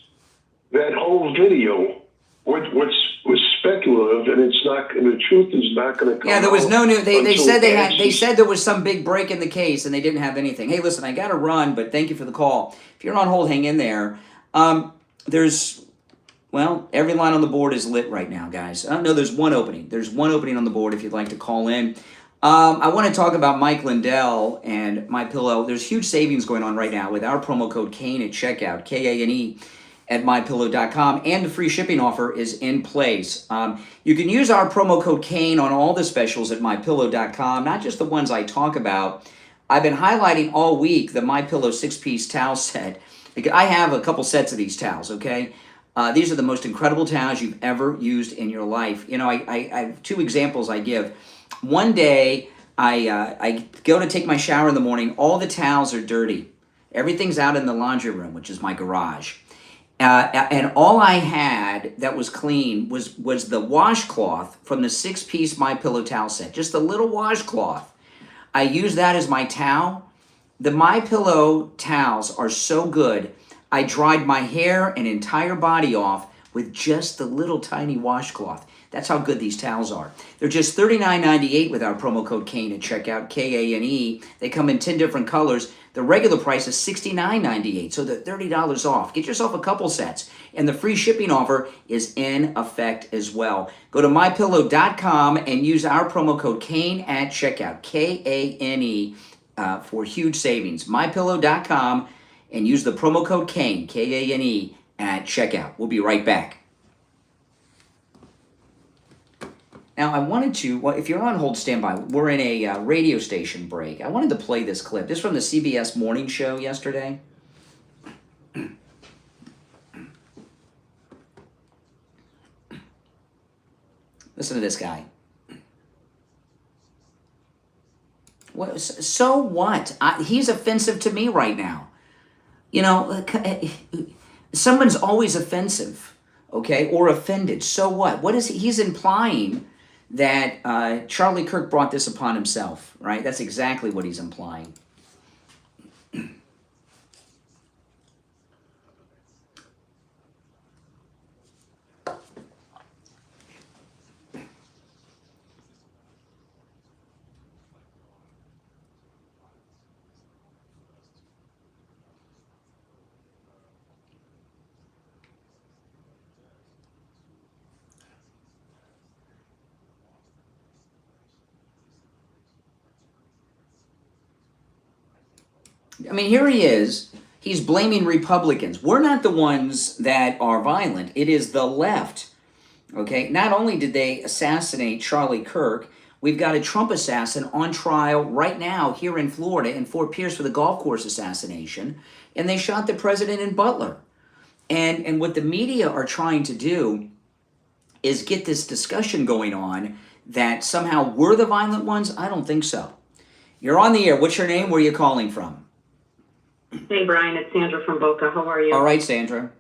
that whole video, was speculative, and it's not. And the truth is not going to come. Yeah, there was no new. They said until they said there was some big break in the case, and they didn't have anything. Hey, listen, I got to run, but thank you for the call. If you're on hold, hang in there. Every line on the board is lit right now, guys. No, there's one opening. There's one opening on the board if you'd like to call in. I want to talk about Mike Lindell and MyPillow. There's huge savings going on right now with our promo code KANE at checkout, KANE at MyPillow.com, and the free shipping offer is in place. You can use our promo code KANE on all the specials at MyPillow.com, not just the ones I talk about. I've been highlighting all week the MyPillow 6-piece towel set. I have a couple sets of these towels, okay? These are the most incredible towels you've ever used in your life. I have two examples I give. One day, I go to take my shower in the morning. All the towels are dirty. Everything's out in the laundry room, which is my garage. And all I had that was clean was the washcloth from the 6-piece MyPillow towel set. Just a little washcloth. I use that as my towel. The MyPillow towels are so good. I dried my hair and entire body off with just the little tiny washcloth. That's how good these towels are. They're just $39.98 with our promo code KANE at checkout, KANE. They come in 10 different colors. The regular price is $69.98, so they're $30 off. Get yourself a couple sets, and the free shipping offer is in effect as well. Go to MyPillow.com and use our promo code KANE at checkout, KANE, for huge savings. MyPillow.com and use the promo code KANE, KANE, at checkout. We'll be right back. Now, I wanted to, if you're on hold, stand by. We're in a radio station break. I wanted to play this clip. This is from the CBS morning show yesterday. Listen to this guy. So what? He's offensive to me right now. Someone's always offensive, okay, or offended. So what? What is he? He's implying that Charlie Kirk brought this upon himself, right? That's exactly what he's implying. I mean, here he is. He's blaming Republicans. We're not the ones that are violent. It is the left. Okay? Not only did they assassinate Charlie Kirk, we've got a Trump assassin on trial right now here in Florida in Fort Pierce for the golf course assassination, and they shot the president in Butler. And what the media are trying to do is get this discussion going on that somehow we're the violent ones. I don't think so. You're on the air. What's your name? Where are you calling from? Hey, Brian, it's Sandra from Boca. How are you? All right, Sandra.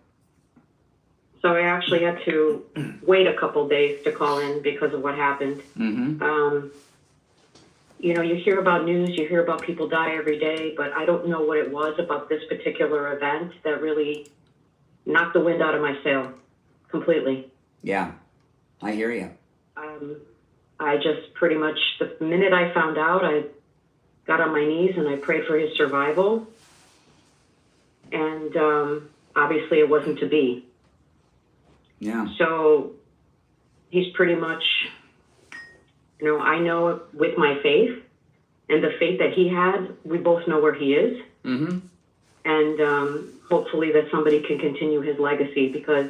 So I actually had to wait a couple days to call in because of what happened. Mm-hmm. You know, you hear about news, you hear about people die every day, but I don't know what it was about this particular event that really knocked the wind out of my sail completely. Yeah, I hear you. I just pretty much, the minute I found out, I got on my knees and I prayed for his survival. And obviously it wasn't to be. Yeah. So he's pretty much, you know, I know with my faith and the faith that he had, we both know where he is. Mm-hmm. And hopefully that somebody can continue his legacy, because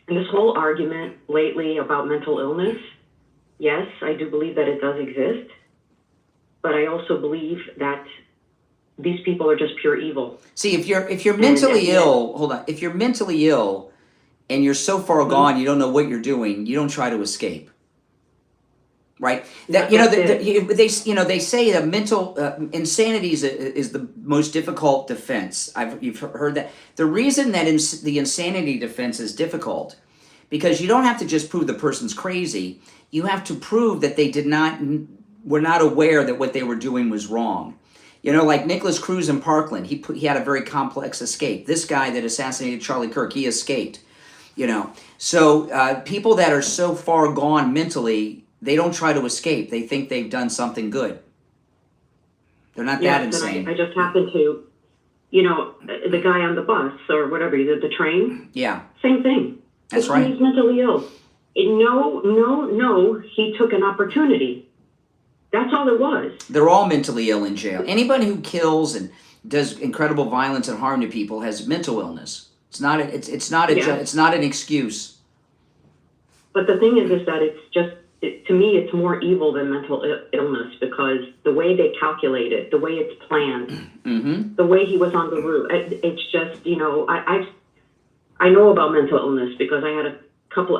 in this whole argument lately about mental illness, yes, I do believe that it does exist, but I also believe that these people are just pure evil. See, if you're mentally ill, hold on. If you're mentally ill and you're so far gone, you don't know what you're doing, you don't try to escape. Right? That they say that mental insanity is the most difficult defense. You've heard that. The reason that the insanity defense is difficult, because you don't have to just prove the person's crazy. You have to prove that they were not aware that what they were doing was wrong. You know, like Nicholas Cruz in Parkland, he had a very complex escape. This guy that assassinated Charlie Kirk, he escaped. You know, so people that are so far gone mentally, they don't try to escape. They think they've done something good. They're not that insane. I just happened to, you know, the guy on the bus or whatever, the train. Yeah. Same thing. That's right. He's mentally ill. No, he took an opportunity. That's all it was. They're all mentally ill in jail. Anybody who kills and does incredible violence and harm to people has mental illness. It's not an excuse. But the thing is that it's just, to me, it's more evil than mental illness, because the way they calculate it, the way it's planned, mm-hmm. the way he was on the route, it's just, you know, I know about mental illness because I have a couple.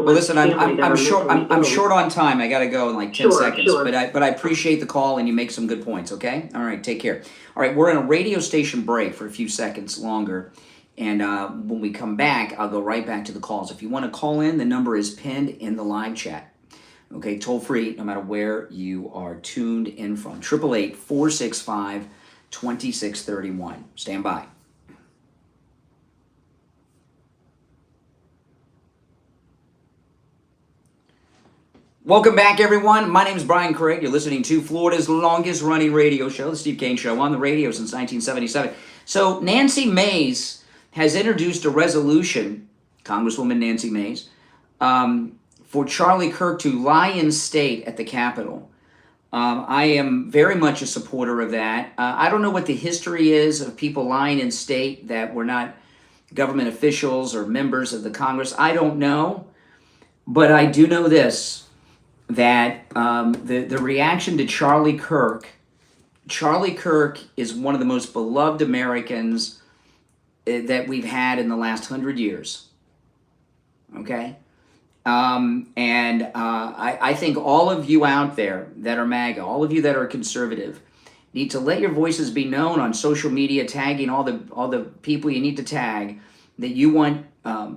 Well, listen, I'm short on time. I got to go in like 10 seconds. Sure. But I appreciate the call, and you make some good points. Okay. All right. Take care. All right. We're in a radio station break for a few seconds longer. And when we come back, I'll go right back to the calls. If you want to call in, the number is pinned in the live chat. Okay, toll free, no matter where you are tuned in from. 888-465-2631. Stand by. Welcome back, everyone. My name is Brian Craig. You're listening to Florida's longest running radio show, The Steve Kane Show, on the radio since 1977. So Nancy Mace has introduced a resolution, Congresswoman Nancy Mace, for Charlie Kirk to lie in state at the Capitol. I am very much a supporter of that. I don't know what the history is of people lying in state that were not government officials or members of the Congress. I don't know. But I do know this, that the reaction to Charlie Kirk is one of the most beloved Americans that we've had in the last 100 years. Okay? I think all of you out there that are MAGA, all of you that are conservative, need to let your voices be known on social media, tagging all the people you need to tag, that you want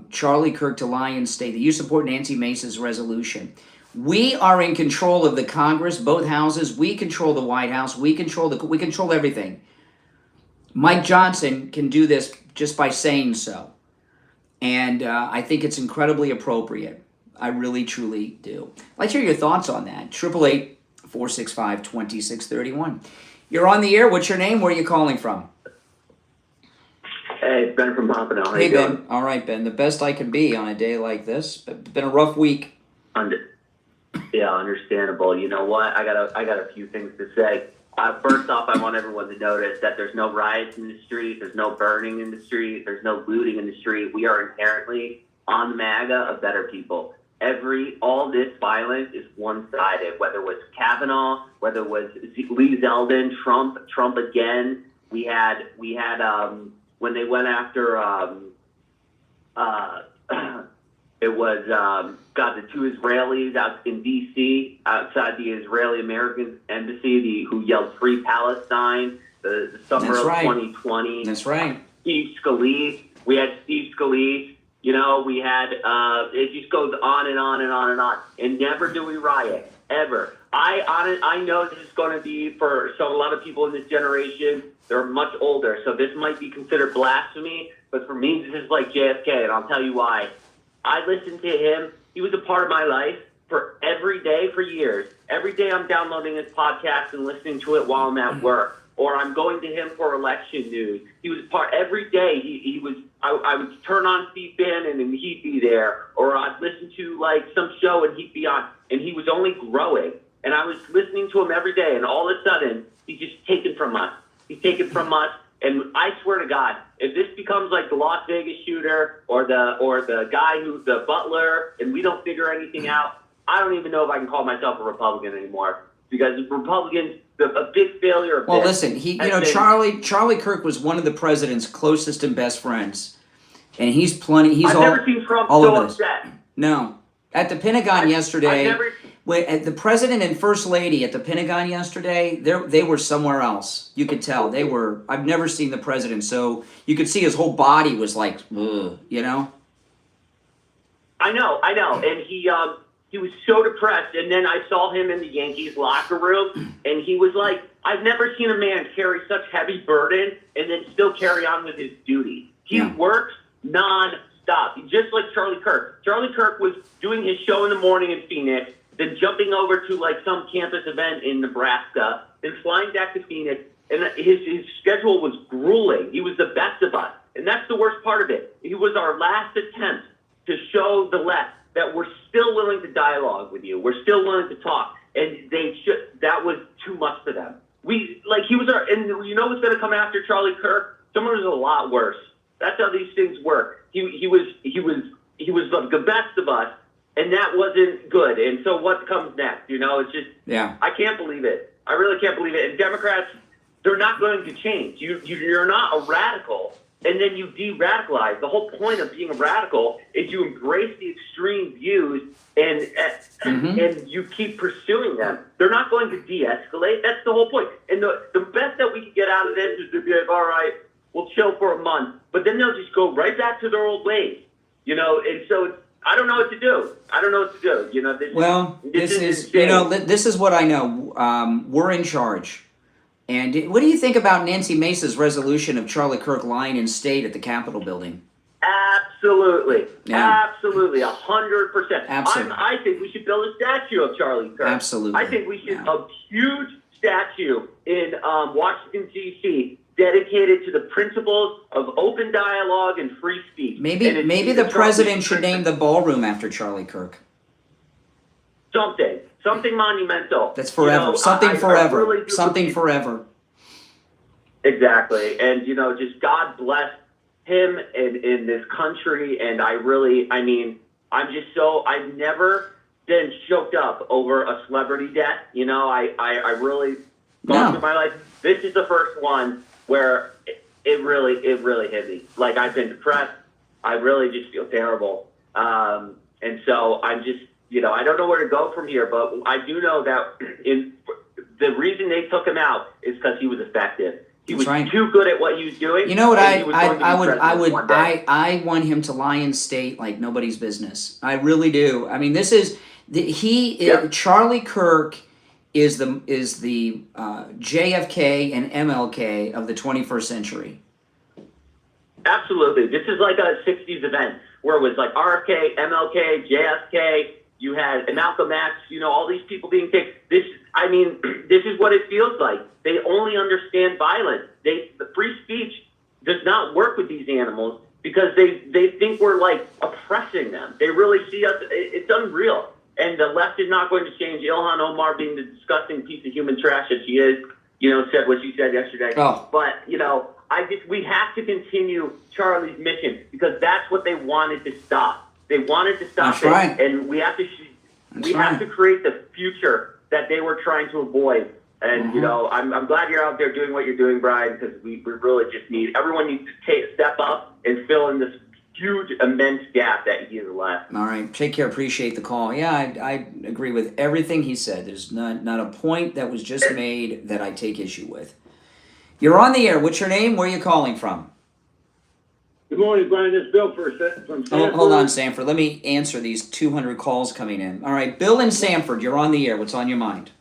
Charlie Kirk to lie in state, that you support Nancy Mace's resolution. We are in control of the Congress, both houses. We control the White House. We control everything. Mike Johnson can do this just by saying so. And I think it's incredibly appropriate. I really, truly do. I'd like to hear your thoughts on that. 888-465-2631. You're on the air. What's your name? Where are you calling from? Hey, it's Ben from Pompano. How Hey, you doing? Ben. All right, Ben. The best I can be on a day like this. It's been a rough week. Yeah, understandable. You know what? I got a few things to say. First off, I want everyone to notice that there's no riots in the street, there's no burning in the street, there's no looting in the street. We are inherently on the MAGA of better people. All this violence is one-sided, whether it was Kavanaugh, whether it was Lee Zeldin, Trump again. We had when they went after it was the two Israelis out in D.C. outside the Israeli-American embassy, who yelled "Free Palestine." The summer of 2020. That's right. Steve Scalise. We had Steve Scalise. We had it just goes on and on and on and on. And never do we riot ever. I know this is going to be for a lot of people in this generation. They're much older, so this might be considered blasphemy. But for me, this is like JFK, and I'll tell you why. I listened to him. He was a part of my life for every day for years. Every day I'm downloading his podcast and listening to it while I'm at work, or I'm going to him for election news. He was part every day. He was. I would turn on Steve Bannon and he'd be there, or I'd listen to like some show and he'd be on, and he was only growing. And I was listening to him every day, and all of a sudden he's just taken from us. He's taken from us. And I swear to God, if this becomes like the Las Vegas shooter or the guy who's the butler, and we don't figure anything out, I don't even know if I can call myself a Republican anymore, because Republicans, a big failure of Well, this listen, Charlie Kirk was one of the president's closest and best friends, and he's I've never seen Trump all so of this. upset. No, at the Pentagon yesterday. I've The president and first lady at the Pentagon yesterday, they were somewhere else. You could tell they were. I've never seen the president, so you could see his whole body was like, ugh, I know, and he was so depressed. And then I saw him in the Yankees locker room, and he was like, I've never seen a man carry such heavy burden and then still carry on with his duty. He works non-stop, just like Charlie Kirk. Charlie Kirk was doing his show in the morning in Phoenix, then jumping over to like some campus event in Nebraska, then flying back to Phoenix, and his schedule was grueling. He was the best of us, and that's the worst part of it. He was our last attempt to show the left that we're still willing to dialogue with you. We're still willing to talk, and that was too much for them. He was our, and you know what's going to come after Charlie Kirk? Someone who's a lot worse. That's how these things work. He was the best of us. And that wasn't good. And so what comes next? It's just, I can't believe it. I really can't believe it. And Democrats, they're not going to change. You're not a radical, and then you de-radicalize. The whole point of being a radical is you embrace the extreme views and you keep pursuing them. They're not going to de-escalate. That's the whole point. And the best that we can get out of this is to be like, all right, we'll chill for a month. But then they'll just go right back to their old ways. And so I don't know what to do. This is what I know. We're in charge. And what do you think about Nancy Mace's resolution of Charlie Kirk lying in state at the Capitol building? Absolutely. Yeah. Absolutely. 100%. Absolutely. I think we should build a statue of Charlie Kirk. Absolutely. I think we should a huge statue in Washington, D.C., dedicated to the principles of open dialogue and free speech. Maybe the president should name the ballroom after Charlie Kirk. Something monumental. That's forever. Something forever. Exactly. And, just God bless him in this country. And I've never been choked up over a celebrity death. I really, most of my life, this is the first one where it really hit me. Like, I've been depressed. I really just feel terrible. And so I'm just, I don't know where to go from here, but I do know that the reason they took him out is because he was effective. He was too good at what he was doing. You know what I want him to lie in state like nobody's business. I really do. I mean, Charlie Kirk is the JFK and MLK of the 21st century. Absolutely. This is like a 60s event where it was like RFK, MLK, JFK. You had Malcolm X, all these people being taken. This is what it feels like. They only understand violence. The free speech does not work with these animals because they think we're like oppressing them. They really see us. It's unreal. And the left is not going to change. Ilhan Omar being the disgusting piece of human trash that she is. said what she said yesterday. Oh. But, we have to continue Charlie's mission because that's what they wanted to stop. They wanted to stop That's it, right. and we have to create the future that they were trying to avoid. And I'm glad you're out there doing what you're doing, Brian, because we really just everyone needs to step up and fill in this huge, immense gap that he has left. All right, take care. Appreciate the call. Yeah, I agree with everything he said. There's not a point that was just made that I take issue with. You're on the air. What's your name? Where are you calling from? Good morning, Brian. This is Bill from Sanford. Hold on, Sanford. Let me answer these 200 calls coming in. All right, Bill in Sanford, you're on the air. What's on your mind?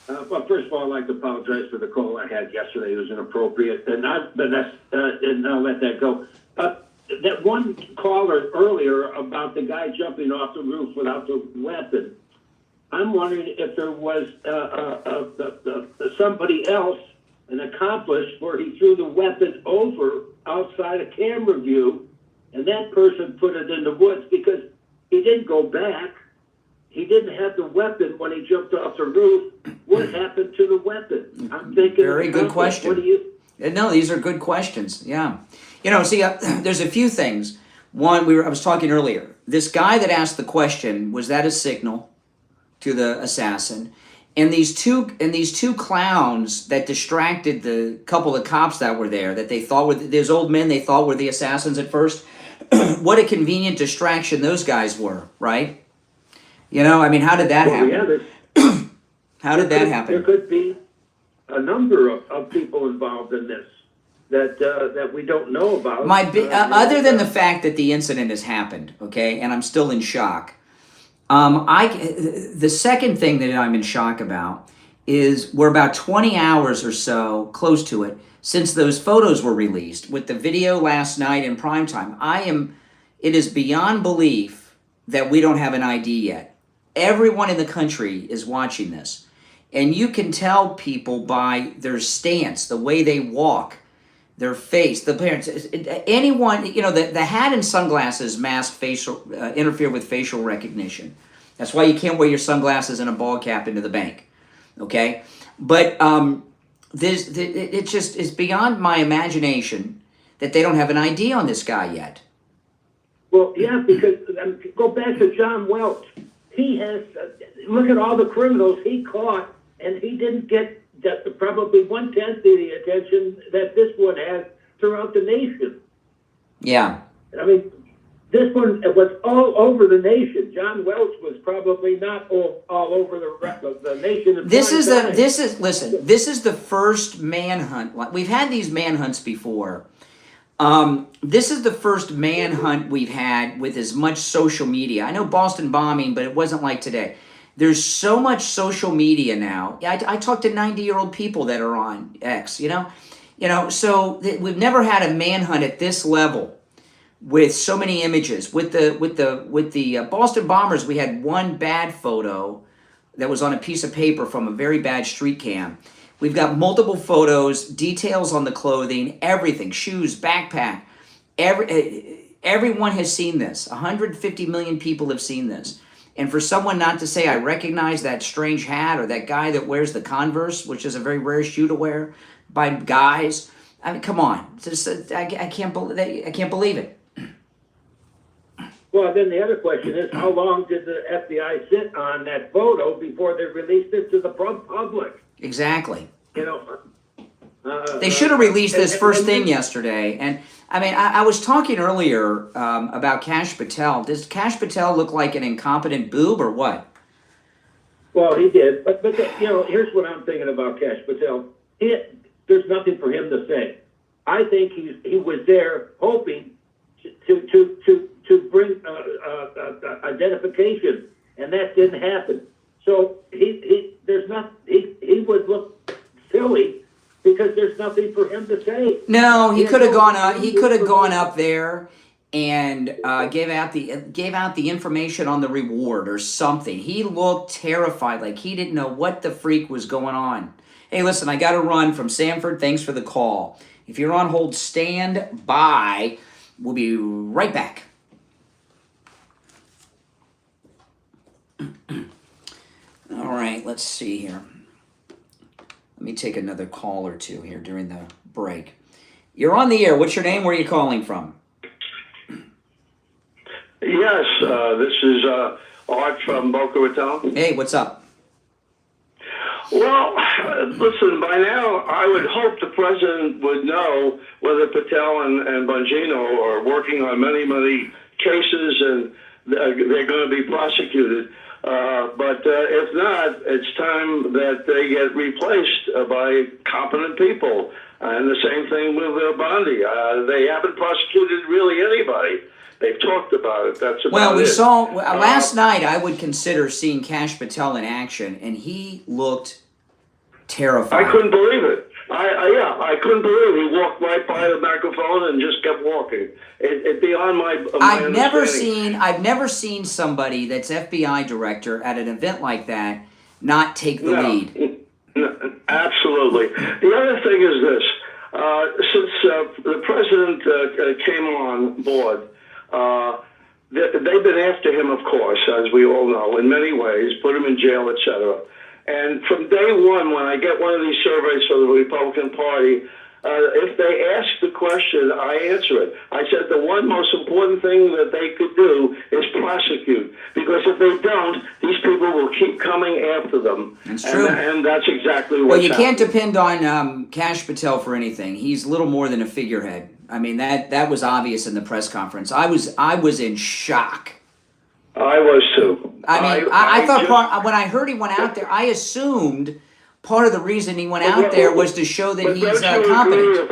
Well, first of all, I'd like to apologize for the call I had yesterday. It was inappropriate, and I'll let that go. That one caller earlier about the guy jumping off the roof without the weapon, I'm wondering if there was somebody else, an accomplice, where he threw the weapon over outside a camera view, and that person put it in the woods because he didn't go back. He didn't have the weapon when he jumped off the roof. What happened to the weapon? I'm thinking. Very good question. What do you? No, these are good questions. Yeah. See, there's a few things. One, I was talking earlier. This guy that asked the question, was that a signal to the assassin? And these two clowns that distracted the couple of cops that were there, that they thought were those old men they thought were the assassins at first. What a convenient distraction those guys were, right? How did that happen? How did that happen? There could be a number of people involved in this that we don't know about. Other than the fact that the incident has happened, okay, and I'm still in shock. The second thing that I'm in shock about is we're about 20 hours or so, close to it, since those photos were released with the video last night in primetime. It is beyond belief that we don't have an ID yet. Everyone in the country is watching this. And you can tell people by their stance, the way they walk, their face, the parents, anyone, the hat and sunglasses mask interfere with facial recognition. That's why you can't wear your sunglasses and a ball cap into the bank, okay? But it just is beyond my imagination that they don't have an ID on this guy yet. Well, yeah, because go back to John Welch. He has, look at all the criminals he caught, and he didn't get probably 1/10 of the attention that this one has throughout the nation. Yeah. This one was all over the nation. John Welch was probably not all over the nation. This is the first manhunt. We've had these manhunts before. This is the first manhunt we've had with as much social media. I know Boston bombing, but it wasn't like today. There's so much social media now. I talk to 90-year-old people that are on X, so we've never had a manhunt at this level with so many images. With the Boston bombers, we had one bad photo that was on a piece of paper from a very bad street cam. We've got multiple photos, details on the clothing, everything, shoes, backpack. Everyone has seen this. 150 million people have seen this. And for someone not to say, I recognize that strange hat or that guy that wears the Converse, which is a very rare shoe to wear by guys. Come on. I can't believe it. Well, then the other question is, how long did the FBI sit on that photo before they released it to the public? Exactly. They should have released this first thing yesterday. And I was talking earlier about Kash Patel. Does Kash Patel look like an incompetent boob or what? Well, he did. But here's what I'm thinking about Kash Patel. There's nothing for him to say. I think he was there hoping to bring identification, and that didn't happen. So he would look silly because there's nothing for him to say. No, he could have gone up. He could have gone up there and gave out the information on the reward or something. He looked terrified, like he didn't know what the freak was going on. Hey, listen, I got to run from Sanford. Thanks for the call. If you're on hold, stand by. We'll be right back. All right, let's see here. Let me take another call or two here during the break. You're on the air. What's your name? Where are you calling from? Yes, this is Art from Boca Raton. Hey, what's up? Well, listen, by now I would hope the president would know whether Patel and Bongino are working on many, many cases and they're going to be prosecuted. But if not, it's time that they get replaced by competent people. And the same thing with Bondi. They haven't prosecuted really anybody. They've talked about it. That's about it. Well, we saw last night. I would consider seeing Kash Patel in action, and he looked terrified. I couldn't believe it. I couldn't believe it. He walked right by the microphone and just kept walking. It beyond my I've never seen somebody that's FBI director at an event like that not take the lead. No, absolutely. The other thing is this: since the president came on board. They've been after him, of course, as we all know, in many ways, put him in jail, etc. And from day one, when I get one of these surveys for the Republican Party, if they ask the question, I answer it. I said the one most important thing that they could do is prosecute. Because if they don't, these people will keep coming after them. That's true. And that's exactly what Well, you can't depend on Kash Patel for anything. He's little more than a figurehead. I mean, that was obvious in the press conference. I was in shock. I was too. I mean, I thought when I heard he went out there, I assumed part of the reason he went out there was to show that he's competent.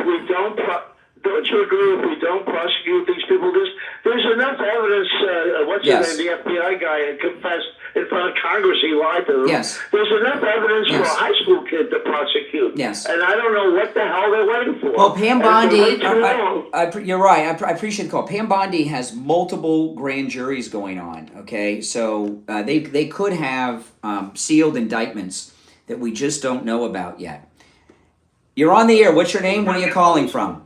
Don't you agree if we don't prosecute these people? There's enough evidence. His name? The FBI guy confessed in front of Congress he lied to them. Yes. There's enough evidence for a high school kid to prosecute. Yes. And I don't know what the hell they're waiting for. Well, Pam Bondi, you're right. I appreciate the call. Pam Bondi has multiple grand juries going on. Okay, so they could have sealed indictments that we just don't know about yet. You're on the air. What's your name? Where are you calling from?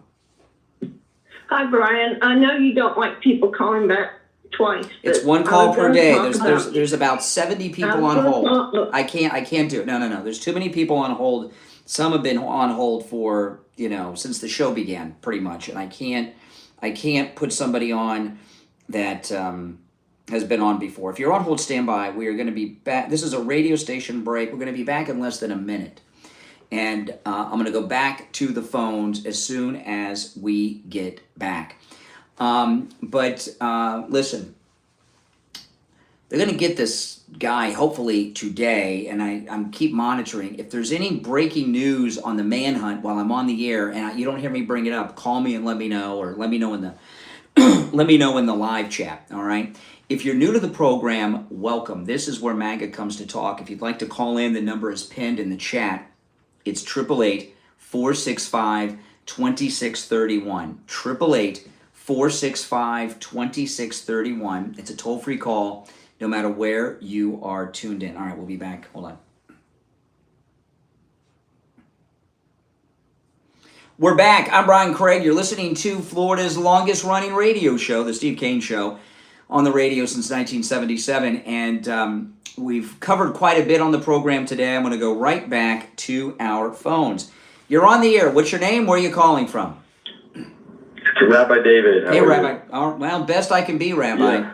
Hi, Brian. I know you don't like people calling back twice. It's one call per day. There's about 70 people on hold. I can't do it. No. There's too many people on hold. Some have been on hold for, since the show began, pretty much. And I can't put somebody on that has been on before. If you're on hold, stand by. We are going to be back. This is a radio station break. We're going to be back in less than a minute. And I'm going to go back to the phones as soon as we get back. But listen, they're going to get this guy hopefully today, and I'm keep monitoring. If there's any breaking news on the manhunt while I'm on the air and you don't hear me bring it up, call me and let me know, or let me know in the let me know in the live chat. All right. If you're new to the program, welcome. This is where MAGA comes to talk. If you'd like to call in, the number is pinned in the chat. It's 888-465-2631. 888-465-2631. It's a toll-free call, no matter where you are tuned in. All right, we'll be back. Hold on. We're back. I'm Brian Craig. You're listening to Florida's longest-running radio show, The Steve Kane Show, on the radio since 1977. And we've covered quite a bit on the program today. I'm going to go right back to our phones. You're on the air. What's your name? Where are you calling from? Rabbi David. Hey, Rabbi. Well, best I can be, Rabbi. Yeah.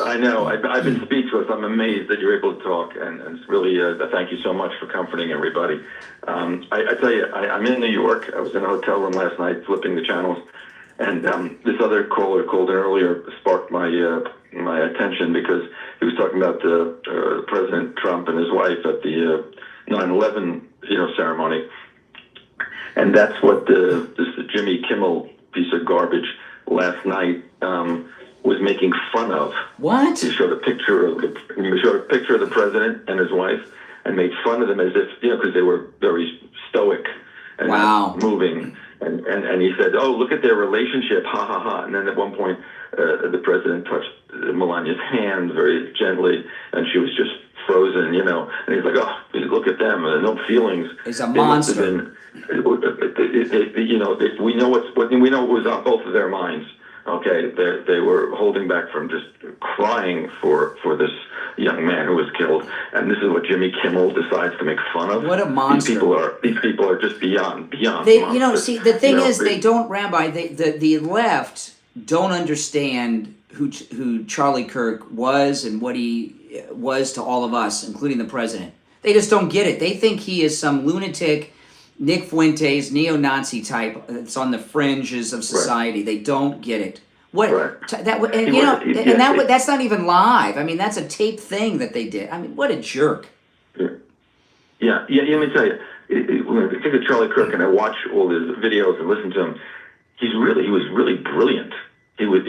I know. I've been speechless. I'm amazed that you're able to talk, and it's really thank you so much for comforting everybody. I tell you, I'm in New York. I was in a hotel room last night flipping the channels, and this other caller called in earlier sparked my attention because he was talking about President Trump and his wife at the 9/11 ceremony, and that's what this Jimmy Kimmel piece of garbage last night was making fun of. What? He showed a picture of the president and his wife and made fun of them as if because they were very stoic and not moving. And he said, "Oh, look at their relationship, ha ha ha." And then at one point, the president touched Melania's hand very gently, and she was just frozen, And he's like, "Oh, look at them, no feelings." He's a monster. We know what was on both of their minds. Okay, they were holding back from just crying for this, young man who was killed, and this is what Jimmy Kimmel decides to make fun of. What a monster! These people are just beyond. They, monsters. see, the thing is, they don't, Rabbi. The left don't understand who Charlie Kirk was and what he was to all of us, including the president. They just don't get it. They think he is some lunatic, Nick Fuentes, neo-Nazi type that's on the fringes of society. Right. They don't get it. That's not even live. I mean, that's a taped thing that they did. I mean, what a jerk. Yeah. Let me tell you. When I think of Charlie Kirk and I watch all his videos and listen to him, he was really brilliant. He was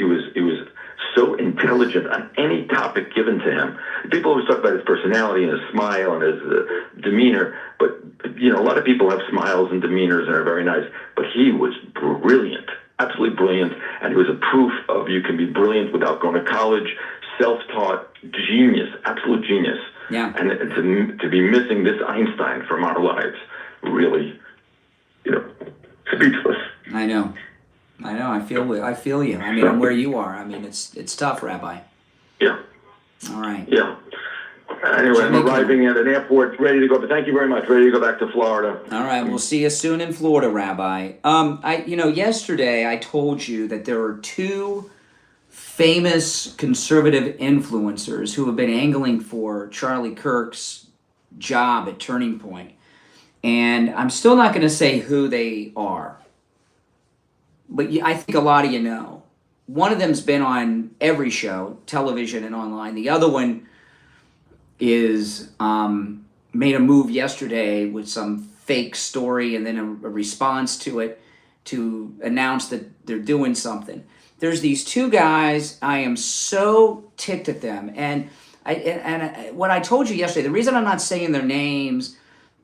so intelligent on any topic given to him. People always talk about his personality and his smile and his demeanor, but a lot of people have smiles and demeanors and are very nice. But he was brilliant, absolutely brilliant, and he was a proof of you can be brilliant without going to college, self-taught, genius, absolute genius. Yeah. And to be missing this Einstein from our lives, really, speechless. I know. I feel you. I mean, I'm where you are. I mean, it's tough, Rabbi. Yeah. All right. Yeah. Anyway, I'm arriving at an airport, ready to go. But thank you very much. Ready to go back to Florida. All right. We'll see you soon in Florida, Rabbi. Yesterday I told you that there are two famous conservative influencers who have been angling for Charlie Kirk's job at Turning Point, and I'm still not going to say who they are. But I think a lot of you know. One of them's been on every show, television and online. The other one is made a move yesterday with some fake story and then a response to it to announce that they're doing something. There's these two guys. I am so ticked at them. And what I told you yesterday, the reason I'm not saying their names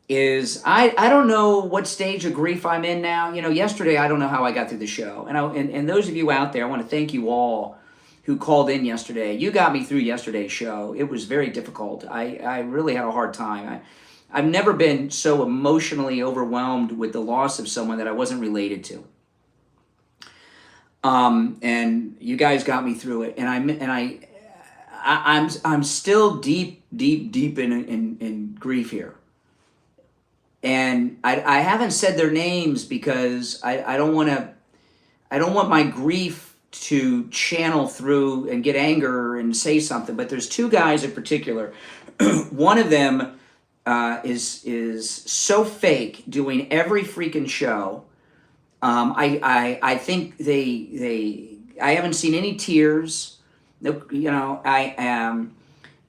is I don't know what stage of grief I'm in now. Yesterday I don't know how I got through the show. And those of you out there, I want to thank you all who called in yesterday. You got me through yesterday's show. It was very difficult. I really had a hard time. I've never been so emotionally overwhelmed with the loss of someone that I wasn't related to. And you guys got me through it. And I'm still deep in grief here. And I haven't said their names because I don't want my grief to channel through and get anger and say something. But there's two guys in particular. One of them is so fake, doing every freaking show. I think I haven't seen any tears. I am.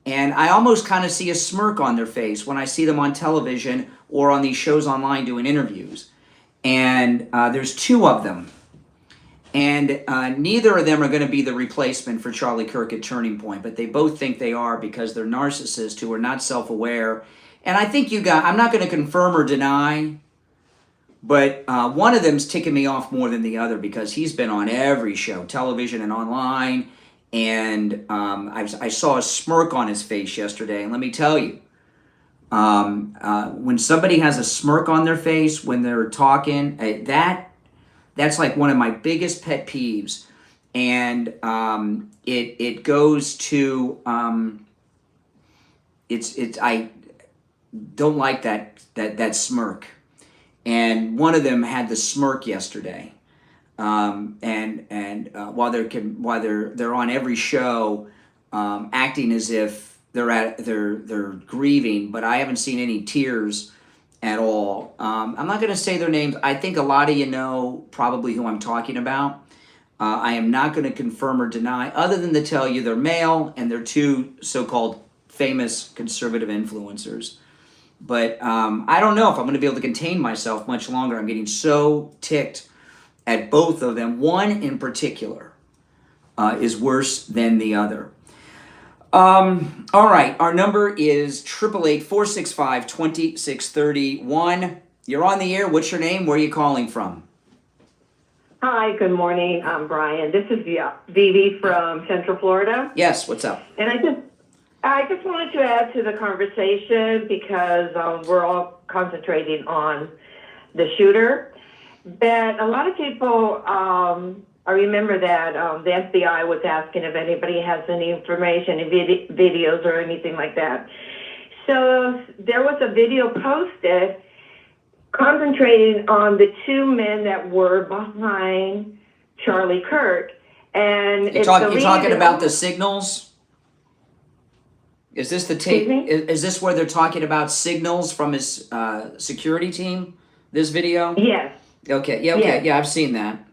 And I almost kind of see a smirk on their face when I see them on television or on these shows online doing interviews. And there's two of them. And neither of them are going to be the replacement for Charlie Kirk at Turning Point, but they both think they are because they're narcissists who are not self-aware. And I think I'm not going to confirm or deny, but one of them's ticking me off more than the other because he's been on every show, television and online. And I saw a smirk on his face yesterday. And let me tell you, when somebody has a smirk on their face when they're talking, that's like one of my biggest pet peeves. And it goes to I don't like that smirk. And one of them had the smirk yesterday. While they're on every show, acting as if they're grieving, but I haven't seen any tears at all. I'm not going to say their names. I think a lot of you know probably who I'm talking about. I am not going to confirm or deny, other than to tell you they're male and they're two so-called famous conservative influencers. But I don't know if I'm going to be able to contain myself much longer. I'm getting so ticked at both of them. One in particular is worse than the other. All right, our number is 888-465-2631. You're on the air. What's your name? Where are you calling from? Hi, good morning. I'm Brian. This is Vivi from Central Florida. Yes, what's up? And I just wanted to add to the conversation because we're all concentrating on the shooter. But a lot of people I remember that the FBI was asking if anybody has any information, videos or anything like that. So there was a video posted concentrating on the two men that were behind Charlie Kirk. And You're talking about the signals? Is this the tape? Is this where they're talking about signals from his security team? This video? Yes. Okay. Yeah. Okay. Yes. Yeah, I've seen that.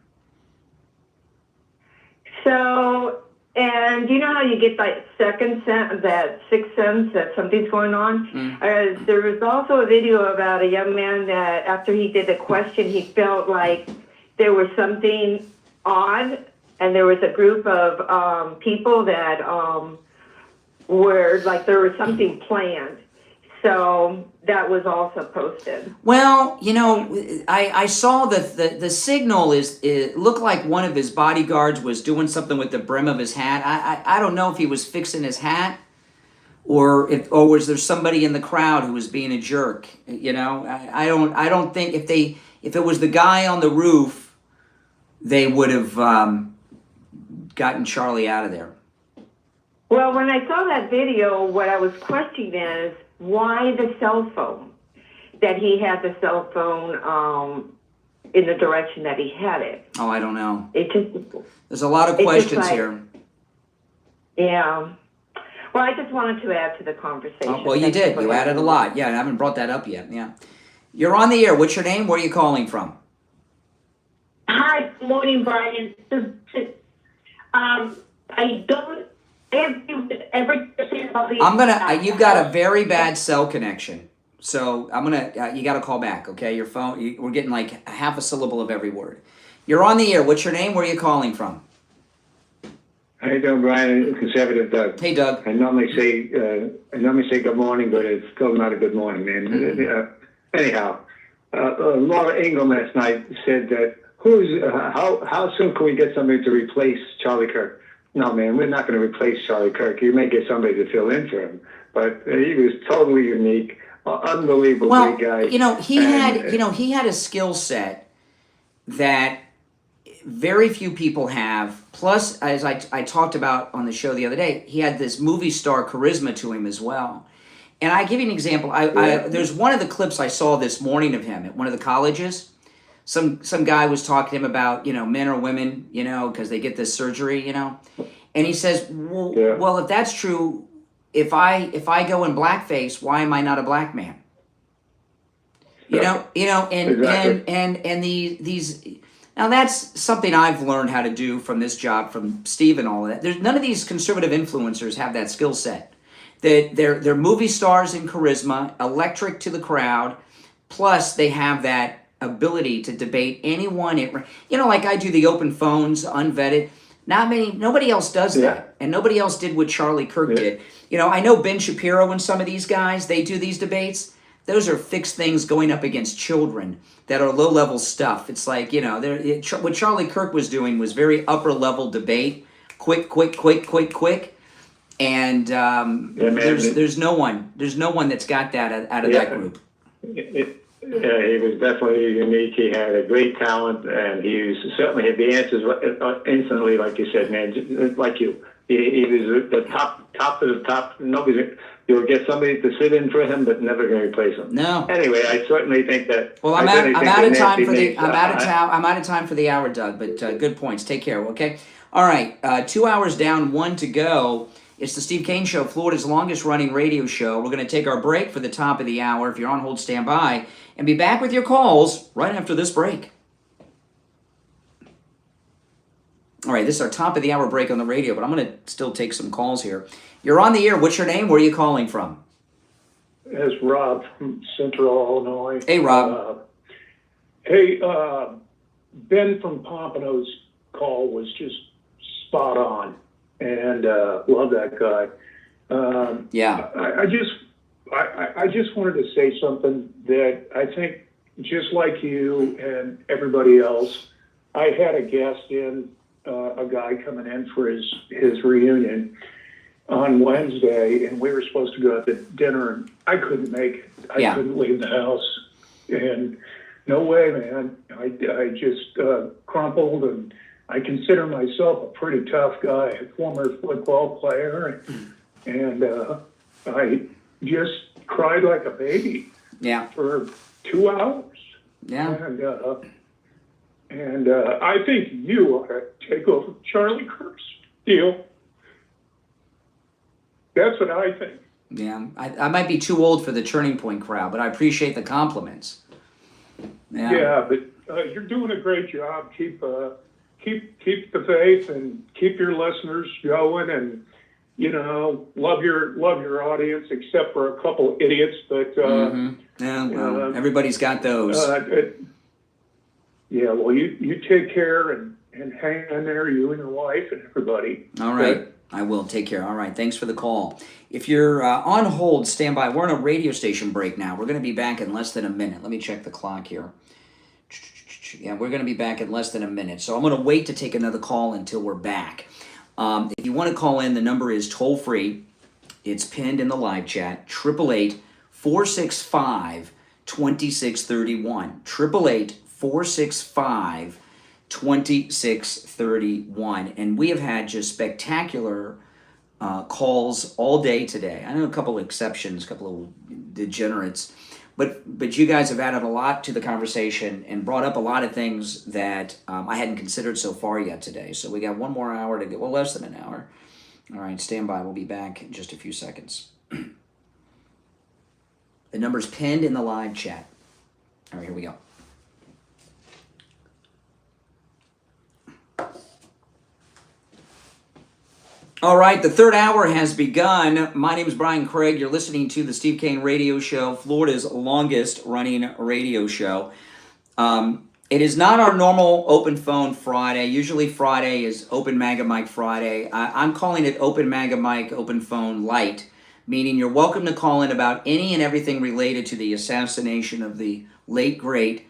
So, and you know how you get that that sixth sense that something's going on? There was also a video about a young man that after he did the question, he felt like there was something odd, and there was a group of people that were like there was something planned. So that was also posted. Well, you know, I saw the signal it looked like one of his bodyguards was doing something with the brim of his hat. I don't know if he was fixing his hat or was there somebody in the crowd who was being a jerk. You know, I don't think if it was the guy on the roof, they would have gotten Charlie out of there. Well, when I saw that video, what I was questioning is why the cell phone, that he had the cell phone in the direction that he had it. Oh, I don't know. There's a lot of questions here. Yeah. Well, I just wanted to add to the conversation. Oh, well, you did. You added a lot. Yeah, I haven't brought that up yet. Yeah. You're on the air. What's your name? Where are you calling from? Hi, good morning, Brian. I don't ever about the. You've got a very bad cell connection. So you got to call back, okay? Your phone, we're getting like half a syllable of every word. You're on the air. What's your name? Where are you calling from? How you doing, Brian? Conservative Doug. Hey, Doug. I normally say good morning, but it's still not a good morning, man. Anyhow, Laura Ingram last night said that how soon can we get somebody to replace Charlie Kirk? No, man, we're not going to replace Charlie Kirk. You may get somebody to fill in for him, but he was totally unique, unbelievable great guy. You know, he had a skill set that very few people have. Plus, as I talked about on the show the other day, he had this movie star charisma to him as well. And I give you an example. There's one of the clips I saw this morning of him at one of the colleges. Some guy was talking to him about, men or women, because they get this surgery, and he says, well, if that's true, if I go in blackface, why am I not a black man? Exactly. And these now that's something I've learned how to do from this job from Steve and all of that. There's none of these conservative influencers have that skill set. They're movie stars in charisma, electric to the crowd, plus they have that ability to debate anyone. Like I do the open phones, unvetted. Nobody else does that. And nobody else did what Charlie Kirk did. I know Ben Shapiro and some of these guys, they do these debates. Those are fixed things going up against children that are low-level stuff. It's like, what Charlie Kirk was doing was very upper-level debate. Quick. And there's no one that's got that out of that group. Yeah, he was definitely unique. He had a great talent, and he certainly had the answers instantly, like you said, man, just like you. He was the top of the top. You'll get somebody to sit in for him, but never going to replace him. No. Anyway, I certainly think that. Well, I'm out of time for the hour, Doug. But good points. Take care. Okay. All right. 2 hours down, 1 to go. It's the Steve Kane Show, Florida's longest running radio show. We're going to take our break for the top of the hour. If you're on hold, stand by. And be back with your calls right after this break. All right, this is our top of the hour break on the radio, but I'm going to still take some calls here. You're on the air. What's your name? Where are you calling from? It's Rob from Central Illinois. Hey, Rob. Ben from Pompano's call was just spot on, and love that guy. Yeah. I just wanted to say something that I think, just like you and everybody else, I had a guest in, a guy coming in for his reunion on Wednesday, and we were supposed to go out to dinner, and I couldn't make it. I couldn't leave the house, and no way, man. I just crumpled and I consider myself a pretty tough guy, a former football player, and I just cried like a baby. Yeah. For 2 hours. Yeah. And I think you ought to take over Charlie Kirk's deal. That's what I think. Yeah, I might be too old for the Turning Point crowd, but I appreciate the compliments. Yeah, but you're doing a great job. Keep the faith and keep your listeners going, and love your audience, except for a couple idiots. But yeah, well, everybody's got those. Yeah, well, you take care and hang in there, you and your wife and everybody. All right. I will. Take care. All right. Thanks for the call. If you're on hold, stand by. We're on a radio station break now. We're going to be back in less than a minute. Let me check the clock here. Yeah, we're going to be back in less than a minute. So I'm going to wait to take another call until we're back. If you want to call in, the number is toll free. It's pinned in the live chat. 888-465-2631. 888-465-2631. And we have had just spectacular calls all day today. I know a couple of exceptions, a couple of degenerates, but you guys have added a lot to the conversation and brought up a lot of things that I hadn't considered so far yet today. So we got one more hour to get, well, less than an hour. All right, stand by. We'll be back in just a few seconds. The number's pinned in the live chat. All right, here we go. All right, the third hour has begun. My name is Brian Craig. You're listening to the Steve Kane Radio Show, Florida's longest running radio show. It is not our normal open phone Friday. Usually Friday is Open Maga Mike Friday. I'm calling it Open Maga Mike Open Phone Light, meaning you're welcome to call in about any and everything related to the assassination of the late, great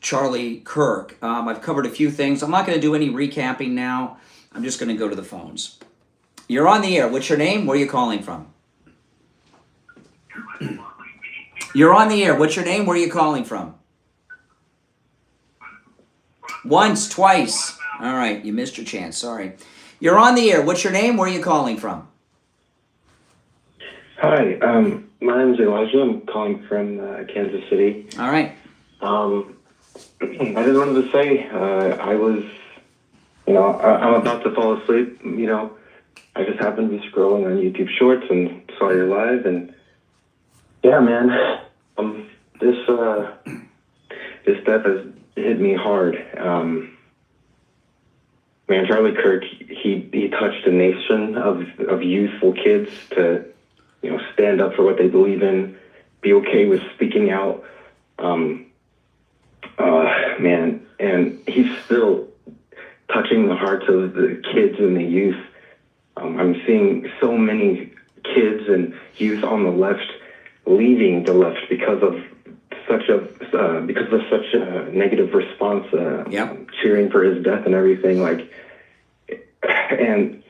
Charlie Kirk. I've covered a few things. I'm not going to do any recapping now. I'm just going to go to the phones. You're on the air. What's your name? Where are you calling from? You're on the air. What's your name? Where are you calling from? Once, twice. All right, you missed your chance. Sorry. You're on the air. What's your name? Where are you calling from? Hi, my name is Elijah. I'm calling from Kansas City. All right. I just wanted to say I was, I'm about to fall asleep, I just happened to be scrolling on YouTube Shorts and saw your live, and yeah, man, this death has hit me hard. Man, Charlie Kirk, he touched a nation of youthful kids to, stand up for what they believe in, be okay with speaking out. Man, and he's still touching the hearts of the kids and the youth. I'm seeing so many kids and youth on the left leaving the left because of such a negative response, cheering for his death and everything. And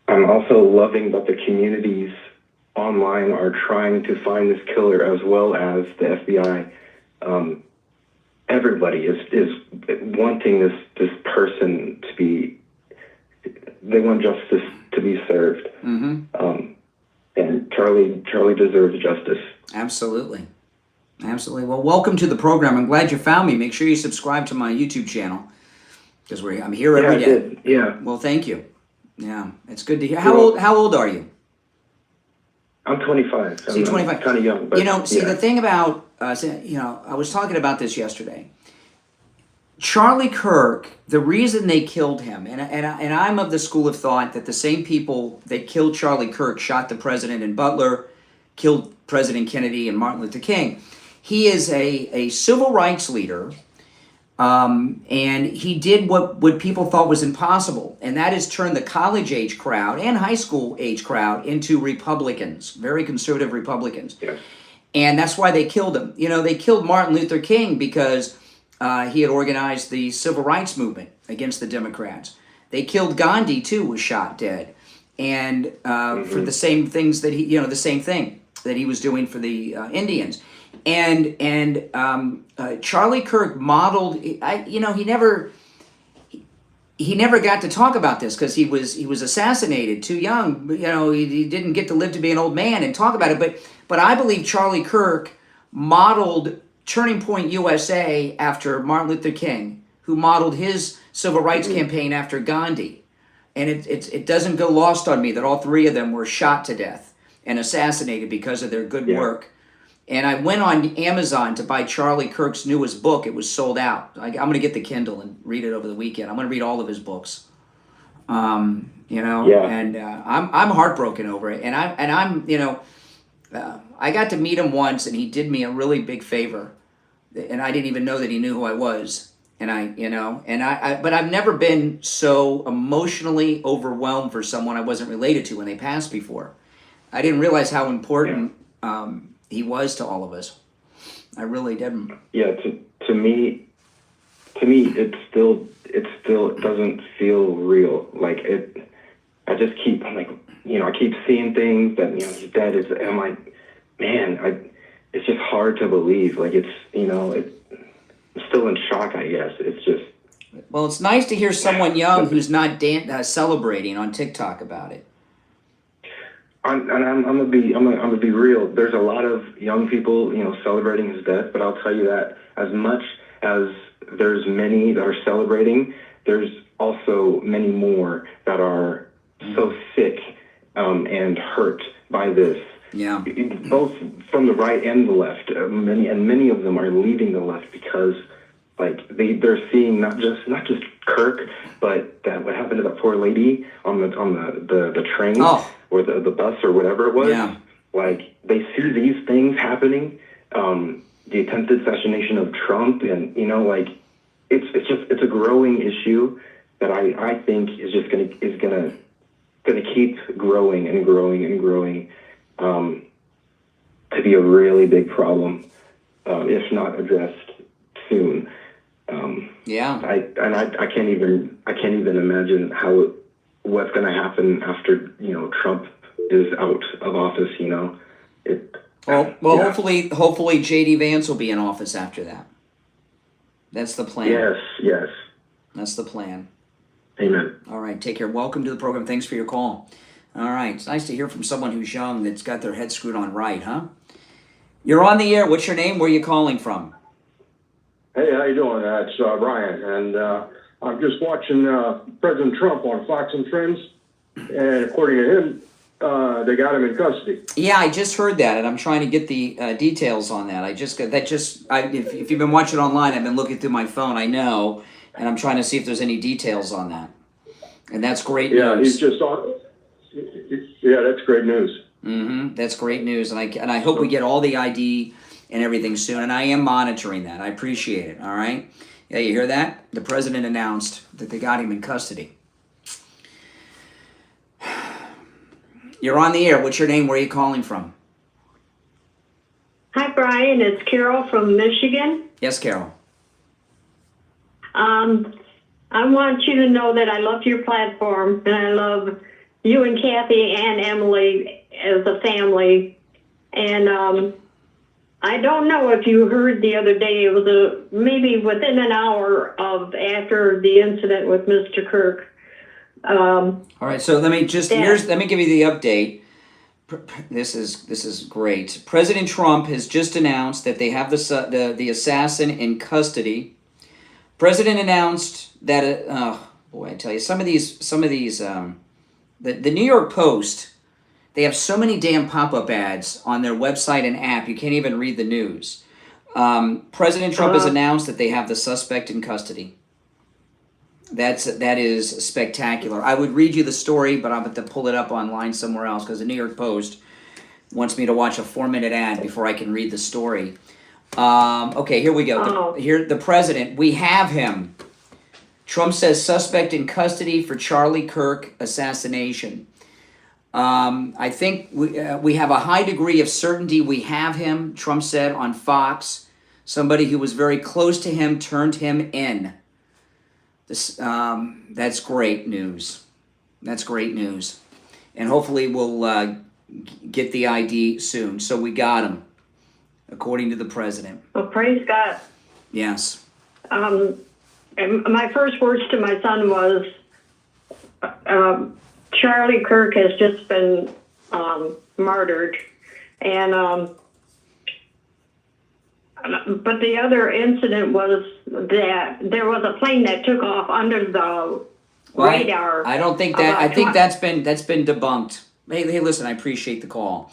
I'm also loving that the communities online are trying to find this killer, as well as the FBI. Everybody is wanting this person to be. They want justice to be served. Mm-hmm. And Charlie deserves justice. Absolutely. Well, welcome to the program. I'm glad you found me. Make sure you subscribe to my YouTube channel, because I'm here every day. I did. Yeah. Well, thank you. Yeah, it's good to hear. How old are you? I'm 25. So you're 25. Kind of young. But, the thing about, I was talking about this yesterday. Charlie Kirk, the reason they killed him, and I'm of the school of thought that the same people that killed Charlie Kirk shot the president in Butler, killed President Kennedy and Martin Luther King. He is a civil rights leader, and he did what people thought was impossible, and that is turn the college-age crowd and high school-age crowd into Republicans, very conservative Republicans. Yeah. And that's why they killed him. They killed Martin Luther King because he had organized the civil rights movement against the Democrats. They killed Gandhi, too, was shot dead. And for the same things that the same thing that he was doing for the Indians. And Charlie Kirk modeled, he he never got to talk about this because he was assassinated too young. You know, he didn't get to live to be an old man and talk about it. But I believe Charlie Kirk modeled Turning Point USA after Martin Luther King, who modeled his civil rights campaign after Gandhi. And it doesn't go lost on me that all three of them were shot to death and assassinated because of their good work. And I went on Amazon to buy Charlie Kirk's newest book. It was sold out. I'm going to get the Kindle and read it over the weekend. I'm going to read all of his books. You know, and I'm heartbroken over it. And I'm you know, I got to meet him once, and he did me a really big favor, and I didn't even know that he knew who I was. And but I've never been so emotionally overwhelmed for someone I wasn't related to when they passed before. I didn't realize how important he was to all of us. I really didn't. Yeah, to me, it still doesn't feel real. Like it, I just keep like, you know, I keep seeing things that, you know, his dad is. I'm like, man, it's just hard to believe. Like it's, you know, I'm still in shock. I guess it's just. Well, it's nice to hear someone young who's not celebrating on TikTok about it. I'm gonna be real. There's a lot of young people, you know, celebrating his death, but I'll tell you that as much as there's many that are celebrating, there's also many more that are so sick and hurt by this. Yeah. Both from the right and the left. Many of them are leaving the left because, like, they're seeing not just Kirk, but that what happened to that poor lady on the train or the bus or whatever it was. Yeah. Like, they see these things happening, the attempted assassination of Trump, and, you know, like, it's a growing issue that I think is just gonna keep growing and growing and growing, to be a really big problem, if not addressed soon. I can't even imagine what's going to happen after, you know, Trump is out of office. You know, hopefully J.D. Vance will be in office after that. That's the plan. Yes. That's the plan. Amen. All right, take care. Welcome to the program. Thanks for your call. All right, it's nice to hear from someone who's young that's got their head screwed on right, huh? You're on the air. What's your name? Where are you calling from? Hey, how you doing? It's Ryan, and I'm just watching President Trump on Fox and Friends, and according to him, they got him in custody. Yeah, I just heard that, and I'm trying to get the details on that. If you've been watching online, I've been looking through my phone. I know, and I'm trying to see if there's any details on that. And that's great news. Yeah, he's just on. Yeah, that's great news. Mm-hmm. That's great news, and I hope we get all the ID and everything soon. And I am monitoring that. I appreciate it. All right. Yeah, you hear that? The president announced that they got him in custody. You're on the air. What's your name? Where are you calling from? Hi, Brian. It's Carol from Michigan. Yes, Carol. I want you to know that I love your platform, and I love you and Kathy and Emily as a family. And I don't know if you heard the other day, it was maybe within an hour of after the incident with Mr. Kirk. All right, so let me give you the update. This is great. President Trump has just announced that they have the assassin in custody. President announced that I tell you, some of these the New York Post, they have so many damn pop-up ads on their website and app, you can't even read the news. President Trump has announced that they have the suspect in custody. That is spectacular. I would read you the story, but I'm going to pull it up online somewhere else because the New York Post wants me to watch a 4-minute ad before I can read the story. Okay, here we go. Here, the president, we have him. Trump says suspect in custody for Charlie Kirk assassination. I think we have a high degree of certainty we have him, Trump said on Fox. Somebody who was very close to him turned him in. That's great news. That's great news. And hopefully we'll get the ID soon. So we got him, according to the president. Well, praise God. Yes. And my first words to my son was, Charlie Kirk has just been murdered, and but the other incident was that there was a plane that took off under the radar. I don't think that. I think that's been debunked. Hey, listen, I appreciate the call.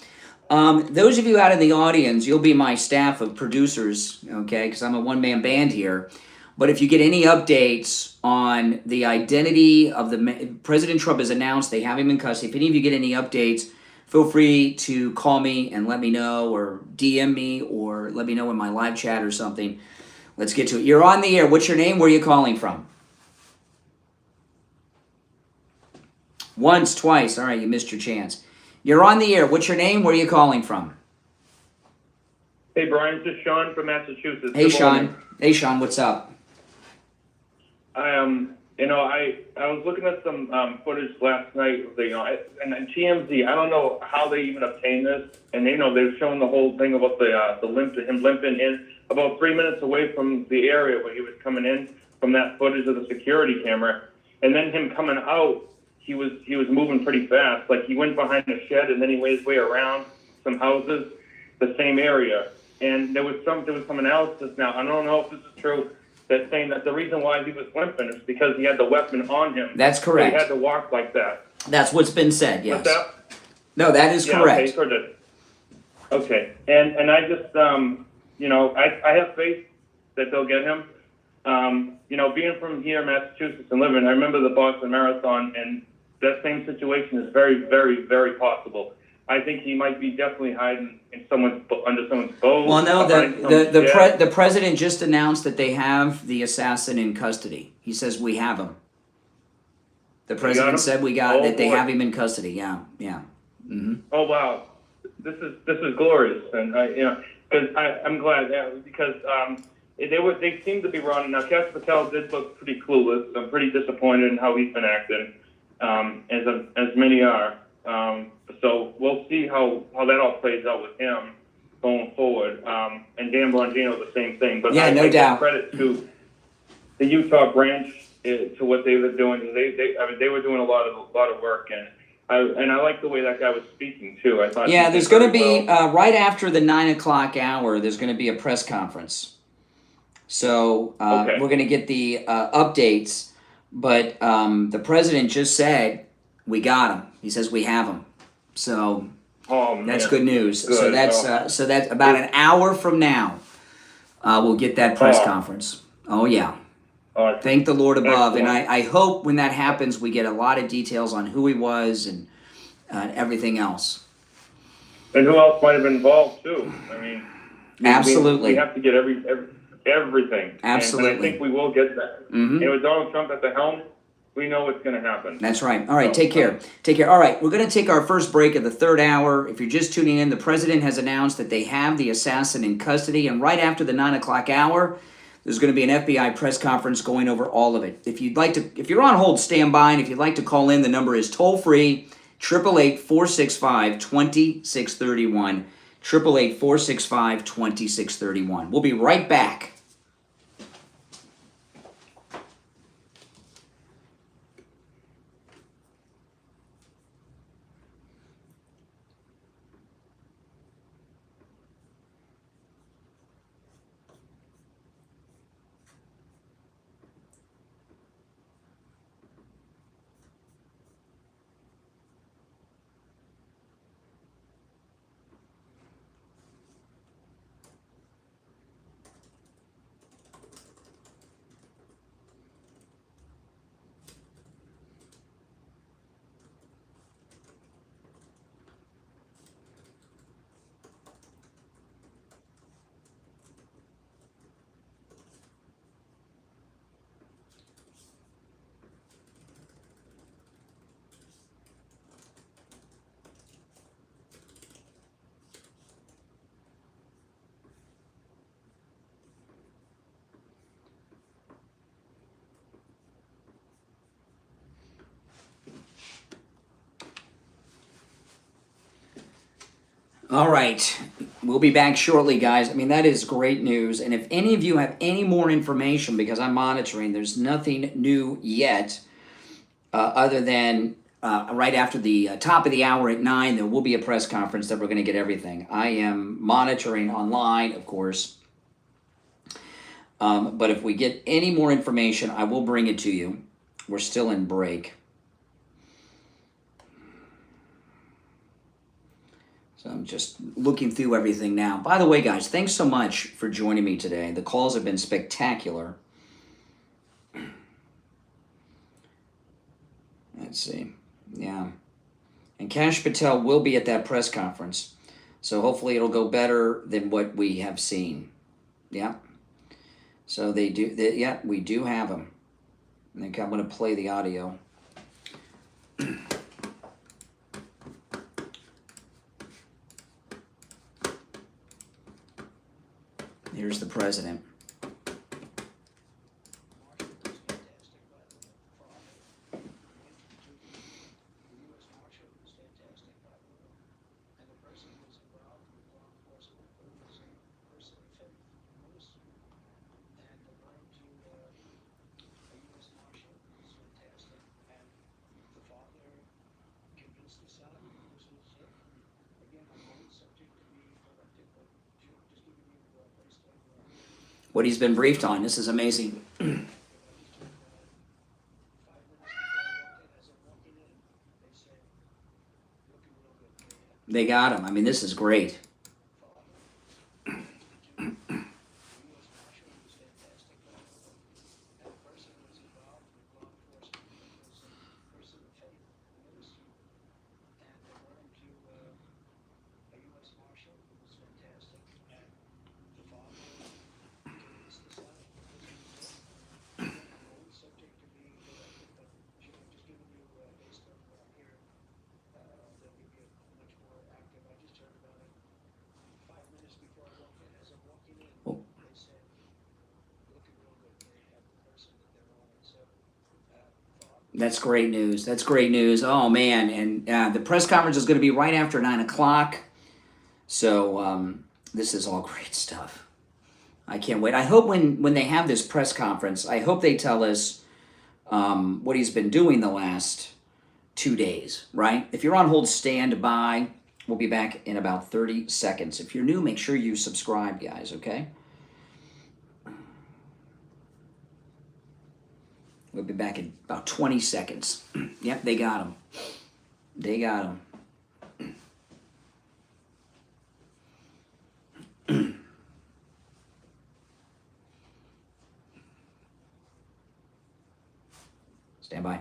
Those of you out in the audience, you'll be my staff of producers, okay? Because I'm a one-man band here. But if you get any updates on the identity of President Trump has announced they have him in custody. If any of you get any updates, feel free to call me and let me know, or DM me, or let me know in my live chat or something. Let's get to it. You're on the air. What's your name? Where are you calling from? Once, twice. All right, you missed your chance. You're on the air. What's your name? Where are you calling from? Hey, Brian, this is Sean from Massachusetts. Hey, Sean. Hey, Sean, what's up? I was looking at some footage last night. And TMZ, I don't know how they even obtained this. And they're showing the whole thing about him limping in about 3 minutes away from the area where he was coming in from that footage of the security camera, and then him coming out. He was moving pretty fast. Like, he went behind a shed and then he made his way around some houses, the same area. And there was some analysis now. I don't know if this is true, that's saying that the reason why he was limping is because he had the weapon on him. That's correct. So he had to walk like that. That's what's been said, yes. What's that? No, that is correct. Okay. And I just, I have faith that they'll get him. Being from here, Massachusetts, and living, I remember the Boston Marathon, and that same situation is very, very, very possible. I think he might be definitely hiding under someone's boat. Well, no, the president just announced that they have the assassin in custody. He says we have him. The president said that they have him in custody. Yeah. Mm-hmm. Oh wow, this is glorious, and because I'm glad because they seem to be running now. Kash Patel did look pretty clueless. I'm pretty disappointed in how he's been acting, as many are. So we'll see how that all plays out with him going forward. And Dan Bongino, the same thing. But yeah, I no doubt. Credit to the Utah branch to what they were doing. They were doing a lot of work, and I like the way that guy was speaking too. I thought. Yeah, there's going to be right after the 9 o'clock hour. There's going to be a press conference. So we're going to get the updates. But the president just said we got him. He says we have him. So that's good news. Good. So that's about an hour from now. We'll get that press conference. Oh yeah. Thank the Lord above. And I hope when that happens, we get a lot of details on who he was and everything else. And who else might have been involved too. I mean, absolutely. We have to get everything. Absolutely. And I think we will get that. Mm-hmm. With Donald Trump at the helm, we know what's going to happen. That's right. All right, take care. Take care. All right, we're going to take our first break of the third hour. If you're just tuning in, the president has announced that they have the assassin in custody, and right after the 9 o'clock hour, there's going to be an FBI press conference going over all of it. If you're on hold, stand by, and if you'd like to call in, the number is toll-free, 888-465-2631, 888-465-2631. We'll be right back. All right. We'll be back shortly, guys. I mean, that is great news. And if any of you have any more information, because I'm monitoring, there's nothing new yet, other than right after the top of the hour at 9, there will be a press conference that we're going to get everything. I am monitoring online, of course. But if we get any more information, I will bring it to you. We're still in break. So I'm just looking through everything now. By the way, guys, thanks so much for joining me today. The calls have been spectacular. Let's see. Yeah. And Kash Patel will be at that press conference. So hopefully it'll go better than what we have seen. Yeah. So they do. Yeah, we do have them. I think I'm going to play the audio. Here's the president. What he's been briefed on. This is amazing. They got him. I mean, this is great. That's great news. That's great news. Oh, man. And the press conference is going to be right after 9 o'clock. So this is all great stuff. I can't wait. I hope when they have this press conference, I hope they tell us what he's been doing the last 2 days, right? If you're on hold, stand by. We'll be back in about 30 seconds. If you're new, make sure you subscribe, guys, okay? We'll be back in about 20 seconds. Yep, they got him. They got him. Stand by.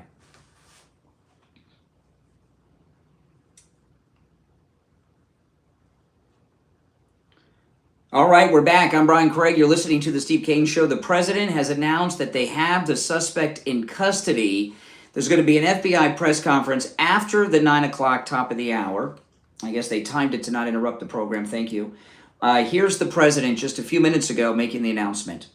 All right, we're back. I'm Brian Craig. You're listening to the Steve Kane Show. The president has announced that they have the suspect in custody. There's going to be an FBI press conference after the 9 o'clock top of the hour. I guess they timed it to not interrupt the program. Thank you. Here's the president just a few minutes ago making the announcement.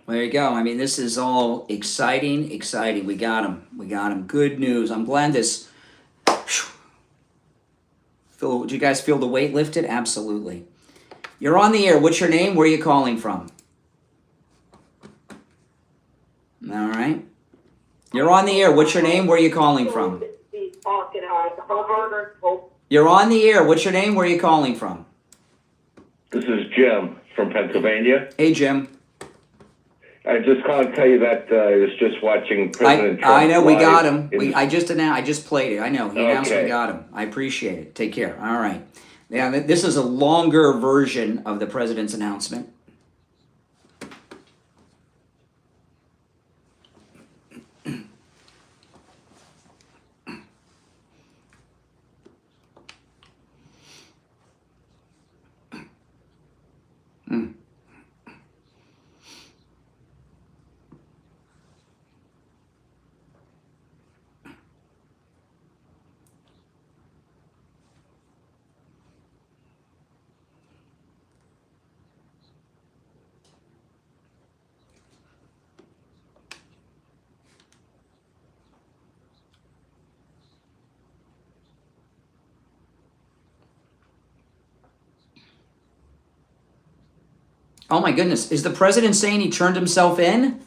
There you go. I mean, this is all exciting, exciting. We got him. We got him. Good news. I'm glad this... Do you guys feel the weight lifted? Absolutely. You're on the air. What's your name? Where are you calling from? All right. You're on the air. What's your name? Where are you calling from? You're on the air. What's your name? Where are you calling from? This is Jim from Pennsylvania. Hey, Jim. I just can't tell you that I was just watching President Trump. I know, we live got him. in- I just played it. I know. He announced we Okay. got him. I appreciate it. Take care. All right. Yeah, this is a longer version of the president's announcement. Oh my goodness! Is the president saying he turned himself in?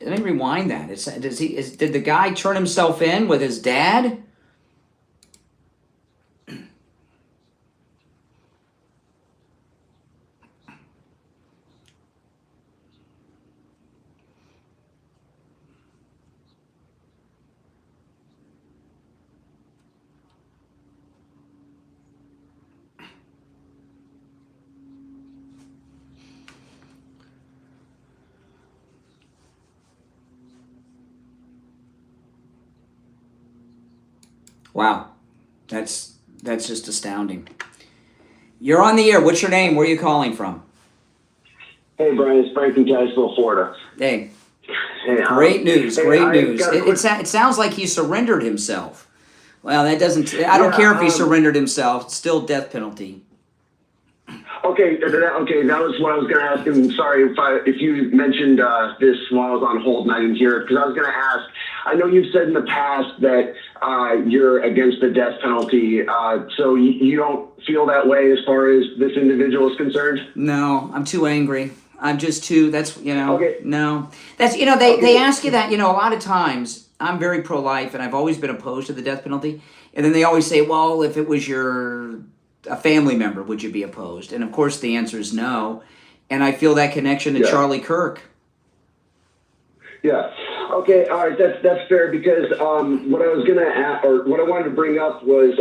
Let me rewind that. Did the guy turn himself in with his dad? Wow, that's just astounding. You're on the air. What's your name? Where are you calling from? Hey, Brian, it's Frank from Cashville, Florida. Hey. Hey, Great news, hey, great I news. got a It sounds like he surrendered himself. Well, that doesn't, I don't care if he surrendered himself, it's still death penalty. Okay, that was what I was going to ask. And sorry if you mentioned this while I was on hold and I didn't hear it, because I was going to ask. I know you've said in the past that you're against the death penalty, so you don't feel that way as far as this individual is concerned? No, I'm too angry. I'm just too, that's, Okay. no. That's, they ask you that, a lot of times. I'm very pro-life, and I've always been opposed to the death penalty. And then they always say, well, if it was a family member, would you be opposed? And of course the answer is no. And I feel that connection to Charlie Kirk. Yeah. Okay. All right. That's fair, because what I was gonna ask, or what I wanted to bring up was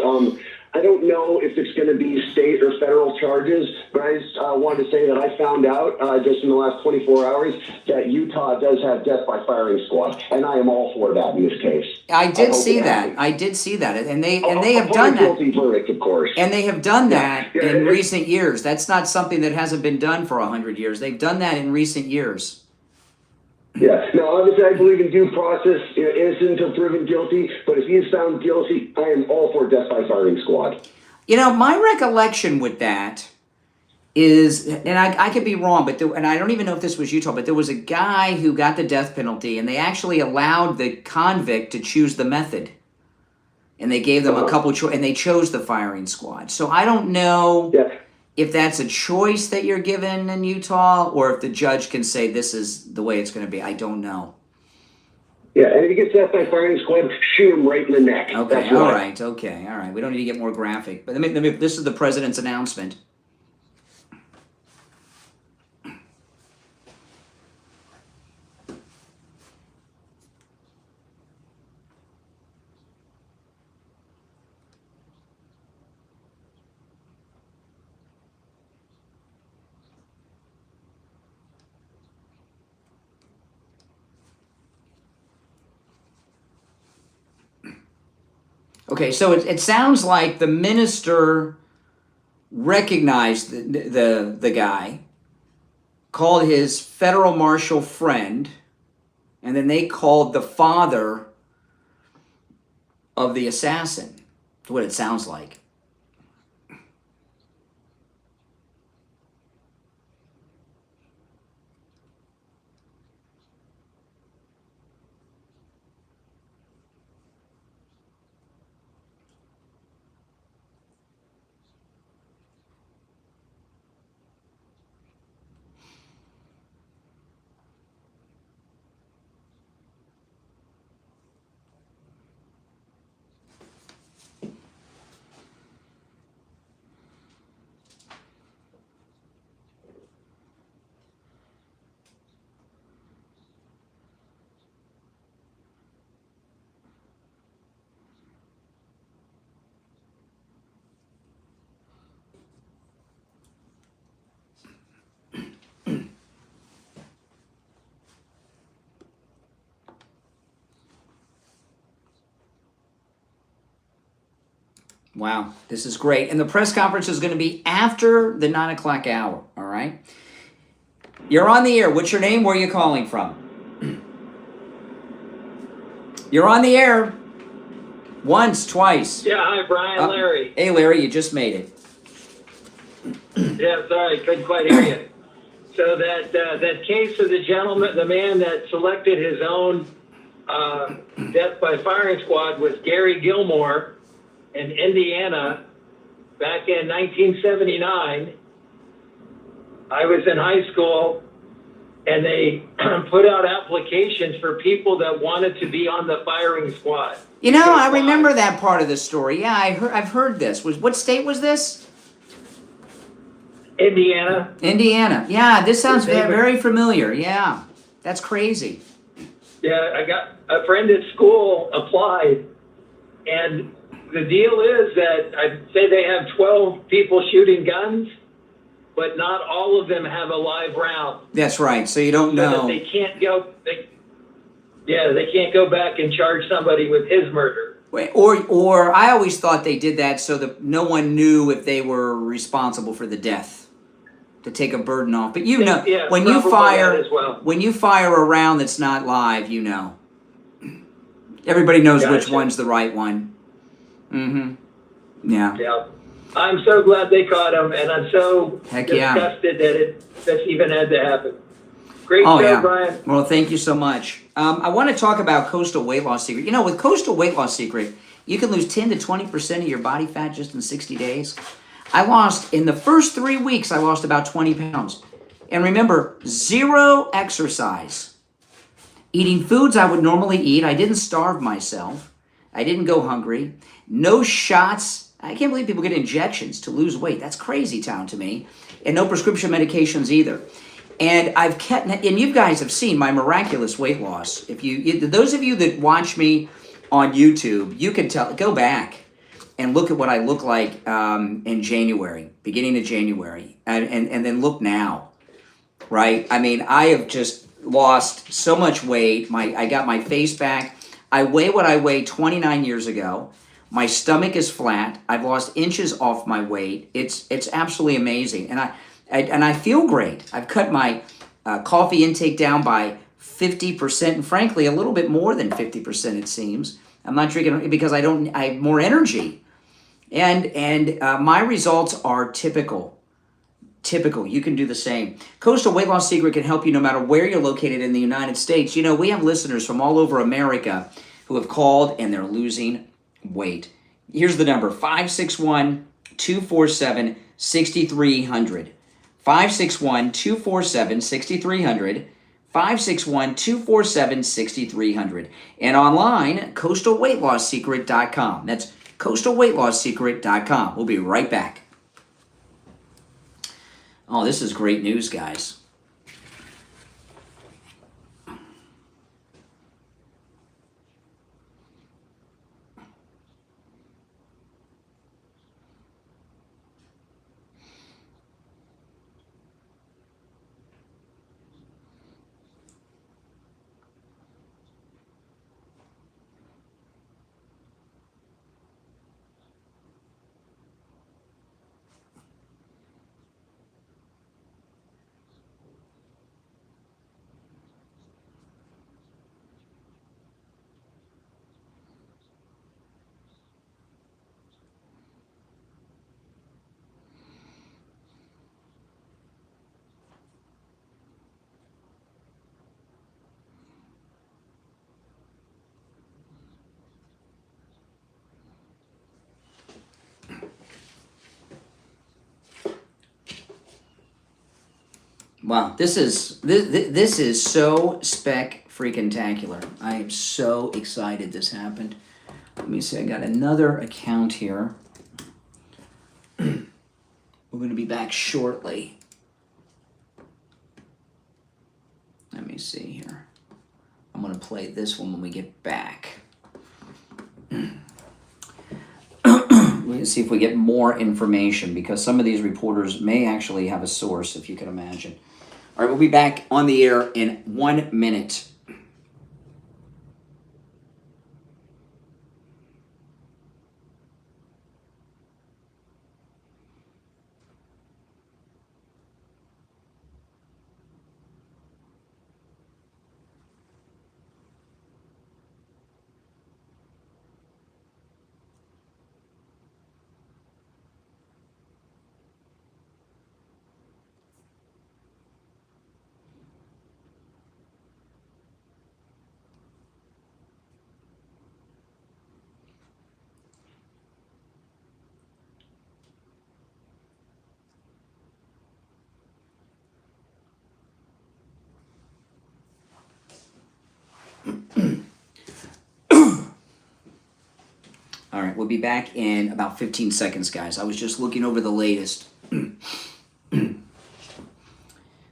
I don't know if it's going to be state or federal charges, but I just wanted to say that I found out just in the last 24 hours that Utah does have death by firing squad, and I am all for that in this case. I did see that, and they have done that. Guilty verdict, of course. And they have done that in recent years. That's not something that hasn't been done for 100 years. They've done that in recent years. Yeah. Now, obviously, I believe in due process, innocent until proven guilty. But if he is found guilty, I am all for death by firing squad. My recollection with that is, and I could be wrong, but and I don't even know if this was Utah, but there was a guy who got the death penalty, and they actually allowed the convict to choose the method, and they gave them a couple and they chose the firing squad. So I don't know. Yeah. If that's a choice that you're given in Utah, or if the judge can say this is the way it's going to be, I don't know. Yeah, and if he gets death by firing squad, shoot him right in the neck. Okay, all right. We don't need to get more graphic. But this is the president's announcement. Okay, so it sounds like the minister recognized the guy, called his federal marshal friend, and then they called the father of the assassin. That's what it sounds like. Wow, this is great. And the press conference is going to be after the 9 o'clock hour, all right? You're on the air. What's your name? Where are you calling from? You're on the air. Once, twice. Yeah, hi, Brian. Larry. Hey, Larry, you just made it. Yeah, sorry, couldn't quite hear you. So that case of the man that selected his own death by firing squad was Gary Gilmore in Indiana back in 1979. I was in high school, and they put out applications for people that wanted to be on the firing squad. You know, I remember that part of the story. Yeah, I've heard this. What state was this? Indiana. Indiana. Yeah, this sounds very familiar. Yeah, that's crazy. Yeah, I got a friend at school applied, and the deal is that I'd say they have 12 people shooting guns, but not all of them have a live round. That's right. So you don't So that know. they can't go. They can't go back and charge somebody with his murder. Or I always thought they did that so that no one knew if they were responsible for the death, to take a burden off. But you know, Yeah, when you probably fire, that as well. when you fire a round that's not live, you know. Everybody knows which Gotcha. one's the right one. Mm-hmm. Yeah. Yeah. I'm so glad they caught him, and I'm so Heck yeah. disgusted that this even had to happen. Great Oh, show, yeah. Brian. Well, thank you so much. I want to talk about Coastal Weight Loss Secret. You know, with Coastal Weight Loss Secret, you can lose 10 to 20% of your body fat just in 60 days. In the first 3 weeks, I lost about 20 pounds. And remember, 0 exercise. Eating foods I would normally eat. I didn't starve myself. I didn't go hungry. No shots. I can't believe people get injections to lose weight. That's crazy town to me. And no prescription medications either. And and you guys have seen my miraculous weight loss. Those of you that watch me on YouTube, you can go back and look at what I look like in January, beginning of January, and then look now, right? I mean, I have just lost so much weight. I got my face back. I weigh what I weighed 29 years ago. My stomach is flat. I've lost inches off my weight. It's absolutely amazing, and I feel great. I've cut my coffee intake down by 50%, and frankly, a little bit more than 50%. It seems I'm not drinking because I have more energy, and my results are typical. You can do the same. Coastal Weight Loss Secret can help you no matter where you're located in the United States. You know, we have listeners from all over America who have called and they're losing weight. Here's the number: 561-247-6300. 561-247-6300. 561-247-6300. And online, coastalweightlossecret.com. That's coastalweightlossecret.com. We'll be right back. Oh, this is great news, guys. Wow, this is so freaking-tacular. I am so excited this happened. Let me see, I got another account here. We're going to be back shortly. Let me see here. I'm going to play this one when we get back. Let's see if we get more information, because some of these reporters may actually have a source, if you can imagine. All right, we'll be back on the air in 1 minute. All right, we'll be back in about 15 seconds, guys. I was just looking over the latest.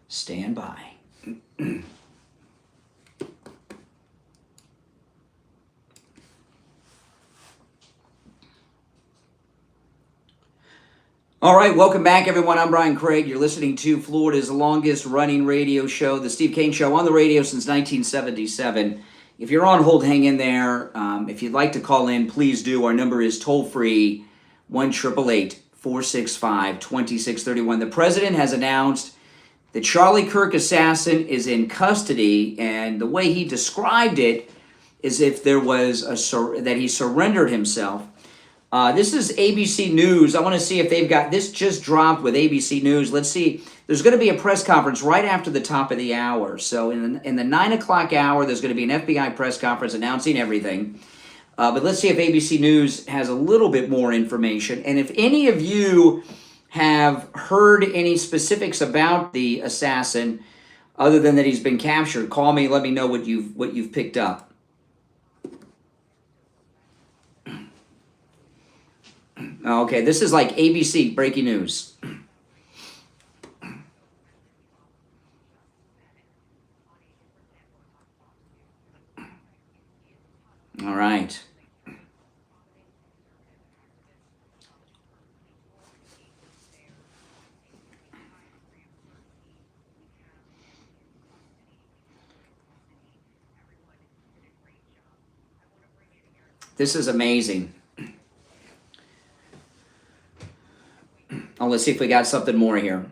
Stand by. All right, welcome back, everyone. I'm Brian Craig. You're listening to Florida's longest-running radio show, The Steve Kane Show, on the radio since 1977. If you're on hold, hang in there. If you'd like to call in, please do. Our number is toll-free, 1-888-465-2631. The president has announced the Charlie Kirk assassin is in custody, and the way he described it is if there was that he surrendered himself. This is ABC News. I want to see if they've got this just dropped with ABC News. Let's see. There's going to be a press conference right after the top of the hour. So in the 9 o'clock hour, there's going to be an FBI press conference announcing everything. But let's see if ABC News has a little bit more information. And if any of you have heard any specifics about the assassin, other than that he's been captured, call me. Let me know what you've picked up. Okay, this is like ABC breaking news. All right. This is amazing. Oh, let's see if we got something more here.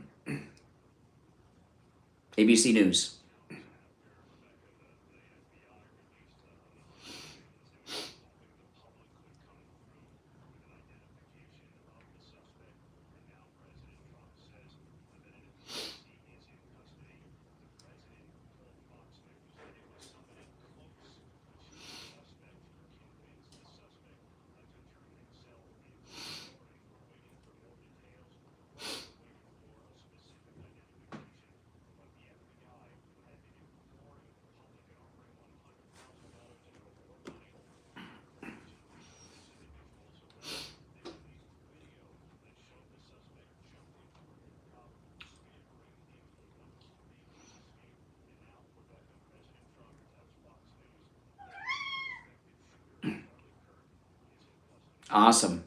ABC News. Awesome.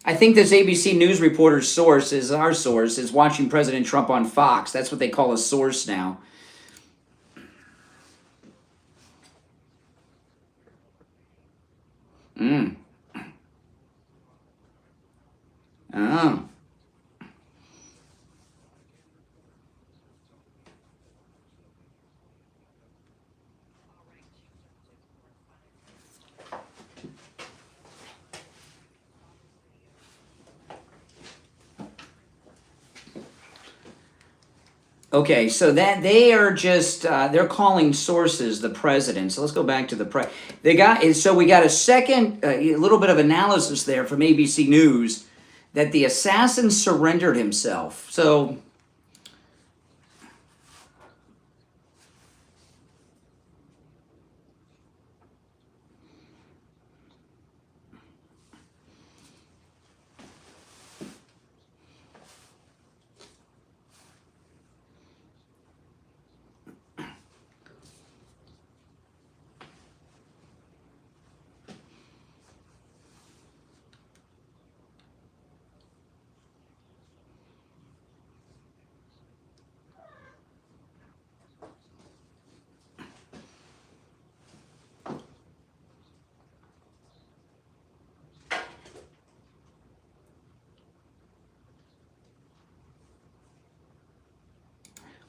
I think this ABC News reporter's source is our source, is watching President Trump on Fox. That's what they call a source now. Oh. Okay, so that they are just they're calling sources the president. So let's go back to the so we got a second a little bit of analysis there from ABC News that the assassin surrendered himself. So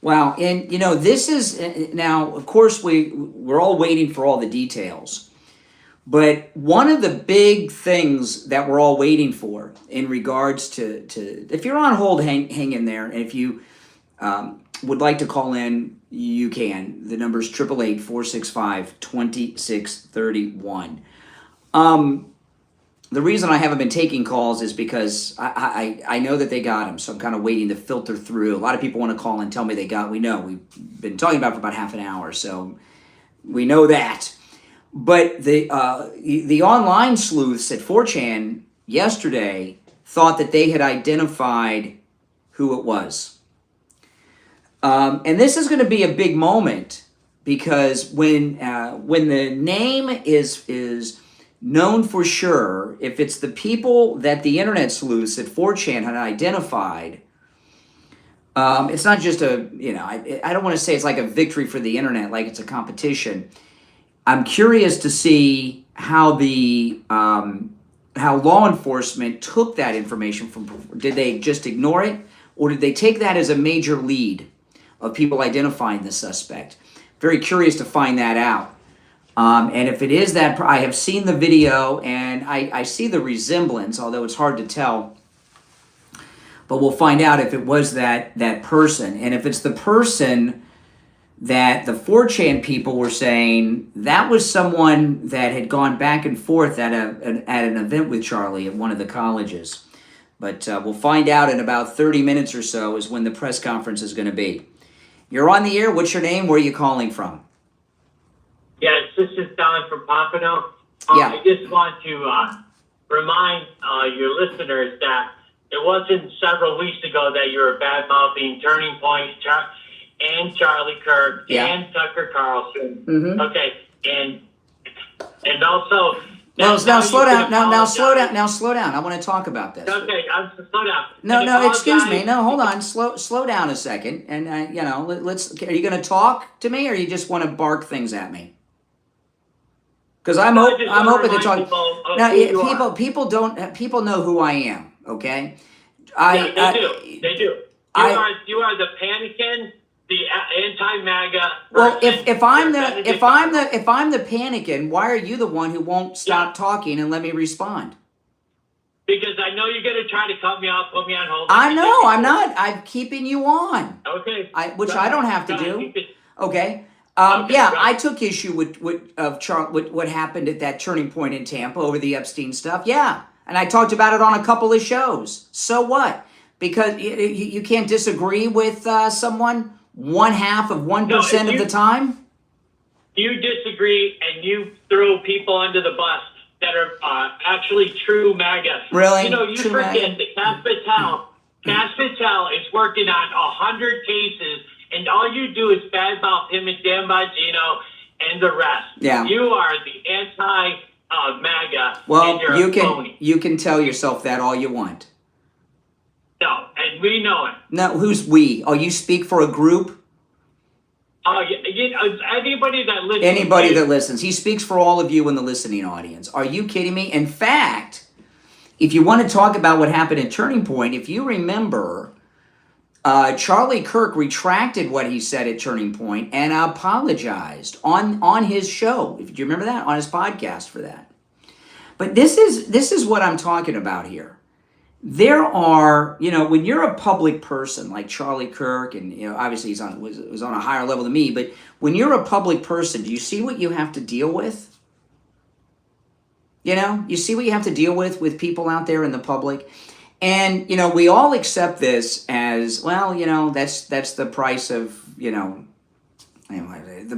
wow, and this is now, of course, we're all waiting for all the details. But one of the big things that we're all waiting for in regards to if you're on hold, hang in there. And if you would like to call in, you can. The number is 888-465-2631. The reason I haven't been taking calls is because I know that they got him, so I'm kind of waiting to filter through. A lot of people want to call and tell me they got. We know. We've been talking about it for about half an hour, so we know that. But the online sleuths at 4chan yesterday thought that they had identified who it was. And this is going to be a big moment because when the name is known for sure, if it's the people that the internet sleuths at 4chan had identified, it's not just I don't want to say it's like a victory for the internet, like it's a competition. I'm curious to see how how law enforcement took that information from. Did they just ignore it, or did they take that as a major lead of people identifying the suspect? Very curious to find that out. And if it is that, I have seen the video and I see the resemblance, although it's hard to tell. But we'll find out if it was that person, and if it's the person that the 4chan people were saying that was someone that had gone back and forth at an event with Charlie at one of the colleges. But we'll find out in about 30 minutes or so is when the press conference is going to be. You're on the air. What's your name? Where are you calling from? Yes, this is Don from Pompano. Yeah. I just want to remind your listeners that it wasn't several weeks ago that you were bad-mouthing Turning Point and Charlie Kirk and Tucker Carlson. Mm-hmm. Okay, and also... Now slow down. Now slow down. I want to talk about this. Okay, slow down. No, excuse me. No, hold on. Slow down a second. And let's. Are you going to talk to me, or you just want to bark things at me? Because I'm open to talk. Now, people know who I am. Okay. They do. You are the Panikin, the anti-MAGA. Well, if I'm the Panikin, why are you the one who won't stop talking and let me respond? Because I know you're going to try to cut me off, put me on hold. I know. I'm not. I'm keeping you on. Okay. Which I don't have to do. Okay. I took issue with what happened at that Turning Point in Tampa over the Epstein stuff. Yeah. And I talked about it on a couple of shows. So what? Because you can't disagree with someone 0.5% of the time? You disagree and you throw people under the bus that are actually true MAGA. Really? You forget that Cass Patel is working on 100 cases, and all you do is badmouth him and Dan Bongino and the rest. Yeah. You are the anti-MAGA. Well, and you're you can tell yourself that all you want. No, and we know it. No, who's we? Oh, you speak for a group? Anybody that listens. Anybody that listens. He speaks for all of you in the listening audience. Are you kidding me? In fact, if you want to talk about what happened at Turning Point, if you remember, Charlie Kirk retracted what he said at Turning Point and apologized on his show. Do you remember that? On his podcast for that. But this is what I'm talking about here. There are, when you're a public person like Charlie Kirk, and obviously was on a higher level than me, but when you're a public person, do you see what you have to deal with? You see what you have to deal with people out there in the public, and we all accept this as well. That's the price of the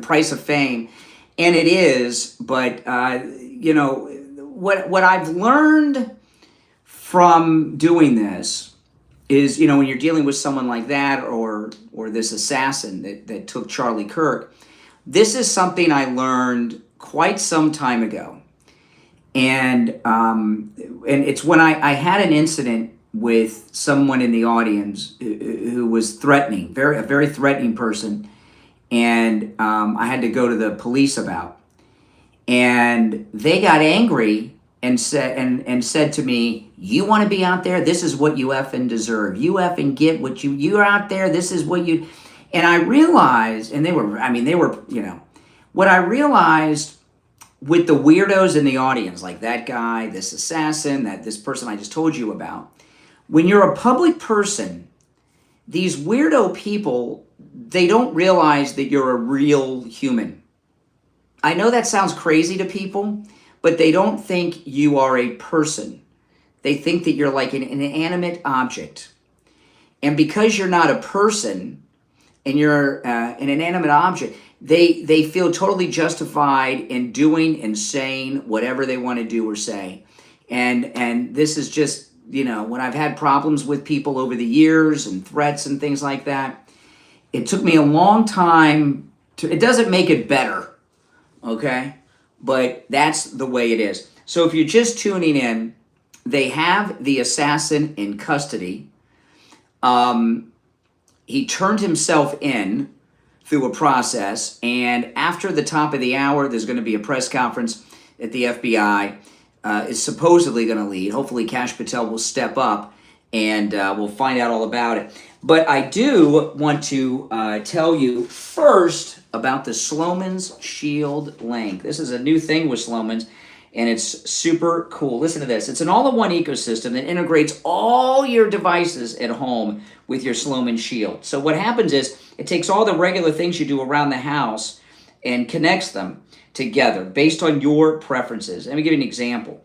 price of fame, and it is. But what I've learned from doing this is, when you're dealing with someone like that or this assassin that took Charlie Kirk, this is something I learned quite some time ago. And it's when I had an incident with someone in the audience who was threatening, a very threatening person, and I had to go to the police about. And they got angry and said to me, "You want to be out there? This is what you effing deserve. You effing get what you're out there. This is what you." And I realized, and what I realized with the weirdos in the audience, like that guy, this assassin, this person I just told you about, when you're a public person, these weirdo people, they don't realize that you're a real human. I know that sounds crazy to people, but they don't think you are a person. They think that you're like an inanimate object. And because you're not a person and you're an inanimate object, they feel totally justified in doing and saying whatever they want to do or say. And this is just, when I've had problems with people over the years and threats and things like that, it took me a long time it doesn't make it better, okay? But that's the way it is. So if you're just tuning in, they have the assassin in custody. He turned himself in through a process, and after the top of the hour, there's going to be a press conference that the FBI is supposedly going to lead. Hopefully Kash Patel will step up, and we'll find out all about it. But I do want to tell you first about the Sloman's Shield Link. This is a new thing with Sloman's, and it's super cool. Listen to this. It's an all-in-one ecosystem that integrates all your devices at home with your Sloman Shield. So what happens is it takes all the regular things you do around the house and connects them together based on your preferences. Let me give you an example.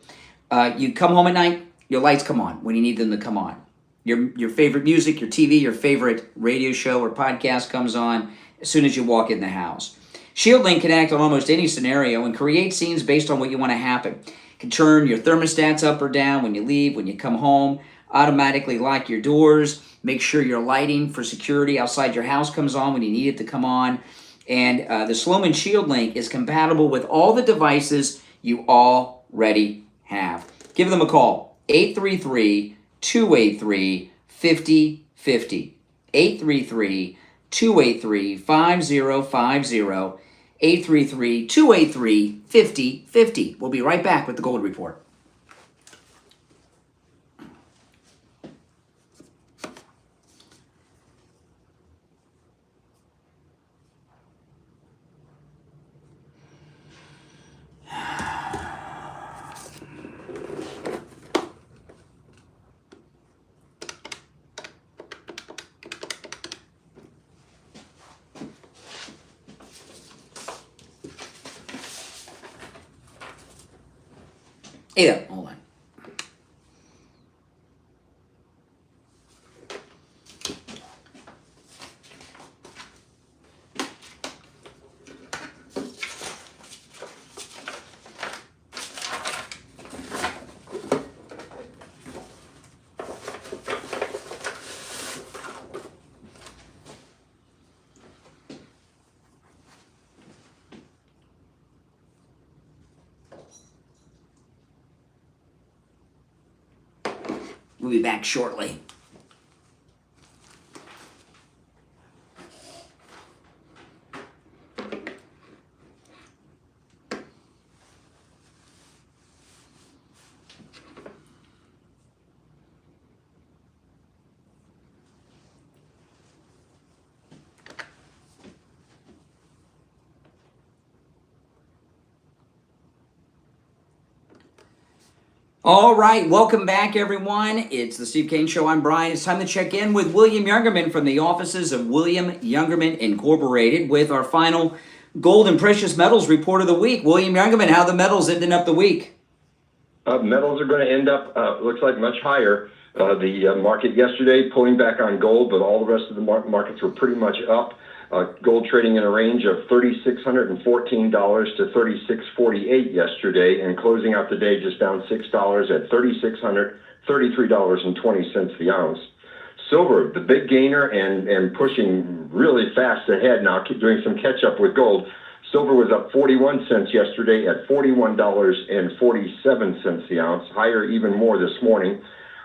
You come home at night, your lights come on when you need them to come on. Your favorite music, your TV, your favorite radio show or podcast comes on as soon as you walk in the house. ShieldLink can act on almost any scenario and create scenes based on what you want to happen. It can turn your thermostats up or down when you leave, when you come home, automatically lock your doors, make sure your lighting for security outside your house comes on when you need it to come on. And the Sloman ShieldLink is compatible with all the devices you already have. Give them a call, 833-283-5050. 833-283-5050. 833-283-5050. We'll be right back with the Gold Report. Hey there, hold on. We'll be back shortly. All right, welcome back, everyone. It's the Steve Kane Show. I'm Brian. It's time to check in with William Youngerman from the offices of William Youngerman Incorporated with our final gold and precious metals report of the week. William Youngerman, how the metals ending up the week? Metals are going to end up, looks like, much higher. The market yesterday pulling back on gold, but all the rest of the markets were pretty much up. Gold trading in a range of $3,614 to $3,648 yesterday, and closing out the day just down $6 at $3,633.20 the ounce. Silver, the big gainer and pushing really fast ahead now, doing some catch up with gold. Silver was up 41 cents yesterday at $41.47 the ounce, higher even more this morning.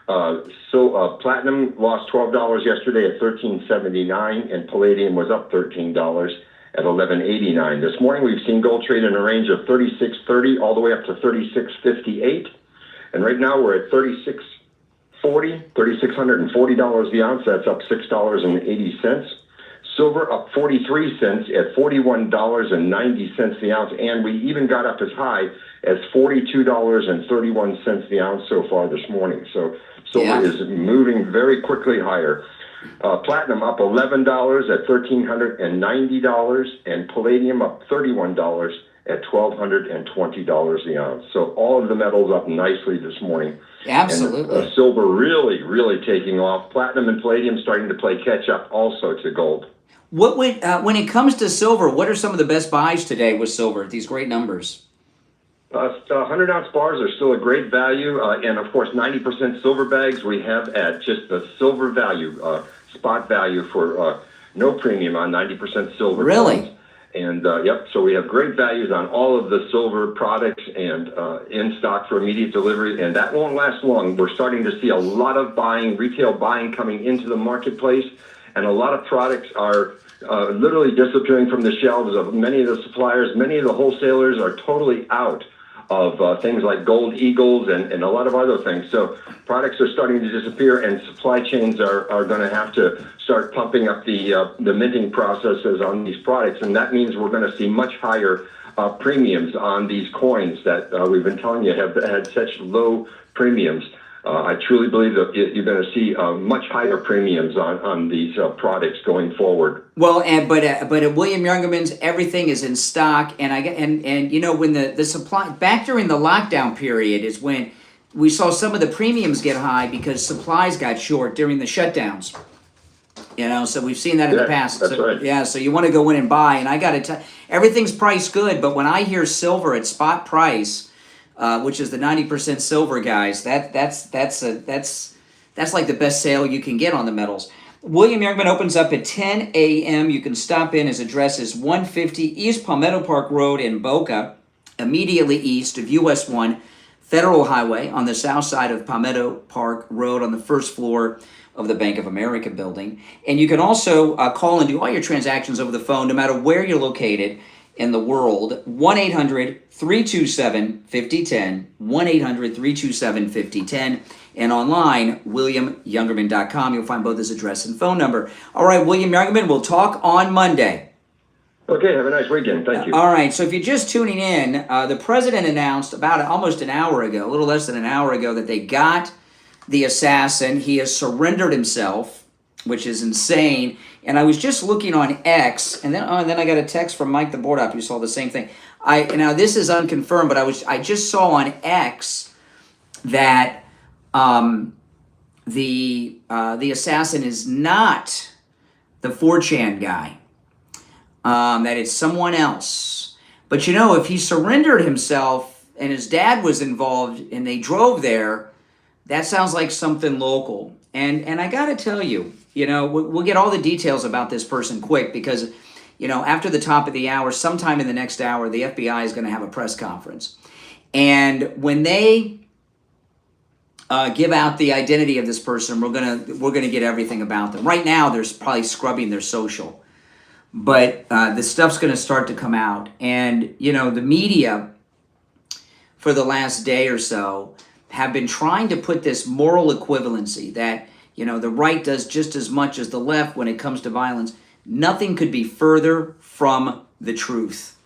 Platinum lost $12 yesterday at $13.79, and palladium was up $13 at $11.89. This morning we've seen gold trade in a range of $36.30 all the way up to $36.58, and right now we're at $3,640 the ounce. That's up $6.80. Silver up 43 cents at $41.90 the ounce, and we even got up as high as $42.31 the ounce so far this morning. So silver is moving very quickly higher. Platinum up $11 at $1,390, and palladium up $31 at $1,220 the ounce. So all of the metals up nicely this morning. Absolutely. And, silver really, really taking off. Platinum and palladium starting to play catch up also to gold. What would, when it comes to silver, what are some of the best buys today with silver at these great numbers? 100-ounce bars are still a great value, and of course 90% silver bags we have at just the silver value, spot value for no premium on 90% silver. Really? Coins. And so we have great values on all of the silver products and in stock for immediate delivery, and that won't last long. We're starting to see a lot of retail buying coming into the marketplace, and a lot of products are literally disappearing from the shelves of many of the suppliers. Many of the wholesalers are totally out of things like gold eagles and a lot of other things. So products are starting to disappear, and supply chains are going to have to start pumping up the minting processes on these products, and that means we're going to see much higher premiums on these coins that we've been telling you have had such low premiums. I truly believe that you're going to see much higher premiums on these products going forward. Well, but at William Youngerman's, everything is in stock, and you know, when the supply back during the lockdown period is when we saw some of the premiums get high because supplies got short during the shutdowns. You know, so we've seen that in the past. That's right. Yeah, so you want to go in and buy, and I got to tell, everything's priced good, but when I hear silver at spot price, which is the 90% silver, guys, that's like the best sale you can get on the metals. William Youngman opens up at 10 a.m. You can stop in. His address is 150 East Palmetto Park Road in Boca, immediately east of US 1 Federal Highway on the south side of Palmetto Park Road on the first floor of the Bank of America building. And you can also call and do all your transactions over the phone, no matter where you're located in the world. 1-800-327-5010, 1-800-327-5010, and online, WilliamYoungerman.com. You'll find both his address and phone number. All right, William Youngerman, we'll talk on Monday. Okay, have a nice weekend. Thank you. All right, so if you're just tuning in, the president announced about almost an hour ago, a little less than an hour ago, that they got the assassin. He has surrendered himself, which is insane. And I was just looking on X, and then I got a text from Mike the board op who saw the same thing. Now this is unconfirmed, but I just saw on X that the assassin is not the 4chan guy. That it's someone else. But you know, if he surrendered himself and his dad was involved and they drove there, that sounds like something local. And I gotta tell you, you know, we'll get all the details about this person quick because, you know, after the top of the hour, sometime in the next hour, the FBI is going to have a press conference. And when they give out the identity of this person, we're gonna get everything about them. Right now, they're probably scrubbing their social, but the stuff's going to start to come out. And you know, the media for the last day or so have been trying to put this moral equivalency that, you know, the right does just as much as the left when it comes to violence. Nothing could be further from the truth.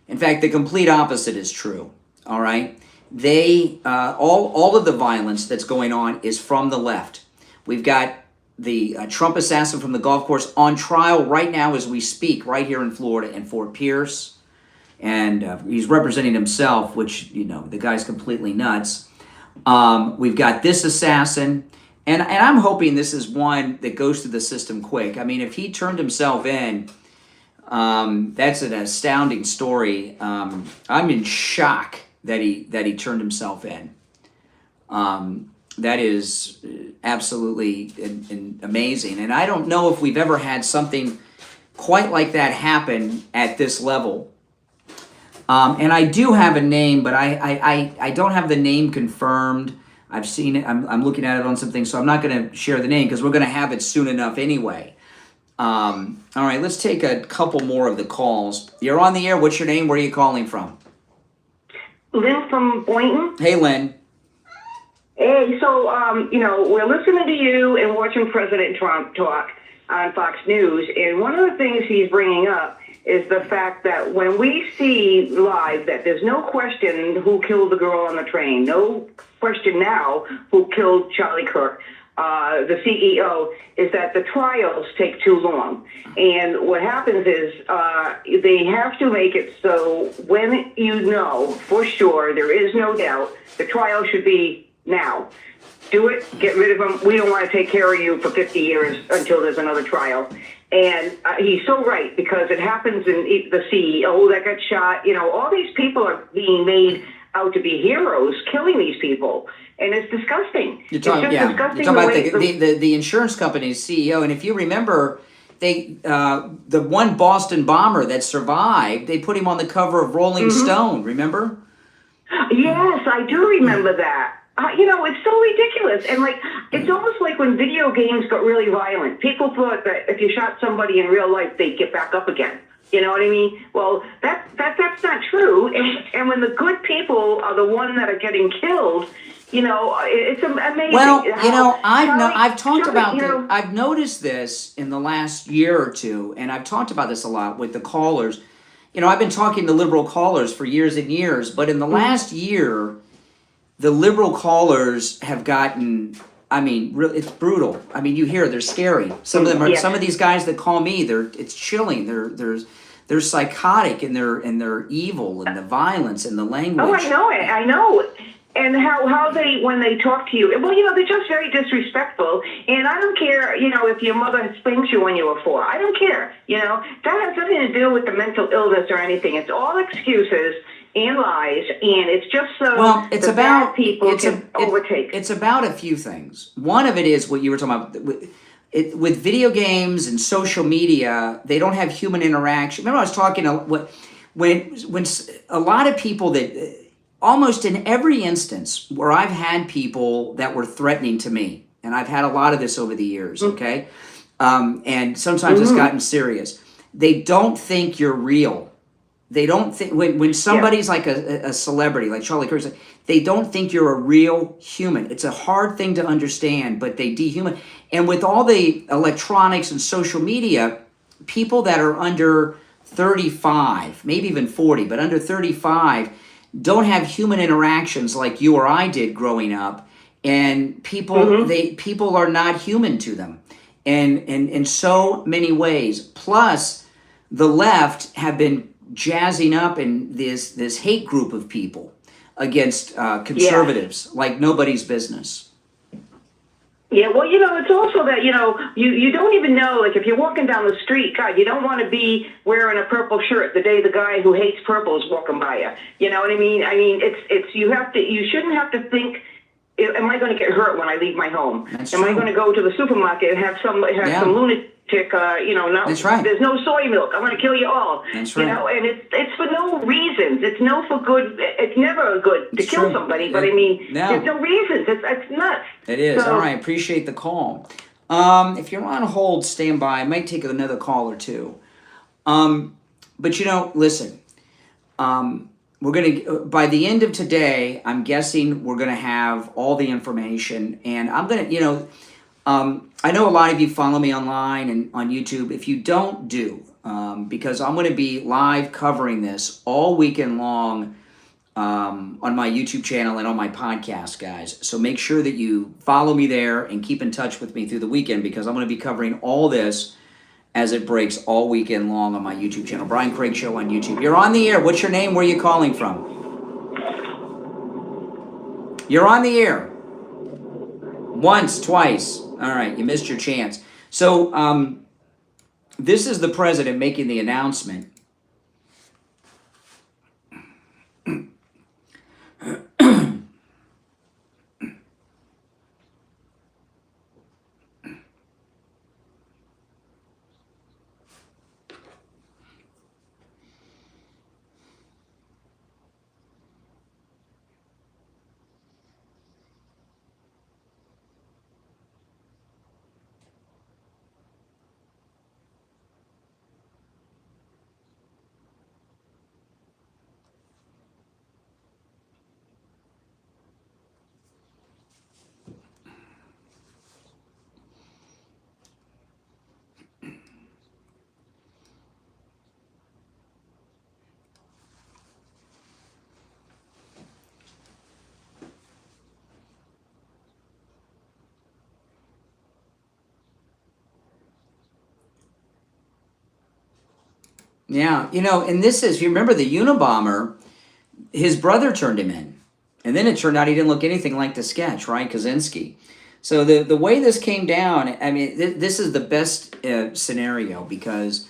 In fact, the complete opposite is true. All right, they all of the violence that's going on is from the left. We've got the Trump assassin from the golf course on trial right now as we speak, right here in Florida in Fort Pierce, and he's representing himself, which, you know, the guy's completely nuts. We've got this assassin. And I'm hoping this is one that goes through the system quick. I mean, if he turned himself in, that's an astounding story. I'm in shock that he turned himself in. That is absolutely amazing. And I don't know if we've ever had something quite like that happen at this level. And I do have a name, but I don't have the name confirmed. I've seen it. I'm looking at it on something, so I'm not going to share the name because we're going to have it soon enough anyway. All right, let's take a couple more of the calls. You're on the air. What's your name? Where are you calling from? Lynn from Boynton. Hey, Lynn. Hey, so, you know, we're listening to you and watching President Trump talk. on Fox News, and one of the things he's bringing up is the fact that when we see live that there's no question who killed the girl on the train, no question now who killed Charlie Kirk, the CEO, is that the trials take too long. And what happens is they have to make it so when you know for sure, there is no doubt, the trial should be now. Do it, get rid of them. We don't want to take care of you for 50 years until there's another trial. And he's so right, because it happens in the CEO that got shot. You know, all these people are being made out to be heroes, killing these people. And it's disgusting. You're talking, it's just disgusting. You're talking about the insurance company's CEO. And if you remember, they the one Boston bomber that survived, they put him on the cover of Rolling Stone, remember? Yes, I do remember that. You know, it's so ridiculous. And, like, it's almost like when video games got really violent. People thought that if you shot somebody in real life, they'd get back up again. You know what I mean? Well, that's not true. And when the good people are the ones that are getting killed, you know, it's amazing. Well, you know, I've talked about this. I've noticed this in the last year or two, and I've talked about this a lot with the callers. You know, I've been talking to liberal callers for years and years, but in the last year, the liberal callers have gotten, I mean, really, it's brutal. I mean, you hear they're scary. Some of them are. Some of these guys that call me, it's chilling. They're psychotic and they're evil, and the violence and the language. Oh, I know it. I know. And how they, when they talk to you, well, you know, they're just very disrespectful. And I don't care, you know, if your mother spanked you when you were 4. I don't care. You know, that has nothing to do with the mental illness or anything. It's all excuses and lies, and it's just so it's the about bad people can overtake. It's about a few things. One of it is what you were talking about. With video games and social media, they don't have human interaction. Remember I was talking when a lot of people that, almost in every instance where I've had people that were threatening to me, and I've had a lot of this over the years, okay? And sometimes it's gotten serious. They don't think you're real. They don't think, when somebody's like a celebrity, like Charlie Kirk, they don't think you're a real human. It's a hard thing to understand, but they dehumanize. And with all the electronics and social media, people that are under 35, maybe even 40, but under 35, don't have human interactions like you or I did growing up. And people, people are not human to them. And in so many ways. Plus, the left have been jazzing up in this hate group of people against conservatives like nobody's business. Yeah, well, you know, it's also that, you know, you don't even know, like, if you're walking down the street, God, you don't want to be wearing a purple shirt the day the guy who hates purple is walking by you. You know what I mean? I mean, you shouldn't have to think, am I going to get hurt when I leave my home? Am I going to go to the supermarket and have some lunatic, you know, That's right. There's no soy milk. I'm going to kill you all. That's you right. know, and it's for no reasons. It's no for good. It's never good to kill somebody, but I mean, there's no reasons. It's nuts. It is. So, all right. Appreciate the call. If you're on hold, stand by. I might take another call or two. But, you know, listen. We're going to, by the end of today, I'm guessing we're going to have all the information. And I'm going to, you know, I know a lot of you follow me online and on YouTube. If you don't because I'm going to be live covering this all weekend long on my YouTube channel and on my podcast, guys. So make sure that you follow me there and keep in touch with me through the weekend, because I'm going to be covering all this as it breaks all weekend long on my YouTube channel. Brian Craig Show on YouTube. You're on the air. What's your name? Where are you calling from? You're on the air. Once, twice. All right, you missed your chance. So this is the president making the announcement. Yeah, and this is, if you remember the Unabomber, his brother turned him in. And then it turned out he didn't look anything like the sketch, right? Kaczynski. So the way this came down, I mean, this is the best scenario because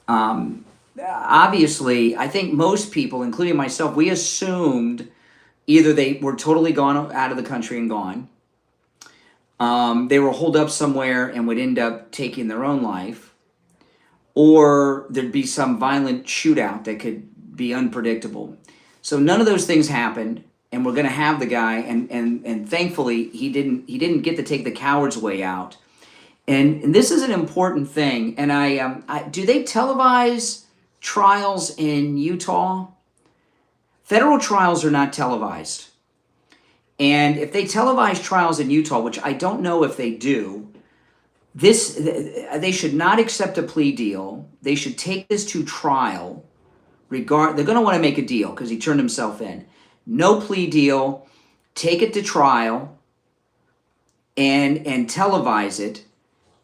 obviously, I think most people, including myself, we assumed either they were totally gone out of the country and gone, they were holed up somewhere and would end up taking their own life, or there'd be some violent shootout that could be unpredictable. So none of those things happened, and we're going to have the guy, and thankfully he didn't get to take the coward's way out. And this is an important thing. And I do they televise trials in Utah? Federal trials are not televised. And if they televise trials in Utah, which I don't know if they do, they should not accept a plea deal. They should take this to trial. They're going to want to make a deal because he turned himself in. No plea deal. Take it to trial and televise it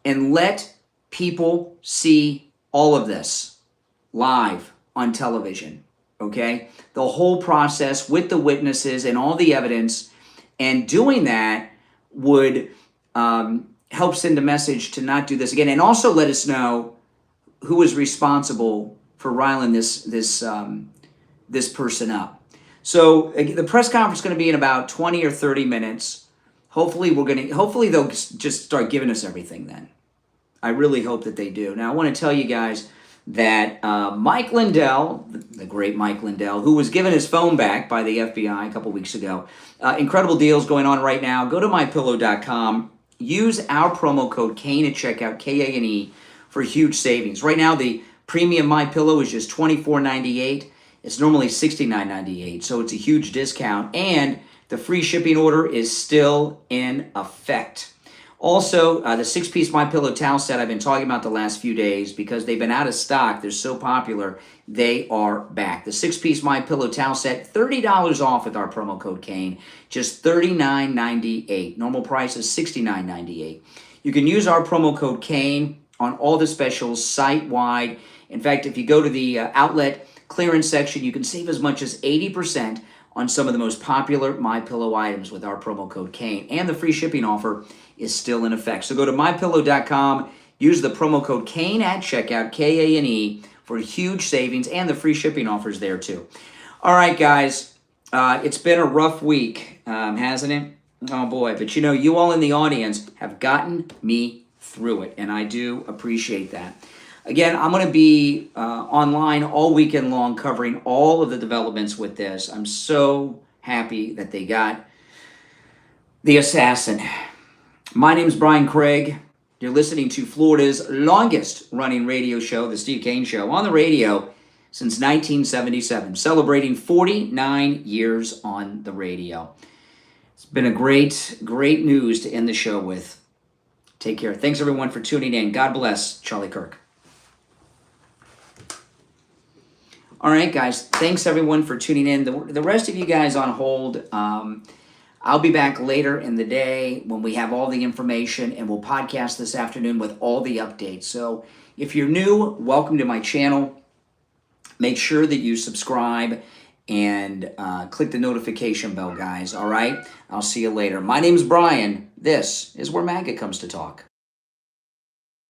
and let people see all of this live on television. Okay? The whole process with the witnesses and all the evidence. And doing that would help send a message to not do this again. And also let us know who is responsible for riling this person up. So the press conference is going to be in about 20 or 30 minutes. Hopefully they'll just start giving us everything then. I really hope that they do. Now I want to tell you guys that Mike Lindell, the great Mike Lindell, who was given his phone back by the FBI a couple weeks ago, incredible deals going on right now. Go to mypillow.com. Use our promo code Kane at checkout, K-A-N-E, for huge savings. Right now, the premium MyPillow is just $24.98. It's normally $69.98, so it's a huge discount. And the free shipping order is still in effect. Also, the 6-piece MyPillow towel set I've been talking about the last few days because they've been out of stock. They're so popular. They are back. The 6-piece MyPillow towel set, $30 off with our promo code Kane. Just $39.98. Normal price is $69.98. You can use our promo code Kane on all the specials site-wide. In fact, if you go to the outlet clearance section, you can save as much as 80% on some of the most popular MyPillow items with our promo code Kane. And the free shipping offer is still in effect. So go to mypillow.com, use the promo code Kane at checkout, K-A-N-E, for huge savings, and the free shipping offers there too. All right, guys, it's been a rough week, hasn't it? Oh boy, but you all in the audience have gotten me through it, and I do appreciate that. Again, I'm going to be online all weekend long covering all of the developments with this. I'm so happy that they got the assassin. My name is Brian Craig. You're listening to Florida's longest running radio show, The Steve Kane Show, on the radio since 1977, celebrating 49 years on the radio. It's been a great news to end the show with. Take care. Thanks, everyone, for tuning in. God bless. Charlie Kirk. All right, guys. Thanks, everyone, for tuning in. The rest of you guys on hold, I'll be back later in the day when we have all the information, and we'll podcast this afternoon with all the updates. So if you're new, welcome to my channel. Make sure that you subscribe and click the notification bell, guys. All right? I'll see you later. My name's Brian. This is where MAGA comes to talk.